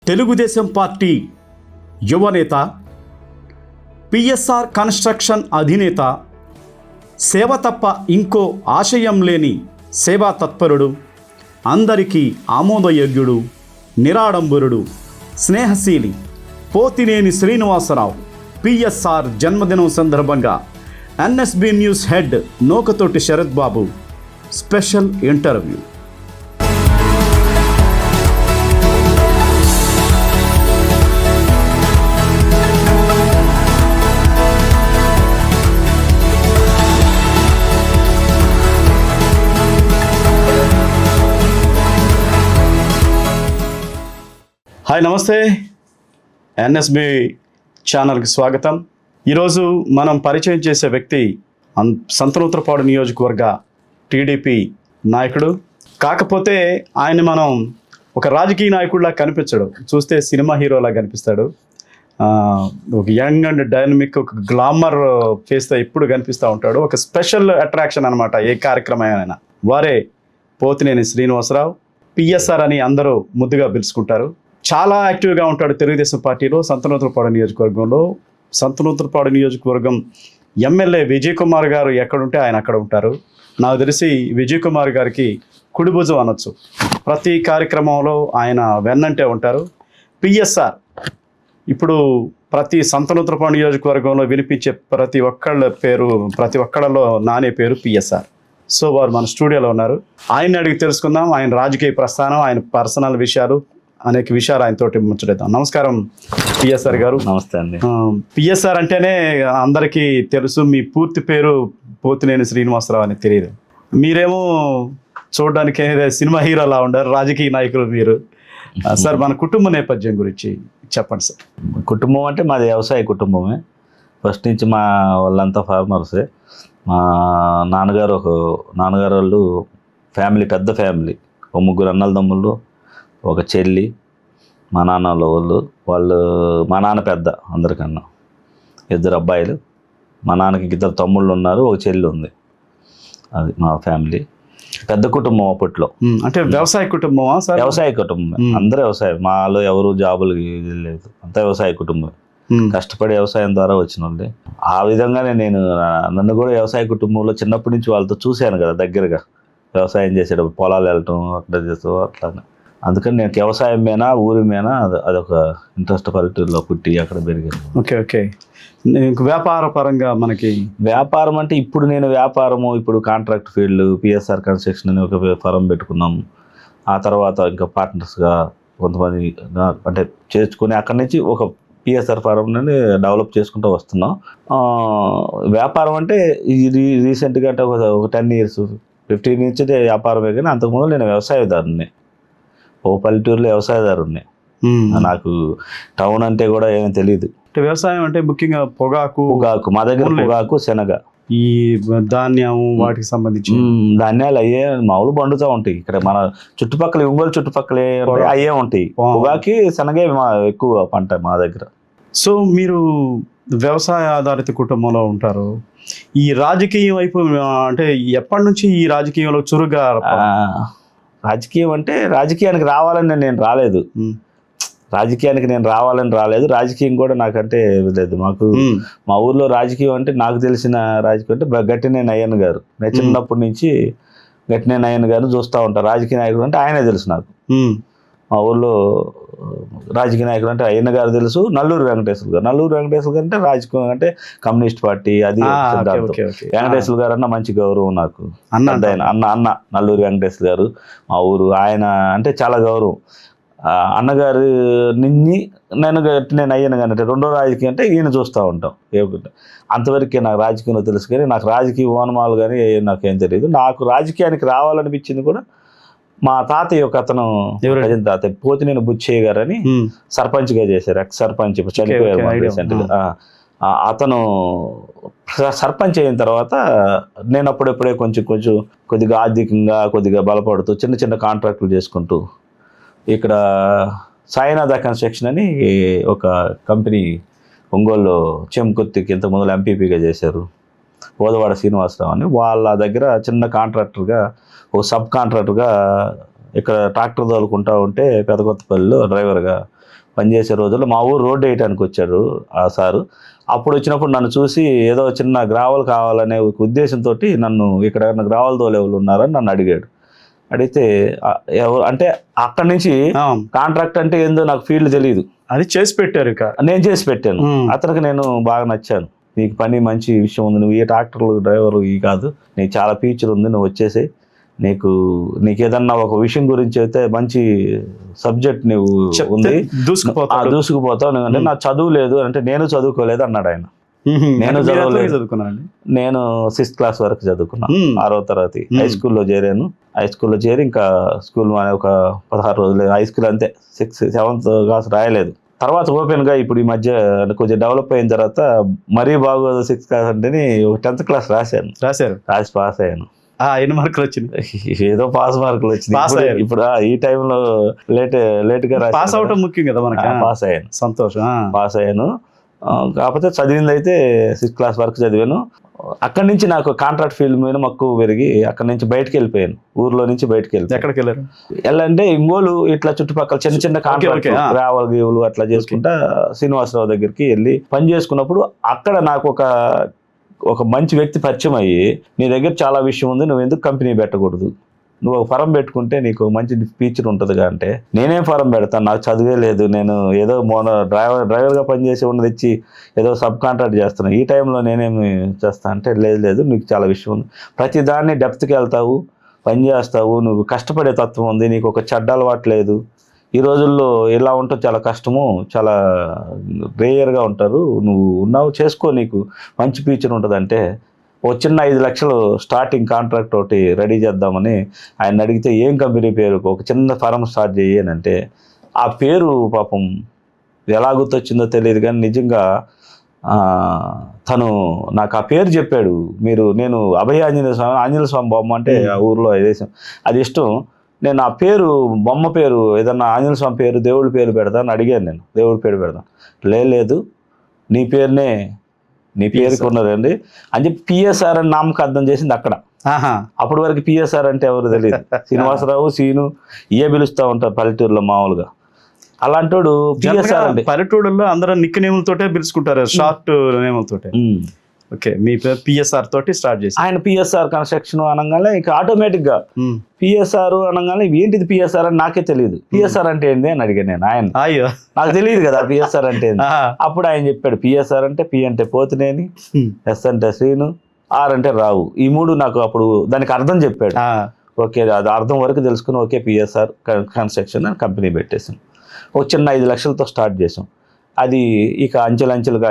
Telugu Desam party యువనేత, PSR construction అధినేత, సేవ తప్ప ఇంకో ఆశయం లేని సేవా తత్పరుడు, అందరికీ ఆమోదయోగ్యుడు, నిరాడంబరుడు, స్నేహశీలి పోతినేని శ్రీనివాసరావు పిఎస్ఆర్ జన్మదినం సందర్భంగా NSB news head Nookathoti Sharath Babu special interview. Hi, నమస్తే. ఎన్ఎస్బి ఛానల్కి స్వాగతం. ఈరోజు మనం పరిచయం చేసే వ్యక్తి సంతనూతలపాడు నియోజకవర్గ టీడీపీ నాయకుడు. కాకపోతే ఆయన మనం ఒక రాజకీయ నాయకుడిలా కనిపించడు, చూస్తే సినిమా హీరోలా కనిపిస్తాడు. ఒక యంగ్ అండ్ డైనమిక్, ఒక గ్లామర్ ఫేస్తో ఎప్పుడు కనిపిస్తూ ఉంటాడు. ఒక స్పెషల్ అట్రాక్షన్ అనమాట ఏ కార్యక్రమమైనా. వారే పోతినేని శ్రీనివాసరావు, పిఎస్ఆర్ అని అందరూ ముద్దుగా పిలుచుకుంటారు. చాలా యాక్టివ్గా ఉంటాడు తెలుగుదేశం పార్టీలో, సంతనూతలపాడు నియోజకవర్గంలో. సంతనూతలపాడు నియోజకవర్గం ఎమ్మెల్యే విజయ్ కుమార్ గారు ఎక్కడుంటే ఆయన అక్కడ ఉంటారు. నాకు తెలిసి విజయ్ కుమార్ గారికి కుడిభుజం అనొచ్చు. ప్రతి కార్యక్రమంలో ఆయన వెన్నంటే ఉంటారు. పిఎస్ఆర్ ఇప్పుడు ప్రతి సంతనూతలపాడు నియోజకవర్గంలో వినిపించే ప్రతి ఒక్కళ్ళలో నానే పేరు పిఎస్ఆర్. సో వారు మన స్టూడియోలో ఉన్నారు. ఆయన్ని అడిగి తెలుసుకుందాం ఆయన రాజకీయ ప్రస్థానం, ఆయన పర్సనల్ విషయాలు, అనేక విషయాలు ఆయనతోటి ముచ్చటేద్దాం. నమస్కారం పిఎస్ఆర్ గారు. నమస్తే అండి. పిఎస్ఆర్ అంటేనే అందరికీ తెలుసు, మీ పూర్తి పేరు పోతినేని శ్రీనివాసరావు అని తెలియదు. మీరేమో చూడడానికి సినిమా హీరోలా ఉండారు, రాజకీయ నాయకులు మీరు. సార్, మన కుటుంబ నేపథ్యం గురించి చెప్పండి సార్. కుటుంబం అంటే మాది వ్యవసాయ కుటుంబమే. ఫస్ట్ నుంచి మా వాళ్ళంతా ఫార్మర్సే. మా నాన్నగారు వాళ్ళు ఫ్యామిలీ, పెద్ద ఫ్యామిలీ. ఒక 3 అన్నల తమ్ముళ్ళు, ఒక చెల్లి. మా నాన్న వాళ్ళు మా నాన్న పెద్ద అందరికన్నా. 2 అబ్బాయిలు. మా నాన్నకి 2 తమ్ముళ్ళు ఉన్నారు, ఒక చెల్లి ఉంది. అది మా ఫ్యామిలీ. పెద్ద కుటుంబం అప్పట్లో. అంటే వ్యవసాయ కుటుంబమా సార్? వ్యవసాయ కుటుంబం, అందరూ వ్యవసాయం. మాలో ఎవరు జాబులు లేదు, అంతా వ్యవసాయ కుటుంబం. కష్టపడి వ్యవసాయం ద్వారా వచ్చిన వాళ్ళే. ఆ విధంగానే నన్ను కూడా వ్యవసాయ కుటుంబంలో చిన్నప్పటి నుంచి వాళ్ళతో చూశాను కదా దగ్గరగా. వ్యవసాయం చేసేటప్పుడు పొలాలు వెళ్ళటం అట్లా చేస్తూ అట్లానే. అందుకని నేను వ్యవసాయం మీద, ఊరి మీద అదొక ఇంట్రెస్ట్. పల్లెటూరులో పుట్టి అక్కడ పెరిగాను. ఓకే. వ్యాపార పరంగా మనకి వ్యాపారం అంటే ఇప్పుడు కాంట్రాక్ట్ ఫీల్డ్, పిఎస్ఆర్ కన్స్ట్రక్షన్ అని ఒక ఫరం పెట్టుకున్నాం. ఆ తర్వాత ఇంకా పార్ట్నర్స్గా కొంతమంది అంటే చేర్చుకొని అక్కడి నుంచి ఒక పిఎస్ఆర్ ఫారం నుండి డెవలప్ చేసుకుంటూ వస్తున్నాం. వ్యాపారం అంటే ఇది రీసెంట్గా అంటే ఒక 10 years 15 నుంచి వ్యాపారమే. కానీ అంతకుముందు నేను వ్యవసాయదారుని, ఓ పల్లెటూరులో వ్యవసాయదారుని. నాకు టౌన్ అంటే కూడా ఏమీ తెలియదు. వ్యవసాయం అంటే ముఖ్యంగా పొగాకు. మా దగ్గర పొగాకు, శనగ, ఈ ధాన్యం, వాటికి సంబంధించి ధాన్యాలు అయ్యే మామూలు పండుతూ ఉంటాయి. ఇక్కడ మన చుట్టుపక్కల, ఒంగోలు చుట్టుపక్కల అయ్యే ఉంటాయి. పొగాకి, శనగే ఎక్కువ పంట మా దగ్గర. సో మీరు వ్యవసాయ ఆధారిత కుటుంబంలో ఉంటారు. ఈ రాజకీయం వైపు అంటే ఎప్పటి నుంచి ఈ రాజకీయంలో చురుగ్గా? రాజకీయం అంటే రాజకీయానికి రావాలని నేను రాలేదు. రాజకీయం కూడా నాకంటే లేదు. మా ఊర్లో రాజకీయం అంటే నాకు తెలిసిన రాజకీయం అంటే గట్టినేని అయ్యన్న గారు. నేను చిన్నప్పటి నుంచి గట్టినేని అయ్యన్న గారిని చూస్తూ ఉంటాను. రాజకీయ నాయకుడు అంటే ఆయనే తెలుసు నాకు. మా ఊర్లో రాజకీయ నాయకుడు అంటే అయ్యన్న గారు తెలుసు. నల్లూరు వెంకటేశ్వర గారు అంటే రాజకీయం అంటే కమ్యూనిస్ట్ పార్టీ, అది వెంకటేశ్వర గారు అన్న మంచి గౌరవం నాకు. అన్న నల్లూరు వెంకటేశ్వర గారు మా ఊరు. ఆయన అంటే చాలా గౌరవం. అన్నగారు నేను అయ్యాను కానీ రెండో రాజకీయం అంటే ఈయన చూస్తూ ఉంటాం. అంతవరకే నాకు రాజకీయంలో తెలుసు. కానీ నాకు రాజకీయ ఓనమాలు కానీ నాకేం తెలియదు. నాకు రాజకీయానికి రావాలనిపించింది కూడా మా తాతయ్య ఒక అతను, తాతయ్య పోతినేని బుచ్చయ్య గారు అని సర్పంచ్గా చేశారు. ఎక్స్ సర్పంచ్, ఇప్పుడు చనిపోయారు రీసెంట్గా. అతను సర్పంచ్ అయిన తర్వాత నేను అప్పుడెప్పుడే కొద్దిగా ఆర్థికంగా కొద్దిగా బలపడుతూ చిన్న కాంట్రాక్టులు చేసుకుంటూ ఇక్కడ సాయినాథ కన్స్ట్రక్షన్ అని ఒక కంపెనీ ఒంగోలులో చెంకుర్తికి ఇంతకుముందు ఎంపీపీగా చేశారు, ఓదవాడ శ్రీనివాసరావు అని. వాళ్ళ దగ్గర చిన్న కాంట్రాక్టర్గా, ఓ సబ్ కాంట్రాక్టర్గా ఇక్కడ ట్రాక్టర్ తోలుకుంటూ ఉంటే పెదకొత్తపల్లిలో డ్రైవర్గా పనిచేసే రోజుల్లో మా ఊరు రోడ్డు వేయటానికి వచ్చాడు ఆ సారు. అప్పుడు వచ్చినప్పుడు నన్ను చూసి ఏదో చిన్న గ్రావెల్ కావాలనే ఒక ఉద్దేశంతో నన్ను ఇక్కడ గ్రావెల్ తోలేవాళ్ళు ఉన్నారని నన్ను అడిగాడు. అడిగితే ఎవరు అంటే అక్కడి నుంచి కాంట్రాక్ట్ అంటే ఏందో నాకు ఫీల్డ్ తెలియదు, అది చేసి పెట్టారు. ఇక నేను చేసి పెట్టాను. అతనికి నేను బాగా నచ్చాను. నీకు పని మంచి విషయం ఉంది, నువ్వు ఏ ట్రాక్టర్లు డ్రైవర్ ఈ కాదు, నీకు చాలా ఫ్యూచర్ ఉంది, నువ్వు వచ్చేసి నీకు ఏదన్నా ఒక విషయం గురించి అయితే మంచి సబ్జెక్ట్ నువ్వు ఉంది, దూసుకుపోతావు. ఎందుకంటే నాకు చదువు లేదు అంటే నేను చదువుకోలేదు అన్నాడు ఆయన. నేను చదువుకున్నాను, నేను 6th క్లాస్ వరకు చదువుకున్నాను. 6వ తరగతి హై స్కూల్లో చేరాను. హై స్కూల్లో చేరి ఇంకా స్కూల్ ఒక 16 రోజులు హై స్కూల్ అంతే, 6th 7th క్లాస్ రాయలేదు. తర్వాత ఓపెన్గా ఇప్పుడు ఈ మధ్య కొంచెం డెవలప్ అయిన తర్వాత మరీ బాగోదు 6th క్లాస్ అంటే 10th క్లాస్ రాసి పాస్ అయ్యాను. ఎన్ని మార్కులు వచ్చింది? ఏదో పాస్ మార్కులు వచ్చింది. ఇప్పుడు ఈ టైంలో లేట్గా పాస్ అవటం ముఖ్యం కదా మనకి. పాస్ అయ్యాను, సంతోషం. పాస్ అయ్యాను. కాకపోతే చదివింది అయితే 6th క్లాస్ వరకు చదివాను. అక్కడి నుంచి నాకు కాంట్రాక్ట్ ఫీల్డ్ మీద మక్కువ పెరిగి అక్కడి నుంచి బయటకు వెళ్ళిపోయాను. ఊర్లో నుంచి బయటకు వెళ్ళి ఎక్కడికి వెళ్ళారు? వెళ్ళంటే ఇంగోలు ఇట్లా చుట్టుపక్కల చిన్న చిన్న కాంట్రాక్ట్ గ్రావెల్ గీవులు అట్లా చేసుకుంటా శ్రీనివాసరావు దగ్గరికి వెళ్ళి పని చేసుకున్నప్పుడు అక్కడ నాకు ఒక మంచి వ్యక్తి పరిచయం అయ్యి, నీ దగ్గర చాలా విషయం ఉంది, నువ్వు ఎందుకు కంపెనీ పెట్టకూడదు, నువ్వు ఒక ఫరం పెట్టుకుంటే నీకు మంచి ఫీచర్ ఉంటుందిగా అంటే, నేనేం ఫరం పెడతాను, నాకు చదివే లేదు, నేను ఏదో డ్రైవర్గా పనిచేసి ఉన్నది ఇచ్చి ఏదో సబ్ కాంట్రాక్ట్ చేస్తున్నాను, ఈ టైంలో నేనేమి చేస్తాను అంటే, లేదు నీకు చాలా విషయం ఉంది, ప్రతి దాన్ని డెప్త్కి వెళ్తావు, పని చేస్తావు, నువ్వు కష్టపడే తత్వం ఉంది, నీకు ఒక చెడ్డ అలవాటు లేదు. ఈ రోజుల్లో ఇలా ఉంటే చాలా కష్టము, చాలా రేయర్గా ఉంటారు, నువ్వు ఉన్నావు చేసుకో, నీకు మంచి ఫ్యూచర్ ఉంటుందంటే ఒక చిన్న 5 లక్షలు స్టార్టింగ్ కాంట్రాక్ట్ ఒకటి రెడీ చేద్దామని ఆయన అడిగితే, ఏం కంపెనీ పేరు, ఒక చిన్న ఫారం స్టార్ట్ చేయనంటే, ఆ పేరు పాపం ఎలా గుర్తొచ్చిందో తెలియదు కానీ నిజంగా తను నాకు ఆ పేరు చెప్పాడు. నేను అభయ ఆంజనేయ స్వామి బొమ్మ అంటే ఆ ఊర్లో దేశం అది ఇష్టం, నేను ఆ పేరు బొమ్మ పేరు ఏదన్నా ఆంజనేయ స్వామి పేరు దేవుడి పేరు పెడతాను అడిగాను. నేను దేవుడి పేరు పెడతాను, లేదు నీ పేరుకి ఉన్నదండి అని చెప్పి పిఎస్ఆర్ అని నామకరణం చేసింది అక్కడ. అప్పటి వరకు పిఎస్ఆర్ అంటే ఎవరు తెలియదు, శ్రీనివాసరావు సీను ఇయే పిలుస్తూ ఉంటారు పల్లెటూరులో మామూలుగా. అలాంటోడు పిఎస్ఆర్ అంటే పల్లెటూరులో అందరూ నిక్ నేములతోటే పిలుచుకుంటారు, షార్ట్ నేములతోటే. ఓకే, మీ పేరు పిఎస్ఆర్ తోటి స్టార్ట్ చేసి ఆయన పిఎస్ఆర్ కన్స్ట్రక్షన్ అనగానే ఇక ఆటోమేటిక్గా పిఎస్ఆర్ అనగానే ఏంటిది పిఎస్ఆర్ అని నాకే తెలియదు. పిఎస్ఆర్ అంటే ఏంటి అని అడిగాను నేను. ఆయన నాకు తెలియదు కదా పిఎస్ఆర్ అంటే ఏంటి. అప్పుడు ఆయన చెప్పాడు, పిఎస్ఆర్ అంటే పి అంటే పోతునేని, ఎస్ అంటే శ్రీను, ఆర్ అంటే రావు, ఈ 3 నాకు అప్పుడు దానికి అర్థం చెప్పాడు. ఓకే, అది అర్థం వరకు తెలుసుకుని ఓకే పిఎస్ఆర్ కన్స్ట్రక్షన్ అని కంపెనీ పెట్టేసాం. ఒక చిన్న 5 లక్షలతో స్టార్ట్ చేసాం. అది ఇక అంచెలంచెలుగా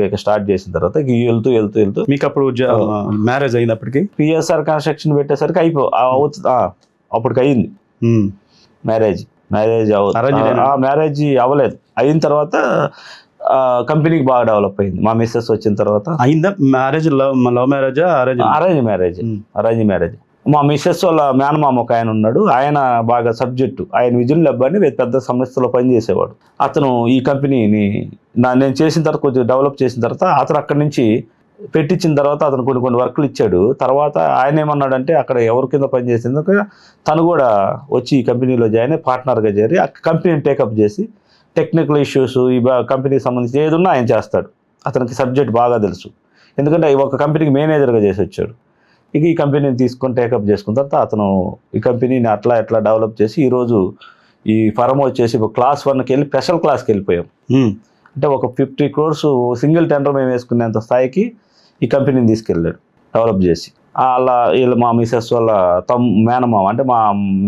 ఇక స్టార్ట్ చేసిన తర్వాత ఇక వెళ్తూ మీకు అప్పుడు మ్యారేజ్ అయినప్పటికీ పిఎస్ఆర్ కన్స్ట్రక్షన్ పెట్టేసరికి అప్పటికి అయింది మ్యారేజ్ అవ్వలేదు. అయిన తర్వాత కంపెనీకి బాగా డెవలప్ అయింది. మా మిస్సెస్ వచ్చిన తర్వాత అయిందా మ్యారేజ్? లవ్ మ్యారేజా అరేంజ్ మ్యారేజ్. మా మిస్సెస్ వాళ్ళ మేనమామ ఒక ఆయన ఉన్నాడు, ఆయన బాగా సబ్జెక్టు, ఆయన విజుల్ లబ్బాని పెద్ద సంస్థలో పనిచేసేవాడు. అతను ఈ కంపెనీని నేను చేసిన తర్వాత కొంచెం డెవలప్ చేసిన తర్వాత అతను అక్కడి నుంచి పెట్టించిన తర్వాత అతను కొన్ని వర్కులు ఇచ్చాడు. తర్వాత ఆయన ఏమన్నాడంటే, అక్కడ ఎవరి కింద పనిచేసిందో తను కూడా వచ్చి ఈ కంపెనీలో జాయిన్ అయ్యి పార్ట్నర్గా చేరి ఆ కంపెనీని టేకప్ చేసి టెక్నికల్ ఇష్యూస్ ఈ కంపెనీకి సంబంధించి ఏదున్నా ఆయన చేస్తాడు. అతనికి సబ్జెక్ట్ బాగా తెలుసు, ఎందుకంటే ఒక కంపెనీకి మేనేజర్గా చేసి వచ్చాడు. ఇక ఈ కంపెనీని తీసుకొని టేకప్ చేసుకున్న తర్వాత అతను ఈ కంపెనీని అట్లా డెవలప్ చేసి ఈరోజు ఈ ఫరం వచ్చేసి క్లాస్ 1కి వెళ్ళి స్పెషల్ క్లాస్కి వెళ్ళిపోయాం. అంటే ఒక 50 crores సింగిల్ టెండర్ మేము వేసుకునేంత స్థాయికి ఈ కంపెనీని తీసుకెళ్ళాడు డెవలప్ చేసి. అలా వీళ్ళు మా మిస్సెస్ వాళ్ళ మేనమామ అంటే మా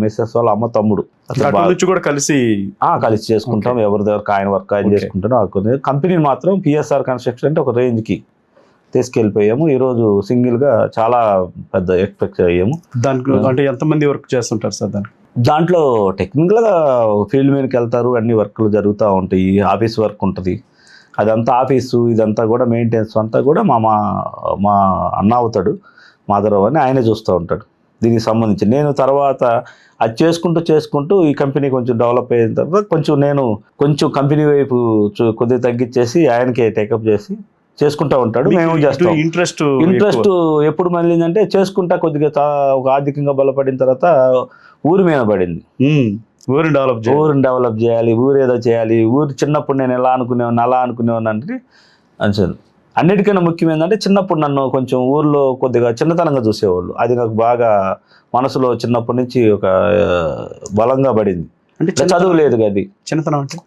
మిస్సెస్ వాళ్ళ అమ్మ తమ్ముడు కూడా కలిసి చేసుకుంటాం. ఎవరి దగ్గర ఆయన వర్క్ ఆయన చేసుకుంటాం. కంపెనీని మాత్రం పిఎస్ఆర్ కన్స్ట్రక్షన్ అంటే ఒక రేంజ్కి తీసుకెళ్ళిపోయాము. ఈరోజు సింగిల్గా చాలా పెద్ద ఎక్స్పెక్ట్ అయ్యాము. దాంట్లో అంటే ఎంతమంది వర్క్ చేస్తుంటారు సార్? దాంట్లో టెక్నికల్గా ఫీల్డ్ మీదకి వెళ్తారు, అన్ని వర్క్లు జరుగుతూ ఉంటాయి, ఆఫీస్ వర్క్ ఉంటుంది, అదంతా ఆఫీసు ఇదంతా కూడా మెయింటెనెన్స్ అంతా కూడా మా అన్న అవుతాడు మాధవరావు అని ఆయనే చూస్తూ ఉంటాడు దీనికి సంబంధించి. నేను తర్వాత అది చేసుకుంటూ ఈ కంపెనీ కొంచెం డెవలప్ అయిన తర్వాత కొంచెం కంపెనీ వైపు కొద్దిగా తగ్గించేసి ఆయనకే టేకప్ చేసి చేసుకుంటూ ఉంటాడు. మేము చేస్తాం. ఇంట్రెస్ట్ ఎప్పుడు మళ్ళీందంటే చేసుకుంటా కొద్దిగా ఒక ఆర్థికంగా బలపడిన తర్వాత ఊరి మీద పడింది. ఊరిని డెవలప్ ఊరిని డెవలప్ చేయాలి, ఊరేదో చేయాలి, ఊరు చిన్నప్పుడు నేను ఎలా అనుకునేవాడిని అలా అనుకునేవాడిని అంటే అనిసాను. అన్నిటికన్నా ముఖ్యం ఏంటంటే చిన్నప్పుడు నన్ను కొంచెం ఊర్లో కొద్దిగా చిన్నతనంగా చూసేవాళ్ళు. అది నాకు బాగా మనసులో చిన్నప్పటి నుంచి ఒక బలంగా పడింది. అంటే చదువు లేదు అది. చిన్నతనం అంటే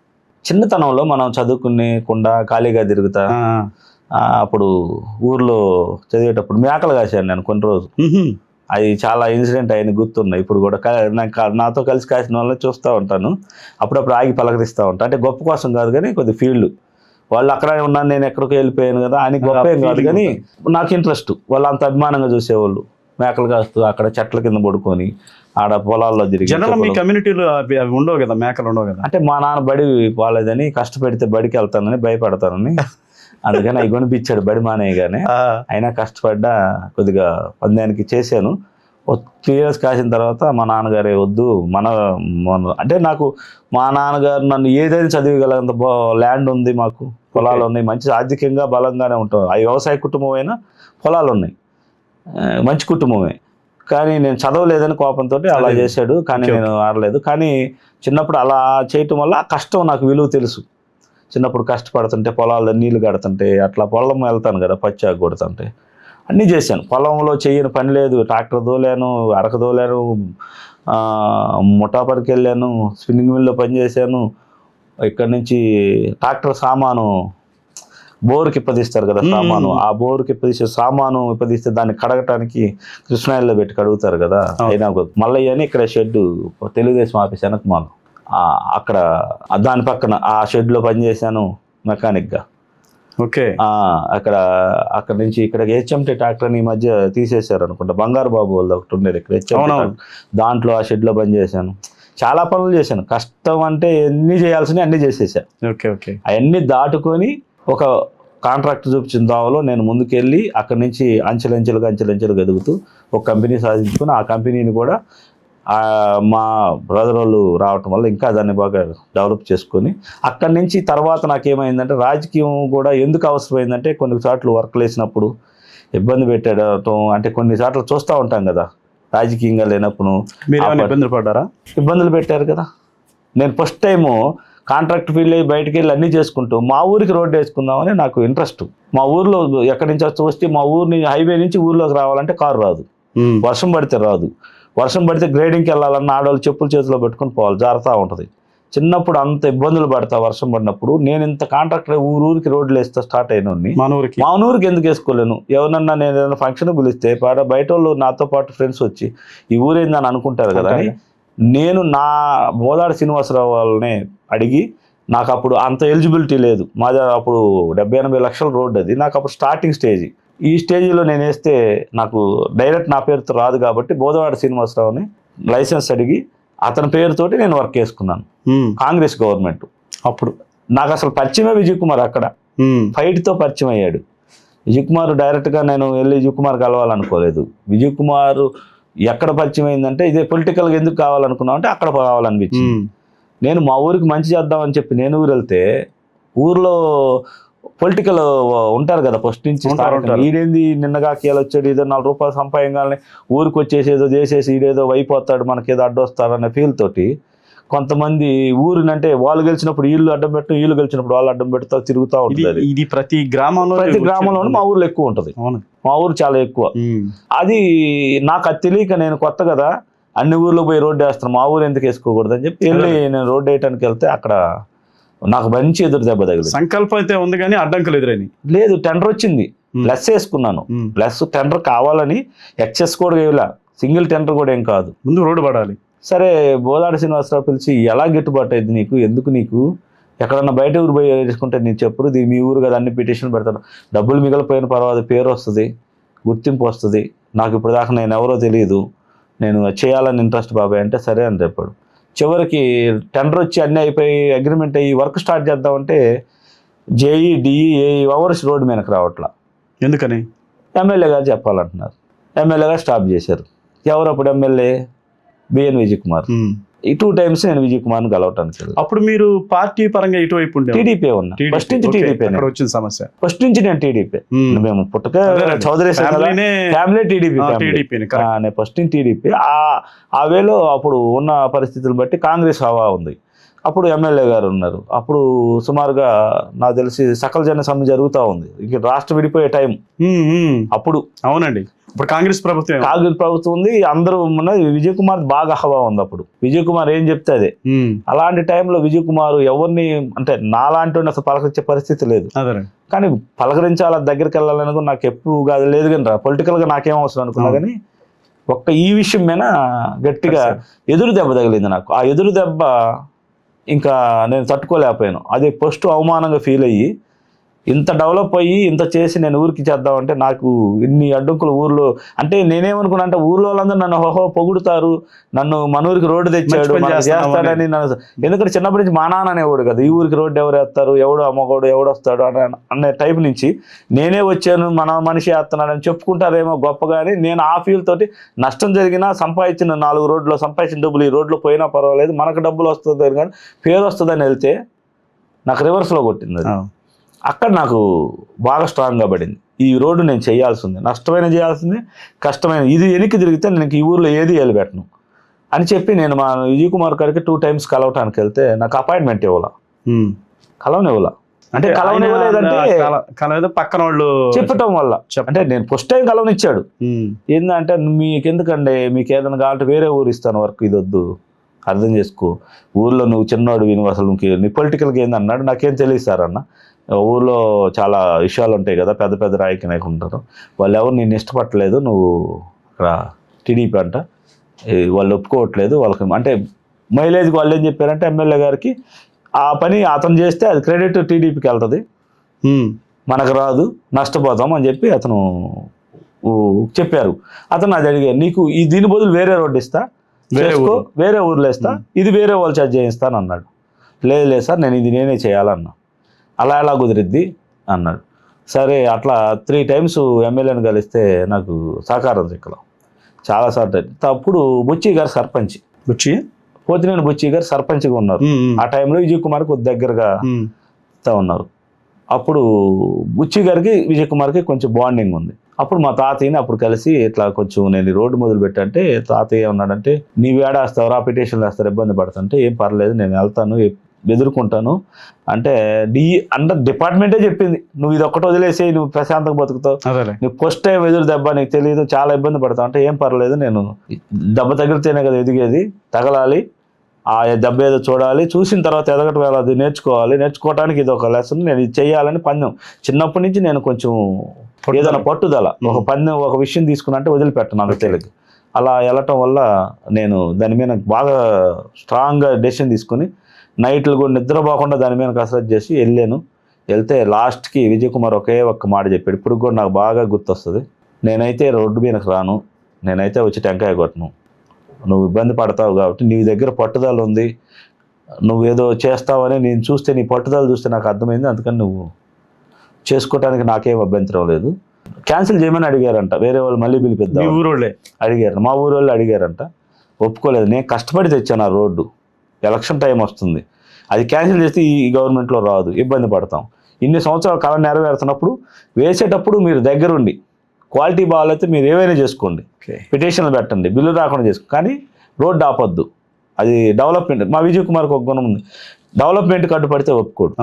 చిన్నతనంలో మనం చదువుకునేకుండా ఖాళీగా తిరుగుతా అప్పుడు ఊర్లో చదివేటప్పుడు మేకలు కాశాను నేను కొన్ని రోజులు. అది చాలా ఇన్సిడెంట్ అయిన గుర్తున్నాయి ఇప్పుడు కూడా. నాతో కలిసి కాసిన వాళ్ళని చూస్తూ ఉంటాను, అప్పుడప్పుడు ఆగి పలకరిస్తూ ఉంటాను. అంటే గొప్ప కోసం కాదు కానీ కొద్ది ఫీల్డ్ వాళ్ళు అక్కడే ఉన్నాను, నేను ఎక్కడికి వెళ్ళిపోయాను కదా అని గొప్ప ఏం కాదు కానీ నాకు ఇంట్రెస్ట్. వాళ్ళు అంత అభిమానంగా చూసేవాళ్ళు. మేకలు కాస్తూ అక్కడ చెట్ల కింద పడుకొని ఆడ పొలాల్లో తిరిగి. మీ కమ్యూనిటీలో అవి ఉండవు కదా, మేకలు ఉండవు కదా. అంటే మా నాన్న బడి పోలేదని, కష్టపెడితే బడికి వెళ్తానని భయపడతానని అందుకని అవి కొనిపించాడు బడి మానేయగానే. అయినా కష్టపడ్డా కొద్దిగా పందానికి చేశాను. 3 years కాసిన తర్వాత మా నాన్నగారే వద్దు మన అంటే నాకు మా నాన్నగారు నన్ను ఏదైనా చదివగలంత ల్యాండ్ ఉంది, మాకు పొలాలు ఉన్నాయి, మంచి ఆర్థికంగా బలంగానే ఉంటాం. ఆ వ్యవసాయ కుటుంబం అయినా పొలాలు ఉన్నాయి, మంచి కుటుంబమే. కానీ నేను చదవలేదని కోపంతో అలా చేశాడు. కానీ నేను ఆడలేదు. కానీ చిన్నప్పుడు అలా చేయటం వల్ల కష్టం నాకు విలువ తెలుసు. చిన్నప్పుడు కష్టపడుతుంటే పొలాల్లో నీళ్లు కడుతుంటే అట్లా పొలం వెళ్తాను కదా, పచ్చాకు కొడుతుంటే అన్నీ చేశాను. పొలంలో చేయని పని లేదు. ట్రాక్టర్ దోలాను, అరక దోలాను, ముఠాపరికి వెళ్ళాను, స్పిన్నింగ్ మిల్లో పనిచేశాను. ఇక్కడ నుంచి ట్రాక్టర్ సామాను బోరుకి ఇప్పదీస్తారు కదా సామాను, ఆ బోరుకి ఇప్పదీసే సామాను ఇప్పదీస్తే దాన్ని కడగటానికి కృష్ణాయిల్లో పెట్టి కడుగుతారు కదా. అయినా మల్లయ్య అని ఇక్కడ షెడ్ తెలుగుదేశం ఆఫీస్ వెనకమాను, అక్కడ దాని పక్కన ఆ షెడ్లో పనిచేశాను మెకానిక్గా. ఓకే. అక్కడ నుంచి ఇక్కడ హెచ్ఎంటీ ట్రాక్టర్ని ఈ మధ్య తీసేశారు అనుకుంటా. బంగారు బాబు వాళ్ళు ఒకటి ఉండేది ఇక్కడ హెచ్ఎంటీ, దాంట్లో ఆ షెడ్లో పనిచేశాను. చాలా పనులు చేశాను. కష్టం అంటే ఎన్ని చేయాల్సినవి అన్నీ చేసేసాను. Okay okay. అవన్నీ దాటుకొని ఒక కాంట్రాక్ట్ చూపించిన దావలో నేను ముందుకెళ్ళి అక్కడి నుంచి అంచెలంచెలుగా ఎదుగుతూ ఒక కంపెనీ సాధించుకొని ఆ కంపెనీని కూడా మా బ్రదర్ వాళ్ళు రావటం వల్ల ఇంకా దాన్ని బాగా డెవలప్ చేసుకొని అక్కడి నుంచి తర్వాత నాకేమైందంటే రాజకీయం కూడా ఎందుకు అవసరమైందంటే కొన్నిసార్లు వర్క్లు వేసినప్పుడు ఇబ్బంది పెట్టడం, అంటే కొన్నిసార్లు చూస్తూ ఉంటాం కదా రాజకీయంగా లేనప్పుడు. ఇబ్బందులు పడ్డారా? ఇబ్బందులు పెట్టారు కదా. నేను ఫస్ట్ టైము కాంట్రాక్ట్ ఫీల్డ్ అయ్యి బయటకు వెళ్ళి అన్నీ చేసుకుంటూ మా ఊరికి రోడ్డు వేసుకుందామని నాకు ఇంట్రెస్ట్. మా ఊర్లో ఎక్కడి నుంచి వస్తే మా ఊరిని హైవే నుంచి ఊర్లోకి రావాలంటే కారు రాదు, వర్షం పడితే రాదు. వర్షం పడితే గ్రేడింగ్కి వెళ్ళాలన్న ఆడవాళ్ళు చెప్పులు చేతిలో పెట్టుకుని పోవాలి, జారుతూ ఉంటుంది. చిన్నప్పుడు అంత ఇబ్బందులు పడతా వర్షం పడినప్పుడు. నేను ఇంత కాంట్రాక్టర్ ఊరికి రోడ్లు వేస్తా స్టార్ట్ అయినోడిని మా ఊరికి ఎందుకు వేసుకోలేను? ఎవరన్నా నేను ఏదైనా ఫంక్షన్ పిలిస్తే బయట వాళ్ళు నాతో పాటు ఫ్రెండ్స్ వచ్చి ఈ ఊరేందని అనుకుంటారు కదా అని నేను నా బోదాడు శ్రీనివాసరావు వాళ్ళని అడిగి, నాకు అప్పుడు అంత ఎలిజిబిలిటీ లేదు, మాది అప్పుడు 70-80 లక్షల రోడ్డు అది. నాకు అప్పుడు స్టార్టింగ్ స్టేజ్. ఈ స్టేజ్లో నేను వేస్తే నాకు డైరెక్ట్ నా పేరుతో రాదు కాబట్టి బోదవాడ శ్రీనివాసరావుని లైసెన్స్ అడిగి అతని పేరుతోటి నేను వర్క్ చేసుకున్నాను. కాంగ్రెస్ గవర్నమెంట్ అప్పుడు. నాకు అసలు పరిచయమే విజయ్ కుమార్. అక్కడ ఫైట్తో పరిచయం అయ్యాడు విజయ్ కుమార్. డైరెక్ట్గా నేను వెళ్ళి విజయ్ కుమార్ కలవాలనుకోలేదు. విజయ్ కుమార్ ఎక్కడ పరిచయం అయిందంటే ఇదే పొలిటికల్గా ఎందుకు కావాలనుకున్నావు అంటే అక్కడ కావాలనిపించింది. నేను మా ఊరికి మంచి చేద్దామని చెప్పి నేను ఊరు వెళ్తే ఊర్లో పొలిటికల్ ఉంటారు కదా ఫస్ట్ నుంచి. ఈడేంది నిన్నగా కీలు వచ్చాడు, ఏదో 4 రూపాయలు సంపాదించాలని ఊరికి వచ్చేసి ఏదో చేసేసి ఈడేదో అయిపోతాడు, మనకేదో అడ్డొస్తాడు అనే ఫీల్ తోటి కొంతమంది ఊరినంటే వాళ్ళు గెలిచినప్పుడు వీళ్ళు అడ్డం పెట్టడం, వీళ్ళు గెలిచినప్పుడు వాళ్ళు అడ్డం పెడతా తిరుగుతూ ఉంటుంది. ఇది ప్రతి గ్రామంలో మా ఊర్లో ఎక్కువ ఉంటుంది. మా ఊరు చాలా ఎక్కువ. అది నాకు అది తెలియక నేను కొత్త కదా అన్ని ఊర్లో పోయి రోడ్డు వేస్తాను, మా ఊరు ఎందుకు వేసుకోకూడదు అని చెప్పి వెళ్ళి నేను రోడ్డు వేయడానికి వెళ్తే అక్కడ నాకు మంచి ఎదురు దెబ్బ తగిలింది. సంకల్పం అయితే ఉంది కానీ అడ్డంకులు ఎదురైంది. లేదు, టెండర్ వచ్చింది, ప్లస్ వేసుకున్నాను. ప్లస్ టెండర్ కావాలని ఎక్సెస్ కూడా వేయలా, సింగిల్ టెండర్ కూడా ఏం కాదు, ముందు రోడ్డు పడాలి. సరే బోదాడ శ్రీనివాసరావు పిలిచి ఎలా గిట్టుబాటు అయింది నీకు, ఎందుకు నీకు ఎక్కడన్నా బయట ఊరు పోయి వేసుకుంటే నేను చెప్పుడు, ఇది మీ ఊరు కదా అన్ని పిటిషన్ పెడతాను, డబ్బులు మిగిలిపోయిన పర్వాలేదు, పేరు వస్తుంది, గుర్తింపు వస్తుంది, నాకు ఇప్పుడు దాకా నేను ఎవరో తెలియదు, నేను చేయాలని ఇంట్రెస్ట్ బాబాయ్ అంటే సరే అని చెప్పాడు. చివరికి టెండర్ వచ్చి అన్నీ అయిపోయి అగ్రిమెంట్ అయ్యి వర్క్ స్టార్ట్ చేద్దామంటే జేఈ డిఈ అవర్స్ రోడ్డు మీదకి రావట్లా. ఎందుకని? ఎమ్మెల్యే గారు చెప్పాలంటున్నారు. ఎమ్మెల్యే గారు స్టాప్ చేశారు. ఎవరు అప్పుడు ఎమ్మెల్యే? బిఎన్ విజయ్ కుమార్. ఈ 2 times నేను విజయ్ కుమార్ని కలవటానికి వెళ్ళాను. అప్పుడు మీరు పార్టీ పరంగా ఇటువైపు ఉండే టీడీపీ ఉన్నా, ఫస్ట్ నుంచి టీడీపీ, వచ్చిన సమస్య ఫస్ట్ నుంచి నేను టీడీపీ. మేము పుట్టక అదేనండి. చౌదరి ఫ్యామిలీ టీడీపీ, నేను ఫస్ట్ నుంచి టీడీపీ. ఆ వేలో అప్పుడు ఉన్న పరిస్థితులు బట్టి కాంగ్రెస్ హవా ఉంది. అప్పుడు ఎమ్మెల్యే గారు ఉన్నారు. అప్పుడు సుమారుగా నాకు తెలిసి సకల జన సమ్మె జరుగుతూ ఉంది, ఇక రాష్ట్రం విడిపోయే టైం అప్పుడు. అవునండి, ఇప్పుడు కాంగ్రెస్ ప్రభుత్వం ఉంది, అందరూ ఉన్నది. విజయ్ కుమార్ బాగా హవా ఉంది అప్పుడు. విజయ్ కుమార్ ఏం చెప్తే అదే. అలాంటి టైంలో విజయ్ కుమార్ ఎవరిని అంటే నాలాంటి అసలు పలకరించే పరిస్థితి లేదు. కానీ పలకరించాల దగ్గరికి వెళ్ళాలని కూడా నాకు ఎప్పుడు కాదు లేదు. కానీ పొలిటికల్ గా నాకేం అవసరం అనుకున్నా కానీ ఒక్క ఈ విషయం మీద గట్టిగా ఎదురు దెబ్బ తగిలింది నాకు. ఆ ఎదురు దెబ్బ ఇంకా నేను తట్టుకోలేకపోయాను. అది ఫస్ట్ అవమానంగా ఫీల్ అయ్యి, ఇంత డెవలప్ అయ్యి ఇంత చేసి నేను ఊరికి చేద్దామంటే నాకు ఇన్ని అడ్డంకులు ఊర్లో. అంటే నేనేమనుకున్నా అంటే ఊర్లో వాళ్ళందరూ నన్ను హోహో పొగుడుతారు, నన్ను మన ఊరికి రోడ్డు తెచ్చాడు చేస్తాడని. నన్ను ఎందుకంటే చిన్నప్పటి నుంచి మా నాన్న అనేవాడు కదా, ఈ ఊరికి రోడ్డు ఎవరు వేస్తారు, ఎవడు అమ్మగోడు ఎవడు వస్తాడు అనే టైప్ నుంచి నేనే వచ్చాను, మన మనిషి వేస్తున్నాడని చెప్పుకుంటారేమో గొప్పగా. అని నేను ఆ ఫీల్ తోటి నష్టం జరిగినా సంపాదించిన 4 రోడ్లు సంపాదించిన డబ్బులు ఈ రోడ్లో పోయినా పర్వాలేదు, మనకు డబ్బులు వస్తుంది కానీ పేరు వస్తుందని వెళ్తే నాకు రివర్స్లో కొట్టింది అది. అక్కడ నాకు బాగా స్ట్రాంగ్గా పడింది, ఈ రోడ్డు నేను చేయాల్సింది, నష్టమైన చేయాల్సింది, కష్టమైన ఇది వెనక్కి తిరిగితే నేను ఈ ఊర్లో ఏది వెళ్ళబెట్టను అని చెప్పి నేను మా విజయ్ కుమార్ గారికి 2 times కలవటానికి వెళ్తే నాకు అపాయింట్మెంట్ ఇవ్వాల, కలవనివ్వాల. అంటే కలవనివ్వలేదంటే పక్కన వాళ్ళు చెప్పటం వల్ల. అంటే నేను ఫస్ట్ టైం కలవనిచ్చాడు. ఏంటంటే మీకు ఎందుకండి, మీకు ఏదైనా కావాలంటే వేరే ఊరు ఇస్తాను, వర్క్ ఇది వద్దు, అర్థం చేసుకో, ఊర్లో నువ్వు చిన్నవాడు విను, అసలు నీ పొలిటికల్గా ఏందన్నాడు. నాకేం తెలియదు సార్ అన్న, ఊర్లో చాలా విషయాలు ఉంటాయి కదా, పెద్ద పెద్ద రాజకీయ నాయకులు ఉంటారు, వాళ్ళు ఎవరు నేను ఇష్టపడలేదు, నువ్వు అక్కడ టీడీపీ అంట వాళ్ళు ఒప్పుకోవట్లేదు, వాళ్ళకి అంటే మైలేజ్కి వాళ్ళు ఏం చెప్పారంటే ఎమ్మెల్యే గారికి ఆ పని అతను చేస్తే అది క్రెడిట్ టీడీపీకి వెళ్తుంది, మనకు రాదు, నష్టపోతాం అని చెప్పి అతను చెప్పారు. అతను అది అడిగారు, నీకు ఈ దీని బదులు వేరే రోడ్డు ఇస్తా, వేరే ఊర్లో ఇస్తా, ఇది వేరే వాళ్ళు చార్జ్ చేయిస్తాను అన్నాడు. లేదు సార్ నేను ఇది నేనే చేయాలన్నా. అలా ఎలా కుదిరిద్ది అన్నాడు. సరే అట్లా 3 times ఎమ్మెల్యేని కలిస్తే నాకు సహకారం చిక్కలం చాలాసార్లు. అప్పుడు బుచ్చి గారు సర్పంచ్, పోతినేని బుచ్చి గారు సర్పంచ్గా ఉన్నారు. ఆ టైంలో విజయ్ కుమార్ కొద్ది దగ్గరగా ఉన్నారు. అప్పుడు బుచ్చి గారికి విజయ్ కుమార్కి కొంచెం బాండింగ్ ఉంది. అప్పుడు మా తాతయ్యని అప్పుడు కలిసి ఇట్లా కొంచెం నేను ఈ రోడ్డు మొదలు పెట్టంటే తాతయ్య ఉన్నాడంటే నీవు ఏడాస్తావరా, పిటిషన్లు వేస్తారు, ఇబ్బంది పడుతుంటే ఏం పర్లేదు నేను వెళ్తాను, ఎదుర్కొంటాను అంటే అండర్ డిపార్ట్మెంటే చెప్పింది, నువ్వు ఇది ఒక్కటి వదిలేసి నువ్వు ప్రశాంతంగా బతుకుతావు, నువ్వు ఫస్ట్ టైం ఎదురు దెబ్బ నీకు తెలియదు, చాలా ఇబ్బంది పడతావు అంటే ఏం పర్లేదు, నేను దెబ్బ తగిలితేనే కదా ఎదిగేది, తగలాలి, ఆ దెబ్బ ఏదో చూడాలి, చూసిన తర్వాత ఎదగటం ఎలా అది నేర్చుకోవడానికి ఇది ఒక లెసన్, నేను ఇది చేయాలని పందెం. చిన్నప్పటి నుంచి నేను కొంచెం ఏదైనా పట్టుదల, ఒక పందెం ఒక విషయం తీసుకున్నా అంటే వదిలిపెట్టను నాకు తెలియదు. అలా వెళ్ళటం వల్ల నేను దాని మీద బాగా స్ట్రాంగ్గా డెసిషన్ తీసుకుని నైట్లు కూడా నిద్రపోకుండా దాని మీద కసరత్ చేసి వెళ్తే లాస్ట్కి విజయ్ కుమార్ ఒక్క మాట చెప్పాడు, ఇప్పుడు కూడా నాకు బాగా గుర్తొస్తుంది, నేనైతే రోడ్డు మీదకి రాను, నేనైతే వచ్చి టెంకాయ కొట్టను, నువ్వు ఇబ్బంది పడతావు కాబట్టి నీ దగ్గర పట్టుదల ఉంది, నువ్వేదో చేస్తావని నేను చూస్తే, నీ పట్టుదల చూస్తే నాకు అర్థమైంది, అందుకని నువ్వు చేసుకోవటానికి నాకేం అభ్యంతరం లేదు. క్యాన్సిల్ చేయమని అడిగారంట వేరే వాళ్ళు, మళ్ళీ పిలిపిద్దాం ఊరోళ్ళే అడిగారు, మా ఊరోళ్ళు అడిగారంట, ఒప్పుకోలేదు. నేను కష్టపడి తెచ్చాను ఆ రోడ్డు, ఎలక్షన్ టైం వస్తుంది, అది క్యాన్సిల్ చేస్తే ఈ గవర్నమెంట్లో రాదు, ఇబ్బంది పడతాం, ఇన్ని సంవత్సరాలు కళ నెరవేరుతున్నప్పుడు వేసేటప్పుడు మీరు దగ్గరుండి క్వాలిటీ బాగాలైతే మీరు ఏవైనా చేసుకోండి, పిటిషన్లు పెట్టండి, బిల్లు రాకుండా చేసుకోండి, కానీ రోడ్డు ఆపొద్దు, అది డెవలప్మెంట్. మా విజయ్ కుమార్కి ఒక గుణం ఉంది, డెవలప్మెంట్కి అడ్డుపడితే ఒప్పుకోడు,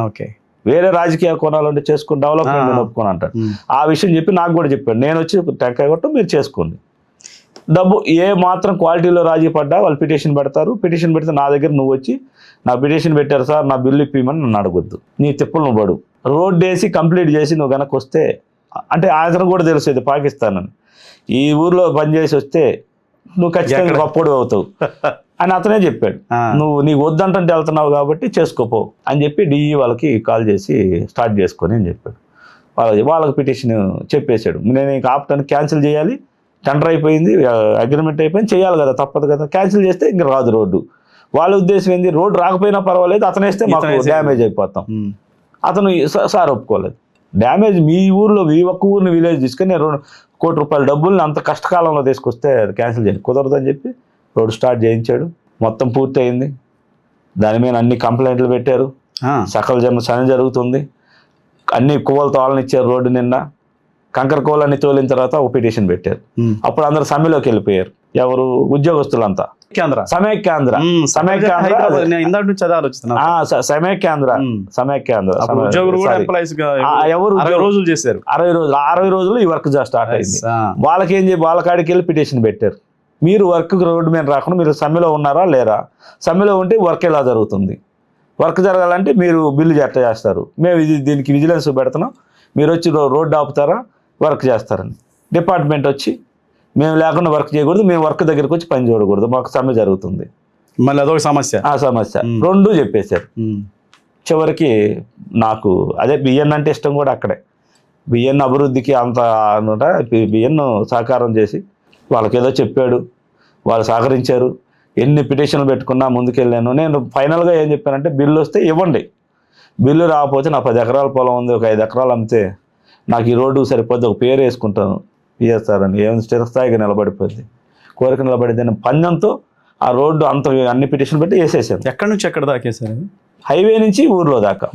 వేరే రాజకీయ కోణాలు చేసుకుని డెవలప్మెంట్ ఒప్పుకొని అంటాడు. ఆ విషయం చెప్పి నాకు కూడా చెప్పాడు, నేను వచ్చి టెంకాయ కొట్టు మీరు చేసుకోండి, డబ్బు ఏ మాత్రం క్వాలిటీలో రాజీ పడ్డా వాళ్ళు పిటిషన్ పెడతారు, పిటిషన్ పెడితే నా దగ్గర నువ్వు వచ్చి నా పిటిషన్ పెట్టారు సార్ నా బిల్లు ఇప్పిమని నన్ను అడగొద్దు, నీ తిప్పులు నువ్వు పడు, రోడ్డు వేసి కంప్లీట్ చేసి నువ్వు కనుక వస్తే, అంటే ఆయన కూడా తెలుసు పాకిస్తాన్ అని, ఈ ఊర్లో పనిచేసి వస్తే నువ్వు ఖచ్చితంగా గొప్పడు అవుతావు అని అతనే చెప్పాడు, నువ్వు నీకు వద్దంటే వెళ్తున్నావు కాబట్టి చేసుకోపో అని చెప్పి డిఈ వాళ్ళకి కాల్ చేసి స్టార్ట్ చేసుకొని అని చెప్పాడు. వాళ్ళకి పిటిషన్ చెప్పేశాడు, నేను ఇంకా ఆపటానికి క్యాన్సిల్ చేయాలి, టెండర్ అయిపోయింది, అగ్రిమెంట్ అయిపోయింది, చేయాలి కదా, తప్పదు కదా, క్యాన్సిల్ చేస్తే ఇంక రాదు రోడ్డు. వాళ్ళ ఉద్దేశం ఏంది, రోడ్డు రాకపోయినా పర్వాలేదు, అతను వేస్తే మాకు డ్యామేజ్ అయిపోతాం. అతను సార్ ఒప్పుకోలేదు, డ్యామేజ్ మీ ఊర్లో మీ ఒక్క ఊరిని విలేజ్ తీసుకొని నేను ₹1 కోటి డబ్బుల్ని అంత కష్టకాలంలో తీసుకొస్తే అది క్యాన్సిల్ చేయండి, కుదరదని చెప్పి రోడ్డు స్టార్ట్ చేయించాడు. మొత్తం పూర్తి అయింది. దాని మీద అన్ని కంప్లైంట్లు పెట్టారు. సకల జన సని జరుగుతుంది. అన్ని కువ్వలు తోలనిచ్చారు రోడ్డు నిండా. కంకర కోళ్ళని తోలిన తర్వాత ఒక పిటిషన్ పెట్టారు. అప్పుడు అందరు సమ్మెలోకి వెళ్ళిపోయారు. ఎవరు? ఉద్యోగస్తులంతా. సమైక్యాంధ్ర ఎవరు 60 రోజులు ఈ వర్క్ స్టార్ట్ అయింది. వాళ్ళ కాడికి వెళ్ళి పిటిషన్ పెట్టారు. మీరు వర్క్ రోడ్డు మీద రాకుండా మీరు సమ్మెలో ఉన్నారా లేరా? సమ్మెలో ఉంటే వర్క్ ఎలా జరుగుతుంది? వర్క్ జరగాలంటే మీరు బిల్లు ఎట్లా చేస్తారు? మేము దీనికి విజిలెన్స్ పెడుతున్నాం, మీరు వచ్చి రోడ్డు ఆపుతారా, వర్క్ చేస్తారని. డిపార్ట్మెంట్ వచ్చి మేము లేకుండా వర్క్ చేయకూడదు, మేము వర్క్ దగ్గరికి వచ్చి పని చూడకూడదు, మాకు సమ్మె జరుగుతుంది. మళ్ళీ అదొక సమస్య. ఆ సమస్య రెండు చెప్పేశారు. చివరికి నాకు అదే బిఎన్ అంటే ఇష్టం కూడా అక్కడే. బిఎన్ అభివృద్ధికి అంత అనమాట. బిఎన్ సహకారం చేసి వాళ్ళకి ఏదో చెప్పాడు, వాళ్ళు సహకరించారు. ఎన్ని పిటిషన్లు పెట్టుకున్నా ముందుకెళ్ళాను. నేను ఫైనల్గా ఏం చెప్పానంటే, బిల్లు వస్తే ఇవ్వండి, బిల్లు రాకపోతే నా 10 ఎకరాల పొలం ఉంది, ఒక 5 ఎకరాలు అమ్మితే నాకు ఈ రోడ్డు సరిపోద్ది, ఒక పేరు వేసుకుంటాను పిఎస్ఆర్ అని. ఏమైనా స్థిరస్థాయిగా నిలబడిపోద్ది, కోరిక నిలబడిద్ది పందంతో ఆ రోడ్డు అంత అన్ని పిటిషన్లు పెట్టి వేసేసాను. ఎక్కడి నుంచి ఎక్కడ దాకా వేసారు? హైవే నుంచి ఊర్లో దాకా.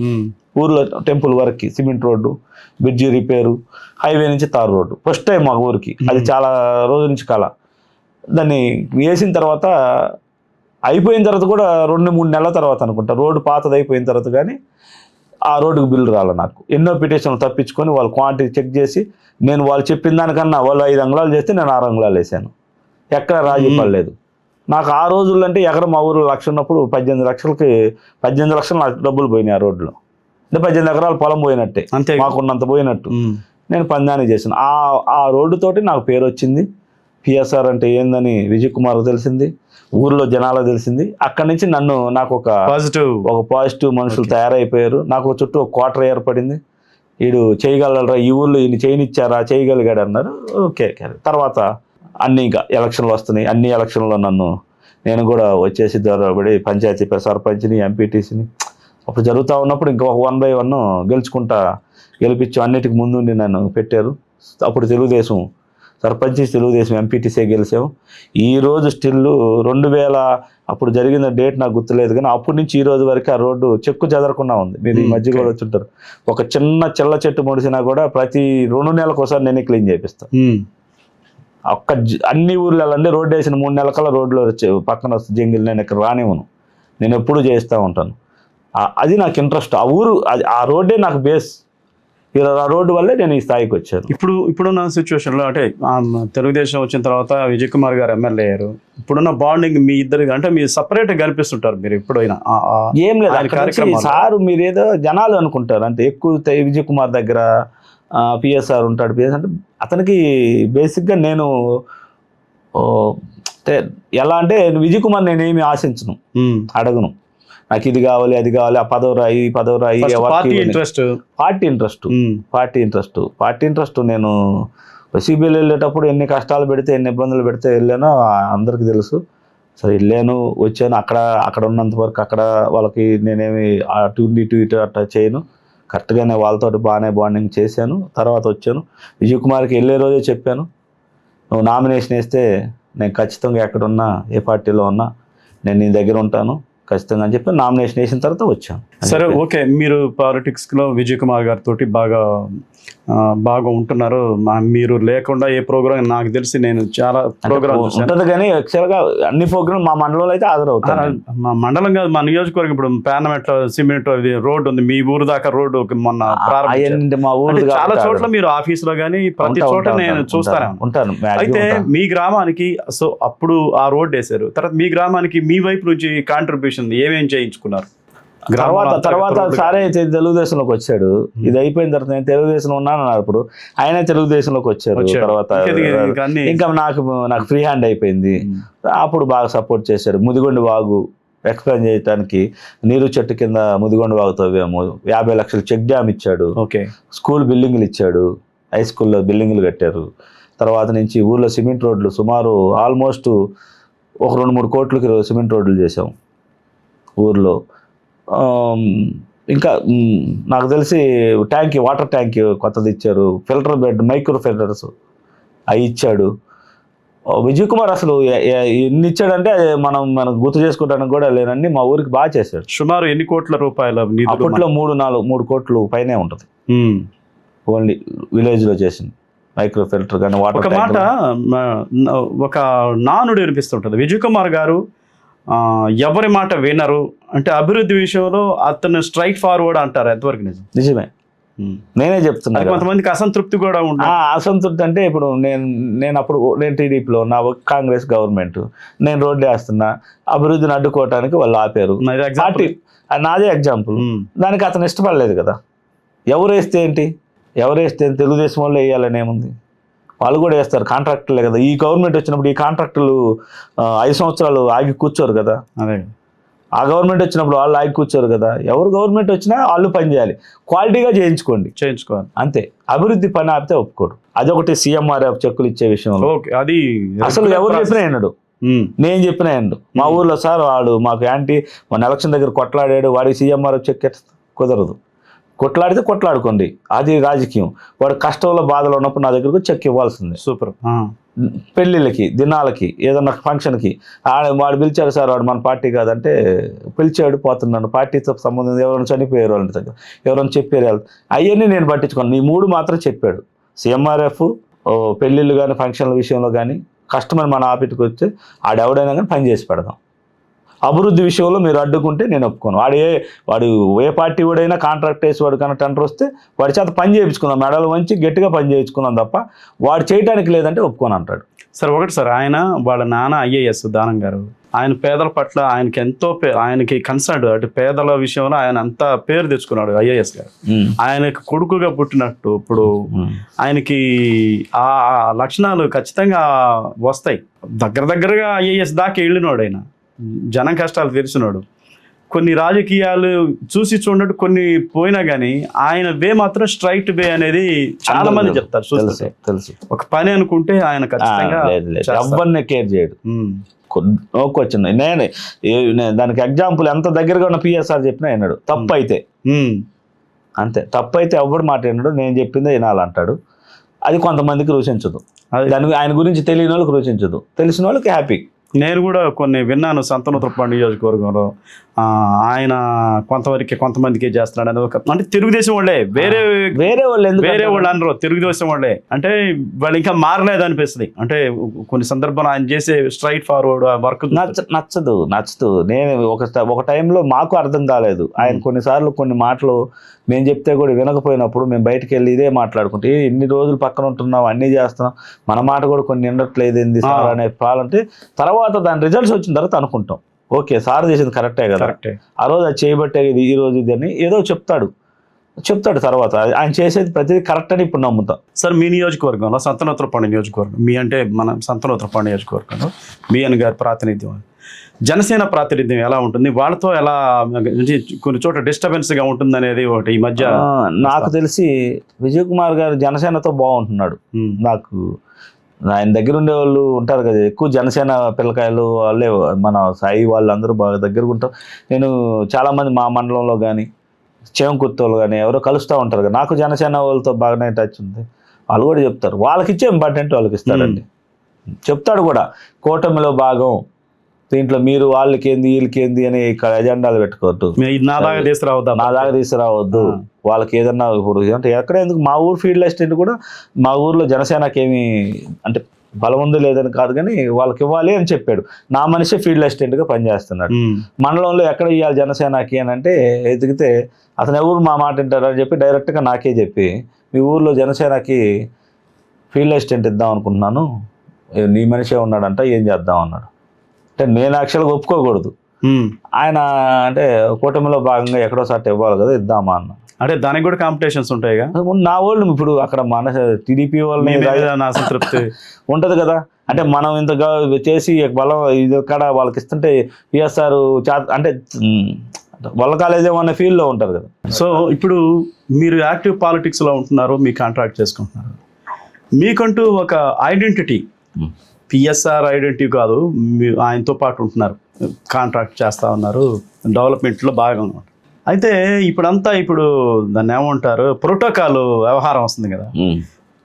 ఊర్లో టెంపుల్ వరకు cement road, bridge repair, highway నుంచి తారు రోడ్డు. ఫస్ట్ టైం మా ఊరికి. అది చాలా రోజుల నుంచి కళ. దాన్ని వేసిన తర్వాత అయిపోయిన తర్వాత కూడా 2-3 నెలల తర్వాత అనుకుంటా రోడ్డు పాతది అయిపోయిన తర్వాత కానీ ఆ రోడ్డుకు బిల్లు రాలే నాకు. ఎన్నో పిటిషన్లు తప్పించుకొని వాళ్ళు క్వాంటిటీ చెక్ చేసి, నేను వాళ్ళు చెప్పిన దానికన్నా వాళ్ళు 5 అంగుళాలు చేస్తే నేను 6 అంగుళాలు వేసాను. ఎక్కడ రాజీ పడలేదు నాకు. ఆ రోజుల్లో అంటే ఎకరం మా ఊరు 1,00,000 ఉన్నప్పుడు 18 లక్షలు నాకు డబ్బులు పోయినాయి ఆ రోడ్లో. అంటే 18 ఎకరాల పొలం పోయినట్టే, మాకున్నంత పోయినట్టు. నేను పందాన్ని చేశాను. ఆ రోడ్డుతోటి నాకు పేరు వచ్చింది. పిఎస్ఆర్ అంటే ఏందని విజయ్ కుమార్ తెలిసింది, ఊర్లో జనాలకు తెలిసింది. అక్కడి నుంచి నాకు ఒక పాజిటివ్ మనుషులు తయారైపోయారు. నాకు చుట్టూ ఒక క్వార్టర్ ఏర్పడింది. వీడు చేయగలరా, ఈ ఊళ్ళో ఈయన చేయనిచ్చారా, చేయగలిగాడు అన్నారు. ఓకే. తర్వాత అన్ని ఇంకా ఎలక్షన్లు వస్తున్నాయి. అన్ని ఎలక్షన్లో నేను కూడా వచ్చేసి దొరబడి పంచాయతీ సర్పంచ్ని, ఎంపీటీసీని అప్పుడు జరుగుతూ ఉన్నప్పుడు ఇంకా 1 by 1 గెలిపించి అన్నిటికి ముందుండి నన్ను పెట్టారు. అప్పుడు తెలుగుదేశం సర్పంచ్, తెలుగుదేశం ఎంపీటీసీ గెలిచాము. ఈరోజు స్టిల్ 2000 అప్పుడు జరిగిన డేట్ నాకు గుర్తులేదు కానీ అప్పటి నుంచి ఈ రోజు వరకు ఆ రోడ్డు చెక్కు చెదరకుండా ఉంది. మీరు ఈ మధ్య కూడా వచ్చుంటారు. ఒక చిన్న చెల్ల చెట్టు ముడిసినా కూడా ప్రతి 2 నెలలకు ఒకసారి నేనే క్లీన్ చేపిస్తాను. అన్ని ఊర్లలో రోడ్డు వేసిన 3 నెలల కల్లా రోడ్లో పక్కన వస్తే జంగిల్ నేను ఇక్కడ రానివ్వను. నేను ఎప్పుడు చేస్తూ ఉంటాను. అది నాకు ఇంట్రెస్ట్. ఆ ఊరు ఆ రోడ్డే నాకు బేస్. ఆ రోడ్డు వల్లే నేను ఈ స్థాయికి వచ్చాను. ఇప్పుడున్న సిచ్యువేషన్లో అంటే తెలుగుదేశం వచ్చిన తర్వాత విజయ్ కుమార్ గారు ఎమ్మెల్యే అయ్యారు. ఇప్పుడున్న బాండింగ్ మీ ఇద్దరికి అంటే మీరు సపరేట్గా కల్పిస్తుంటారు మీరు ఎప్పుడైనా? ఏం లేదు సార్, మీరేదో జనాలు అనుకుంటారు అంటే ఎక్కువ విజయ్ కుమార్ దగ్గర పిఎస్ఆర్ ఉంటాడు. పిఎస్ఆర్ అంటే అతనికి బేసిక్గా నేను ఎలా అంటే విజయ్ కుమార్ నేనేమి ఆశించను, అడగను. నాకు ఇది కావాలి, అది కావాలి, ఆ పదవరాయి పార్టీ ఇంట్రెస్ట్. నేను సిబిఐలో వెళ్ళేటప్పుడు ఎన్ని కష్టాలు పెడితే, ఎన్ని ఇబ్బందులు పెడితే వెళ్ళానో అందరికీ తెలుసు. సరే వెళ్ళాను, వచ్చాను. అక్కడ ఉన్నంత వరకు అక్కడ వాళ్ళకి నేనేమి అటు ఇటు అట్లా చేయను. కరెక్ట్గానే వాళ్ళతో బాగానే బాండింగ్ చేశాను. తర్వాత వచ్చాను. విజయ్ కుమార్కి వెళ్ళే రోజే చెప్పాను, నువ్వు నామినేషన్ వేస్తే నేను ఖచ్చితంగా ఎక్కడున్నా, ఏ పార్టీలో ఉన్నా నేను నీ దగ్గర ఉంటాను ఖచ్చితంగా అని చెప్పి నామినేషన్ వేసిన తర్వాత వచ్చాను. సరే, ఓకే. మీరు పాలిటిక్స్లో విజయ్ కుమార్ గారితో బాగా ఉంటున్నారు. మీరు లేకుండా ఏ ప్రోగ్రామ్ నాకు తెలిసి నేను చాలా ప్రోగ్రామ్ ఉంటుంది కానీ యాక్చువల్గా అన్ని ప్రోగ్రామ్ మా మండలంలో అయితే హాజరవుతాను. మా మండలం కాదు, మా నియోజకవర్గం. ఇప్పుడు పానమెట్ సిమెంట్ రోడ్డు ఉంది, మీ ఊరు దాకా రోడ్డు మొన్న మా ఊరు చాలా చోట్ల మీరు ఆఫీసులో కానీ ప్రతి చోట నేను చూస్తాను ఉంటాను. అయితే మీ గ్రామానికి సో అప్పుడు ఆ రోడ్డు వేశారు. తర్వాత మీ గ్రామానికి మీ వైపు నుంచి కాంట్రిబ్యూషన్ ఏమేం చేయించుకున్నారు? తర్వాత సారే తెలుగుదేశంలోకి వచ్చాడు. ఇది అయిపోయిన తర్వాత నేను తెలుగుదేశంలో ఉన్నాను అప్పుడు, ఆయన తెలుగుదేశంలోకి వచ్చారు. తర్వాత ఇంకా నాకు ఫ్రీ హ్యాండ్ అయిపోయింది. అప్పుడు బాగా సపోర్ట్ చేశాడు. ముదిగొండ వాగు ఎక్స్ప్లెయిన్ చేయడానికి నీరు చెట్టు కింద ముదిగొండ వాగు తవ్వాము. 50 లక్షలు చెక్ డ్యామ్ ఇచ్చాడు. స్కూల్ బిల్డింగ్లు ఇచ్చాడు. హై స్కూల్లో బిల్డింగ్లు కట్టారు. తర్వాత నుంచి ఊర్లో సిమెంట్ రోడ్లు సుమారు ఆల్మోస్ట్ ఒక 2-3 కోట్లకి సిమెంట్ రోడ్లు చేసాం ఊర్లో. ఇంకా నాకు తెలిసి వాటర్ ట్యాంక్ కొత్తది ఇచ్చారు. ఫిల్టర్ బెడ్, మైక్రో ఫిల్టర్స్ అవి ఇచ్చాడు. విజయ్ కుమార్ అసలు ఎన్ని ఇచ్చాడంటే మనం గుర్తు చేసుకోవడానికి కూడా లేనన్ని మా ఊరికి బాగా చేశాడు. సుమారు ఎన్ని కోట్ల రూపాయల నిధులు? అప్పట్లో 3 కోట్లు పైనే ఉంటుంది. ఓన్లీ విలేజ్ లో చేసింది మైక్రో ఫిల్టర్ కానీ వాటర్. ఒక మాట, ఒక నానుడు వినిపిస్తుంటుంది, విజయ్ కుమార్ గారు ఎవరి మాట వినరు అంటే అభివృద్ధి విషయంలో అతను స్ట్రైట్ ఫార్వర్డ్ అంటారు, ఎంతవరకు నిజం? నిజమే, నేనే చెప్తున్నా. కొంతమందికి అసంతృప్తి కూడా ఉంటుంది. అసంతృప్తి అంటే ఇప్పుడు నేను టీడీపీలో నా కాంగ్రెస్ గవర్నమెంట్, నేను రోడ్డు వేస్తున్నా, అభివృద్ధిని అడ్డుకోవటానికి వాళ్ళు ఆపారు. పార్టీ నాదే ఎగ్జాంపుల్. దానికి అతను ఇష్టపడలేదు కదా. ఎవరు వేస్తే ఏంటి, తెలుగుదేశం వాళ్ళు వేయాలని ఏముంది, వాళ్ళు కూడా వేస్తారు, కాంట్రాక్టర్లే కదా. ఈ గవర్నమెంట్ వచ్చినప్పుడు ఈ కాంట్రాక్టర్లు 5 సంవత్సరాలు ఆగి కూర్చోరు కదా. అదే ఆ గవర్నమెంట్ వచ్చినప్పుడు వాళ్ళు ఆగి కూర్చోరు కదా. ఎవరు గవర్నమెంట్ వచ్చినా వాళ్ళు పని చేయాలి, క్వాలిటీగా చేయించుకోవాలి అంతే. అభివృద్ధి పని ఆపితే ఒప్పుకోడు. అదొకటి సీఎంఆర్ఎఫ్ చెక్కులు ఇచ్చే విషయంలో అది అసలు ఎవరు చెప్పినా వినడు, నేను చెప్పినా వినడు. మా ఊర్లో సార్ వాడు మాకు యాంటీ మన ఎలక్షన్ దగ్గర కొట్లాడాడు, వాడికి సీఎంఆర్ఎఫ్ చెక్ కుదరదు. కొట్లాడితే కొట్లాడుకోండి, అది రాజకీయం. వాడు కష్టంలో బాధలో ఉన్నప్పుడు నా దగ్గరకు చెక్ ఇవ్వాల్సిందే. సూపర్. పెళ్ళిళ్ళకి, దినాలకి, ఏదన్నా ఫంక్షన్కి వాడు పిలిచాడు సార్, వాడు మన పార్టీ కాదంటే పిలిచాడు, పోతున్నాను. పార్టీతో సంబంధం ఎవరైనా చనిపోయారు వాళ్ళ దగ్గర, ఎవరైనా చెప్పారు, అవన్నీ నేను పట్టించుకోను. ఈ 3 మాత్రం చెప్పాడు. సీఎంఆర్ఎఫ్, పెళ్ళిళ్ళు కానీ ఫంక్షన్ల విషయంలో కానీ కస్టమర్ మన ఆఫీస్కి వచ్చి ఆడెవడైనా కానీ పని చేసి పెడదాం. అభివృద్ధి విషయంలో మీరు అడ్డుకుంటే నేను ఒప్పుకోను. వాడు ఏ పార్టీ వాడైనా కాంట్రాక్ట్ వేసి వాడు కన్నా టెండర్ వస్తే వాడి చేత పని చేయించుకుందాం, మెడలు వంచి గట్టిగా పని చేయించుకుందాం తప్ప వాడు చేయడానికి లేదంటే ఒప్పుకోను అంటాడు. సార్ ఒకటి సార్, వాళ్ళ నాన్న ఐఏఎస్ దానం గారు, ఆయన పేదల పట్ల ఆయనకి కన్సర్న్, అంటే పేదల విషయంలో ఆయన అంతా పేరు తెచ్చుకున్నాడు ఐఏఎస్ గారు. ఆయనకు కొడుకుగా పుట్టినట్టు ఇప్పుడు ఆయనకి ఆ లక్షణాలు ఖచ్చితంగా వస్తాయి. దగ్గరగా ఐఏఎస్ దాకా వెళ్ళినాడు ఆయన, జనం కష్టాలు తెలిసినాడు. కొన్ని రాజకీయాలు చూసి చూడట్టు కొన్ని పోయినా కానీ ఆయన వే మాత్రం స్ట్రైట్ వే అనేది చాలా మంది చెప్తారు. తెలుసు ఒక పని అనుకుంటే ఆయన ఖచ్చితంగా ఎవరిని కేర్ చేయడు. వచ్చింది నేను దానికి ఎగ్జాంపుల్ ఎంత దగ్గరగా ఉన్న పిఎస్ఆర్ చెప్పినా విన్నాడు. తప్పు అయితే అంతే, తప్పు అయితే ఎవడు మాట విన్నాడు, నేను చెప్పిందే వినాలంటాడు. అది కొంతమందికి రుచించదు, దానికి ఆయన గురించి తెలియని వాళ్ళకి రుచించదు, తెలిసిన వాళ్ళకి హ్యాపీ. నేను కూడా కొన్ని విన్నాను సంతనూతలపాడు నియోజకవర్గంలో ఆయన కొంతమందికి చేస్తున్నాడు అని. అంటే తెలుగుదేశం వాళ్ళే, వేరే వాళ్ళు అనరు, తెలుగుదేశం వాళ్ళే. అంటే వాళ్ళు ఇంకా మారలేదు అనిపిస్తుంది. అంటే కొన్ని సందర్భాలు ఆయన చేసే స్ట్రైట్ ఫార్వర్డ్ వర్క్ నచ్చదు. నేను ఒక టైంలో మాకు అర్థం కాలేదు. ఆయన కొన్నిసార్లు కొన్ని మాటలు మేము చెప్తే కూడా వినకపోయినప్పుడు మేము బయటకు వెళ్ళి ఇదే మాట్లాడుకుంటే, ఇన్ని రోజులు పక్కన ఉంటున్నాం, అన్నీ చేస్తున్నాం, మన మాట కూడా కొన్ని వినట్లేదు ఏంది సార్ అనే పాలంటే, తర్వాత దాని రిజల్ట్స్ వచ్చిన తర్వాత అనుకుంటాం ఓకే సార్ చేసింది కరెక్టే కదా, ఆ రోజు అది చేయబట్టే ఇది, ఈ రోజు ఇది అని ఏదో చెప్తాడు. తర్వాత ఆయన చేసేది ప్రతిదీ కరెక్ట్ అని ఇప్పుడు నమ్ముతాం. సార్ మీ నియోజకవర్గంలో సంతనూతలపాడు నియోజకవర్గం, మన సంతనూతలపాడు నియోజకవర్గంలో బిఎన్ గారి ప్రాతినిధ్యం, జనసేన ప్రాతినిధ్యం ఎలా ఉంటుంది, వాళ్ళతో ఎలా కొన్ని చోట్ల డిస్టర్బెన్స్గా ఉంటుంది అనేది ఒకటి ఈ మధ్య నాకు తెలిసి విజయ్ కుమార్ గారు జనసేనతో బాగుంటున్నాడు. నాకు ఆయన దగ్గర ఉండే వాళ్ళు ఉంటారు కదా, ఎక్కువ జనసేన పిల్లకాయలు వాళ్ళే, మన సాయి వాళ్ళందరూ బాగా దగ్గరగా ఉంటారు. నేను చాలామంది మా మండలంలో కానీ చేమకుర్తోళ్ళు కానీ ఎవరో కలుస్తూ ఉంటారు కదా, నాకు జనసేన వాళ్ళతో బాగానే టచ్ ఉంది. వాళ్ళు కూడా చెప్తారు, వాళ్ళకి ఇచ్చే ఇంపార్టెంట్ వాళ్ళకి ఇస్తారండి. చెప్తాడు కూడా, కూటమిలో భాగం, దీంట్లో మీరు వాళ్ళకేంది వీళ్ళకేంది అని ఇక్కడ ఎజెండాలు పెట్టుకోవద్దు, నా దాకా తీసుకురావద్దు. వాళ్ళకి ఏదన్నా ఇప్పుడు అంటే ఎక్కడ ఎందుకు, మా ఊరు ఫీల్డ్ అసిస్టెంట్ కూడా మా ఊర్లో జనసేనకి ఏమి అంటే బలం ఉంది లేదని కాదు కానీ వాళ్ళకి ఇవ్వాలి అని చెప్పాడు. నా మనిషి ఫీల్డ్ అసిస్టెంట్గా పనిచేస్తున్నాడు. మండలంలో ఎక్కడ ఇవ్వాలి జనసేనకి అని అంటే ఎదిగితే అతను ఎవరు మా మాట వింటారు అని చెప్పి డైరెక్ట్గా నాకే చెప్పి, మీ ఊర్లో జనసేనకి ఫీల్డ్ అసిస్టెంట్ ఇద్దాం అనుకుంటున్నాను, నీ మనిషే ఉన్నాడంట, ఏం చేద్దాం అన్నాడు. అంటే నేను యాక్చువల్గా ఒప్పుకోకూడదు, ఆయన అంటే కూటమిలో భాగంగా ఎక్కడోసారి ఇవ్వాలి కదా, ఇద్దామా అన్న. అంటే దానికి కూడా కాంపిటీషన్స్ ఉంటాయి నా వాళ్ళు ఇప్పుడు అక్కడ మన టీడీపీ వాళ్ళని అసంతృప్తి ఉంటుంది కదా. అంటే మనం ఇంతగా చేసి బలం ఇది ఇక్కడ వాళ్ళకి ఇస్తుంటే పిఎస్ఆర్ అంటే వాళ్ళ కాలేజ్ ఏమన్నా ఫీల్డ్లో ఉంటారు కదా. సో ఇప్పుడు మీరు యాక్టివ్ పాలిటిక్స్లో ఉంటున్నారు, మీ కాంట్రాక్ట్ చేసుకుంటున్నారు, మీకంటూ ఒక ఐడెంటిటీ, పిఎస్ఆర్ ఐడెంటిటీ కాదు, ఆయనతో పాటు ఉంటున్నారు, కాంట్రాక్ట్ చేస్తూ ఉన్నారు, డెవలప్మెంట్లో భాగంగా ఉంటారు. అయితే ఇప్పుడు దాన్ని ఏమంటారు, ప్రోటోకాల్ వ్యవహారం వస్తుంది కదా.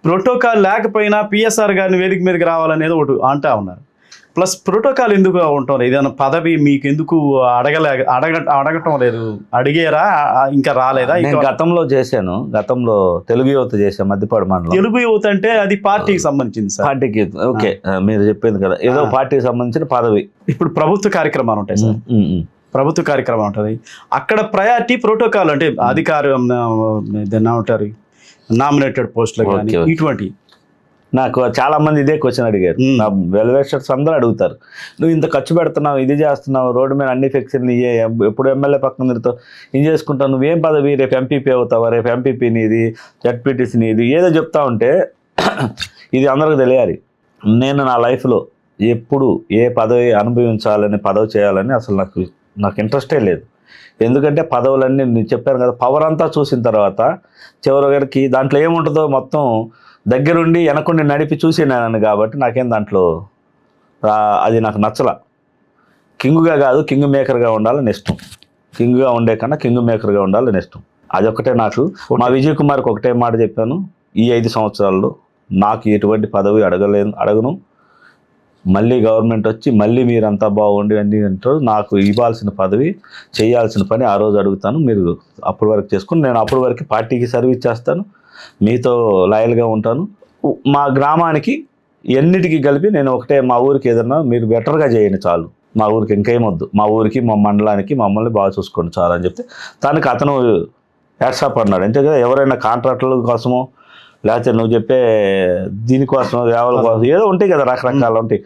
ప్రోటోకాల్ లేకపోయినా పిఎస్ఆర్ గారిని వేదిక మీదకి రావాలనేది ఒకటి అంటా ఉన్నారు. ప్లస్ ప్రోటోకాల్ ఎందుకు ఉంటుంది? ఏదైనా పదవి మీకు ఎందుకు అడగటం లేదు? అడిగారా? ఇంకా రాలేదా? నేను గతంలో చేశాను, గతంలో తెలుగు యువత చేశాను మధ్యపాడు మండలం. తెలుగు యువత అంటే అది పార్టీకి సంబంధించింది సార్. పార్టీకి ఓకే, మీరు చెప్పింది కదా, ఏదో పార్టీకి సంబంధించిన పదవి. ఇప్పుడు ప్రభుత్వ కార్యక్రమాలు ఉంటాయి సార్, ప్రభుత్వ కార్యక్రమం ఉంటుంది, అక్కడ ప్రయారిటీ ప్రోటోకాల్ అంటే అధికారం ఉంటారు, నామినేటెడ్ పోస్టులు కానీ ఇటువంటి. నాకు చాలా మంది ఇదే క్వశ్చన్ అడిగారు, నా వెల్వేషర్స్ అందరూ అడుగుతారు, నువ్వు ఇంత ఖర్చు పెడుతున్నావు, ఇది చేస్తున్నావు, రోడ్డు మీద అన్ని ఫిక్స్డ్లు ఎప్పుడు ఎమ్మెల్యే పక్కన తిరుగుతావు, ఏం చేసుకుంటావు, నువ్వేం పదవి, రేపు ఎంపీపీ అవుతావా, రేపు ఎంపీపీ నీది, జడ్పీటీసీ నీది, ఏదో చెప్తా ఉంటే ఇది అందరికి తెలియాలి. నేను నా లైఫ్లో ఎప్పుడు ఏ పదవి అనుభవించాలని, పదవి చేయాలని అసలు నాకు ఇంట్రెస్టే లేదు. ఎందుకంటే పదవులన్నీ నేను చెప్పాను కదా, పవర్ అంతా చూసిన తర్వాత చివరికి దాంట్లో ఏముంటుందో మొత్తం దగ్గరుండి వెనకుండి నడిపి చూసినాను కాబట్టి నాకేం దాంట్లో అది నాకు నచ్చల. కింగ్గా కాదు, కింగ్ మేకర్గా ఉండాలని ఇష్టం. కింగ్గా ఉండే కన్నా కింగ్ మేకర్గా ఉండాలని ఇష్టం. అదొకటే నాకు. మా విజయ్ కుమార్కి ఒకటే మాట చెప్పాను, ఈ 5 సంవత్సరాల్లో నాకు ఎటువంటి పదవి అడగను. మళ్ళీ గవర్నమెంట్ వచ్చి మళ్ళీ మీరంతా బాగుండి అన్నీ అంటారు, నాకు ఇవ్వాల్సిన పదవి, చేయాల్సిన పని ఆ రోజు అడుగుతాను, మీరు అప్పటి వరకు చేసుకుని నేను అప్పటి వరకు పార్టీకి సర్వీస్ చేస్తాను, మీతో లాయల్గా ఉంటాను. మా గ్రామానికి ఎన్నిటికీ కలిపి నేను ఒకటే, మా ఊరికి ఏదన్నా మీరు బెటర్గా చేయండి చాలు, మా ఊరికి ఇంకేమొద్దు, మా ఊరికి మా మండలానికి మమ్మల్ని బాగా చూసుకోండి చాలు అని చెప్తే దానికి అతను హ్యాట్సాప్ అన్నాడు. అంతే కదా, ఎవరైనా కాంట్రాక్టర్ల కోసమో లేకపోతే నువ్వు చెప్పే దీనికోసం వ్యవహారాల కోసం ఏదో ఉంటాయి కదా, రకరకాలు ఉంటాయి.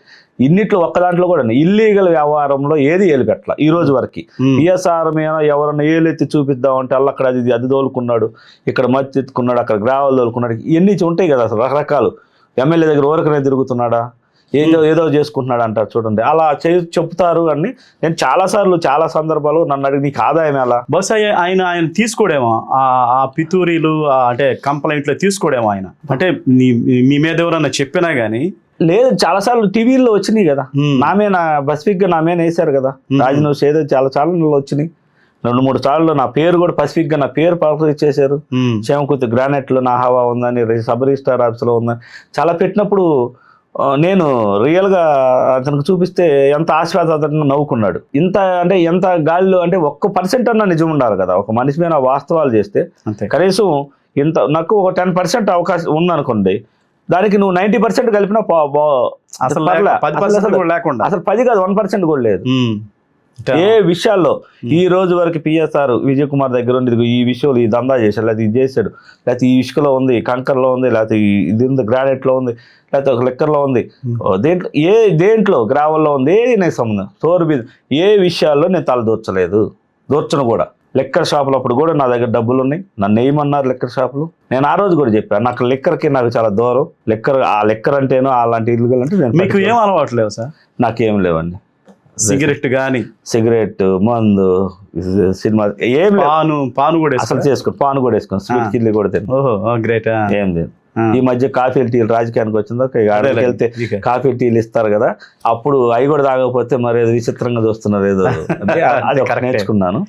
ఇన్నిట్లో ఒక్క దాంట్లో కూడా ఇల్లీగల్ వ్యవహారంలో ఏది ఏలుపెట్ల ఈ రోజు వరకు. పిఎస్ఆర్ మీద ఎవరన్నా ఏలెత్తి చూపిద్దామంటే అల్ల అక్కడ అది తోలుకున్నాడు, ఇక్కడ మధ్య ఎత్తుకున్నాడు, అక్కడ గ్రావెల్ తోలుకున్నాడు, ఇవన్నీ ఉంటాయి కదా అసలు రకరకాలు. ఎమ్మెల్యే దగ్గర ఊరకనే తిరుగుతున్నాడా, ఏదో చేసుకుంటున్నాడు అంటారు చూడండి, అలా చెప్తారు అని నేను చాలా సందర్భాలు నన్ను అడిగి నీకు ఆదాయం ఎలా, బహుశా ఆయన తీసుకోడేమో ఆ పితూరీలు అంటే కంప్లైంట్లు తీసుకోడేమో ఆయన, అంటే మీ మీద ఎవరన్నా చెప్పినా గానీ లేదు. చాలాసార్లు టీవీల్లో వచ్చినాయి కదా, పసిఫిక్గా నా మీద వేశారు కదా, రాజు న్యూస్ ఏదో చాలా ఛానల్లో వచ్చినాయి, 2-3 సార్లు నా పేరు కూడా పసిఫిక్గా నా పేరు పబ్లిక్ చేశారు. చేమకుర్తి గ్రానైట్లో నా హవా ఉందని, సబ్ రిజిస్ట్రార్ ఆఫీస్లో ఉందని చాలా పెట్టినప్పుడు నేను రియల్గా అతనికి చూపిస్తే ఎంత ఆశ్వాదంగా నవ్వుకున్నాడు. ఎంత గాలిలో అంటే 1% అన్న నిజం ఉండాలి కదా, ఒక మనిషి మీద వాస్తవాలు చేస్తే కనీసం నాకు ఒక 10% అవకాశం ఉందనుకోండి, దానికి నువ్వు 90% కలిపినా అసలు 10 కాదు 1% కూడా లేదు. ఏ విషయాల్లో ఈ రోజు వరకు పిఎస్ఆర్ విజయ్ కుమార్ దగ్గర ఉంది, ఈ విషయంలో ఈ దందా చేశాడు, లేకపోతే ఇది చేశాడు, లేకపోతే ఈ ఇసుకలో ఉంది, కంకర్లో ఉంది, లేకపోతే ఇది ఉంది, గ్రానైట్లో ఉంది, లేకపోతే ఒక లెక్కర్లో ఉంది, దేంట్లో గ్రావెల్లో ఉంది, ఏది నాకు సంబంధం సోరు మీద ఏ విషయాల్లో నేను తల దూర్చను కూడా. లెక్కర్ షాపులు అప్పుడు కూడా నా దగ్గర డబ్బులు ఉన్నాయి, నన్ను వేయమన్నారు లెక్కర్ షాపులు. నేను ఆ రోజు కూడా చెప్పాను, నాకు లెక్కర్కి నాకు చాలా దూరం. లెక్కర్ అంటేనో అలాంటి ఇల్లు అంటే మీకు ఏం అలవాటు లేవు సార్? నాకేం లేవండి. సిగరెట్, మందు, సినిమా ఏం పాను కూడా అసలు పాను కూడా వేసుకోను, స్వీట్ కిల్లి కూడా తిన్నాను, ఏం లేదు. ఈ మధ్య కాఫీలు టీలు రాజకీయానికి వచ్చిందో వెళ్తే కాఫీ టీలు ఇస్తారు కదా, అప్పుడు అవి కూడా తాగకపోతే మరి ఏదో విచిత్రంగా చూస్తున్నారు, ఏదో నేర్చుకున్నాను.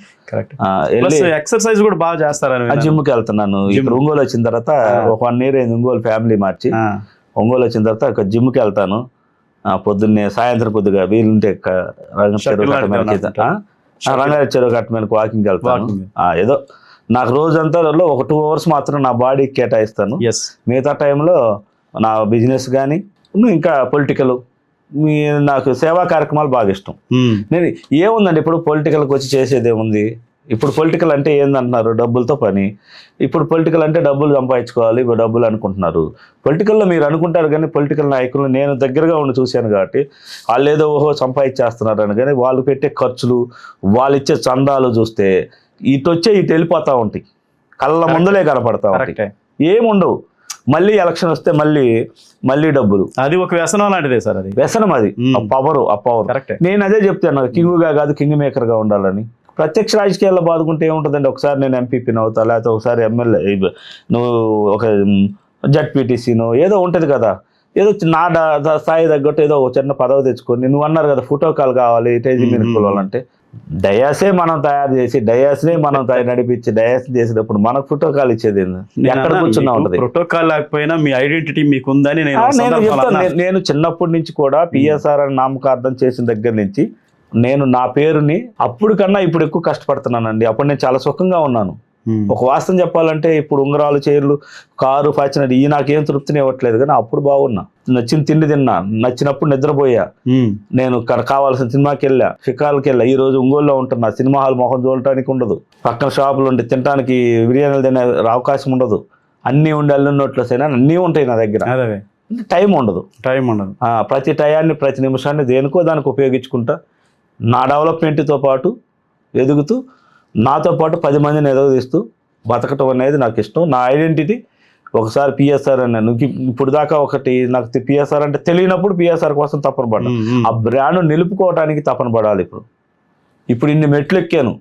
ఎక్సర్సైజ్ కూడా బాగా చేస్తారు. జిమ్కి వెళ్తున్నాను. ఇప్పుడు ఒంగోలు వచ్చిన తర్వాత ఒక 1 year అయింది, ఒంగోలు ఫ్యామిలీ మార్చి ఒంగోలు వచ్చిన తర్వాత జిమ్కి వెళ్తాను. పొద్దున్నే సాయంత్రం కొద్దిగా వీలుంటే రంగారెడ్డి చెరువు కట్ట మీదకి వాకింగ్కి వెళ్తాను. ఏదో నాకు రోజంతా ఒక 2 hours మాత్రం నా బాడీకి కేటాయిస్తాను. మిగతా టైంలో నా బిజినెస్ కానీ ఇంకా పొలిటికల్, నాకు సేవా కార్యక్రమాలు బాగా ఇష్టం. నేను ఏముందండి ఇప్పుడు పొలిటికల్కి వచ్చి చేసేది ఏముంది? ఇప్పుడు పొలిటికల్ అంటే ఏందంటున్నారు, డబ్బులతో పని. ఇప్పుడు పొలిటికల్ అంటే డబ్బులు సంపాదించుకోవాలి, ఇప్పుడు డబ్బులు అనుకుంటున్నారు. పొలిటికల్లో మీరు అనుకుంటారు కానీ పొలిటికల్ నాయకులు నేను దగ్గరగా ఉండి చూశాను కాబట్టి వాళ్ళు ఏదో సంపాదించేస్తున్నారు అని, కానీ వాళ్ళు పెట్టే ఖర్చులు, వాళ్ళు ఇచ్చే చందాలు చూస్తే ఇటు వెళ్ళిపోతూ ఉంటాయి, కళ్ళ ముందులే కనపడతా ఉంటాయి, ఏముండవు. మళ్ళీ ఎలక్షన్ వస్తే మళ్ళీ డబ్బులు. అది ఒక వ్యసనం లాంటిదే సార్, అది వ్యసనం, అది ఆ పవర్. నేను అదే చెప్తాను, కింగ్గా కాదు కింగ్ మేకర్గా ఉండాలని. ప్రత్యక్ష రాజకీయాల్లో బాదుకుంటే ఏముంటుందండి, ఒకసారి నేను ఎంపీపీని అవుతా, లేకపోతే ఒకసారి ఎమ్మెల్యే, నువ్వు ఒక జడ్పీటీసీనో ఏదో ఉంటుంది కదా, ఏదో నా స్థాయి తగ్గట్టు ఏదో ఒక చిన్న పదవి తెచ్చుకొని, నువ్వు అన్నారు కదా ఫోటో కాల్ కావాలి, టేజీ మీద కొలాలంటే డయాసే మనం తయారు చేసి డయాస్నే మనం నడిపించి డయాస్ చేసినప్పుడు మనకు ప్రోటోకాల్ ఇచ్చేది ఏంది? ఎక్కడ కూర్చున్నా ఉంటది. ప్రోటోకాల్ లేకపోయినా మీ ఐడెంటిటీ మీకు ఉందని నేను చెప్తాను. నేను చిన్నప్పటి నుంచి కూడా పిఎస్ఆర్ అని నామకార్థం చేసిన దగ్గర నుంచి నేను నా పేరుని అప్పుడు కన్నా ఇప్పుడు ఎక్కువ కష్టపడుతున్నానండి. అప్పుడు నేను చాలా సుఖంగా ఉన్నాను. ఒక వాస్తవం చెప్పాలంటే ఇప్పుడు ఉంగరాలు, చైర్లు, కారు, ఫార్చునర్ ఈ నాకేం తృప్తిని ఇవ్వట్లేదు, కానీ అప్పుడు బాగున్నా. నచ్చిన తిండి తిన్నా, నచ్చినప్పుడు నిద్రపోయా, నేను కావాల్సిన సినిమాకి వెళ్ళా, షికార్లకి వెళ్ళా. ఈ రోజు ఒంగోలులో ఉంటున్నా. సినిమా హాల్ మొహం చూడటానికి ఉండదు, పక్కన షాపులు ఉండి తినడానికి బిర్యానీలు తినే అవకాశం ఉండదు. అన్నీ ఉండి అల్లున్నట్లు సైనా అన్నీ ఉంటాయి నా దగ్గర. టైం ఉండదు. ప్రతి టయాన్ని ప్రతి నిమిషాన్ని దేనికో దానికి ఉపయోగించుకుంటా నా డెవలప్మెంట్తో పాటు ఎదుగుతూ నాతో పాటు 10 మందిని ఎదగదీస్తూ బతకటం అనేది నాకు ఇష్టం. నా ఐడెంటిటీ ఒకసారి పిఎస్ఆర్ అన్నాను. ఇప్పుడు దాకా ఒకటి నాకు పిఎస్ఆర్ అంటే తెలియనప్పుడు పిఎస్ఆర్ కోసం తపన పడ్డా. ఆ బ్రాండ్ నిలుపుకోవడానికి తపన పడాలి. ఇప్పుడు ఇన్ని మెట్లు ఎక్కాను,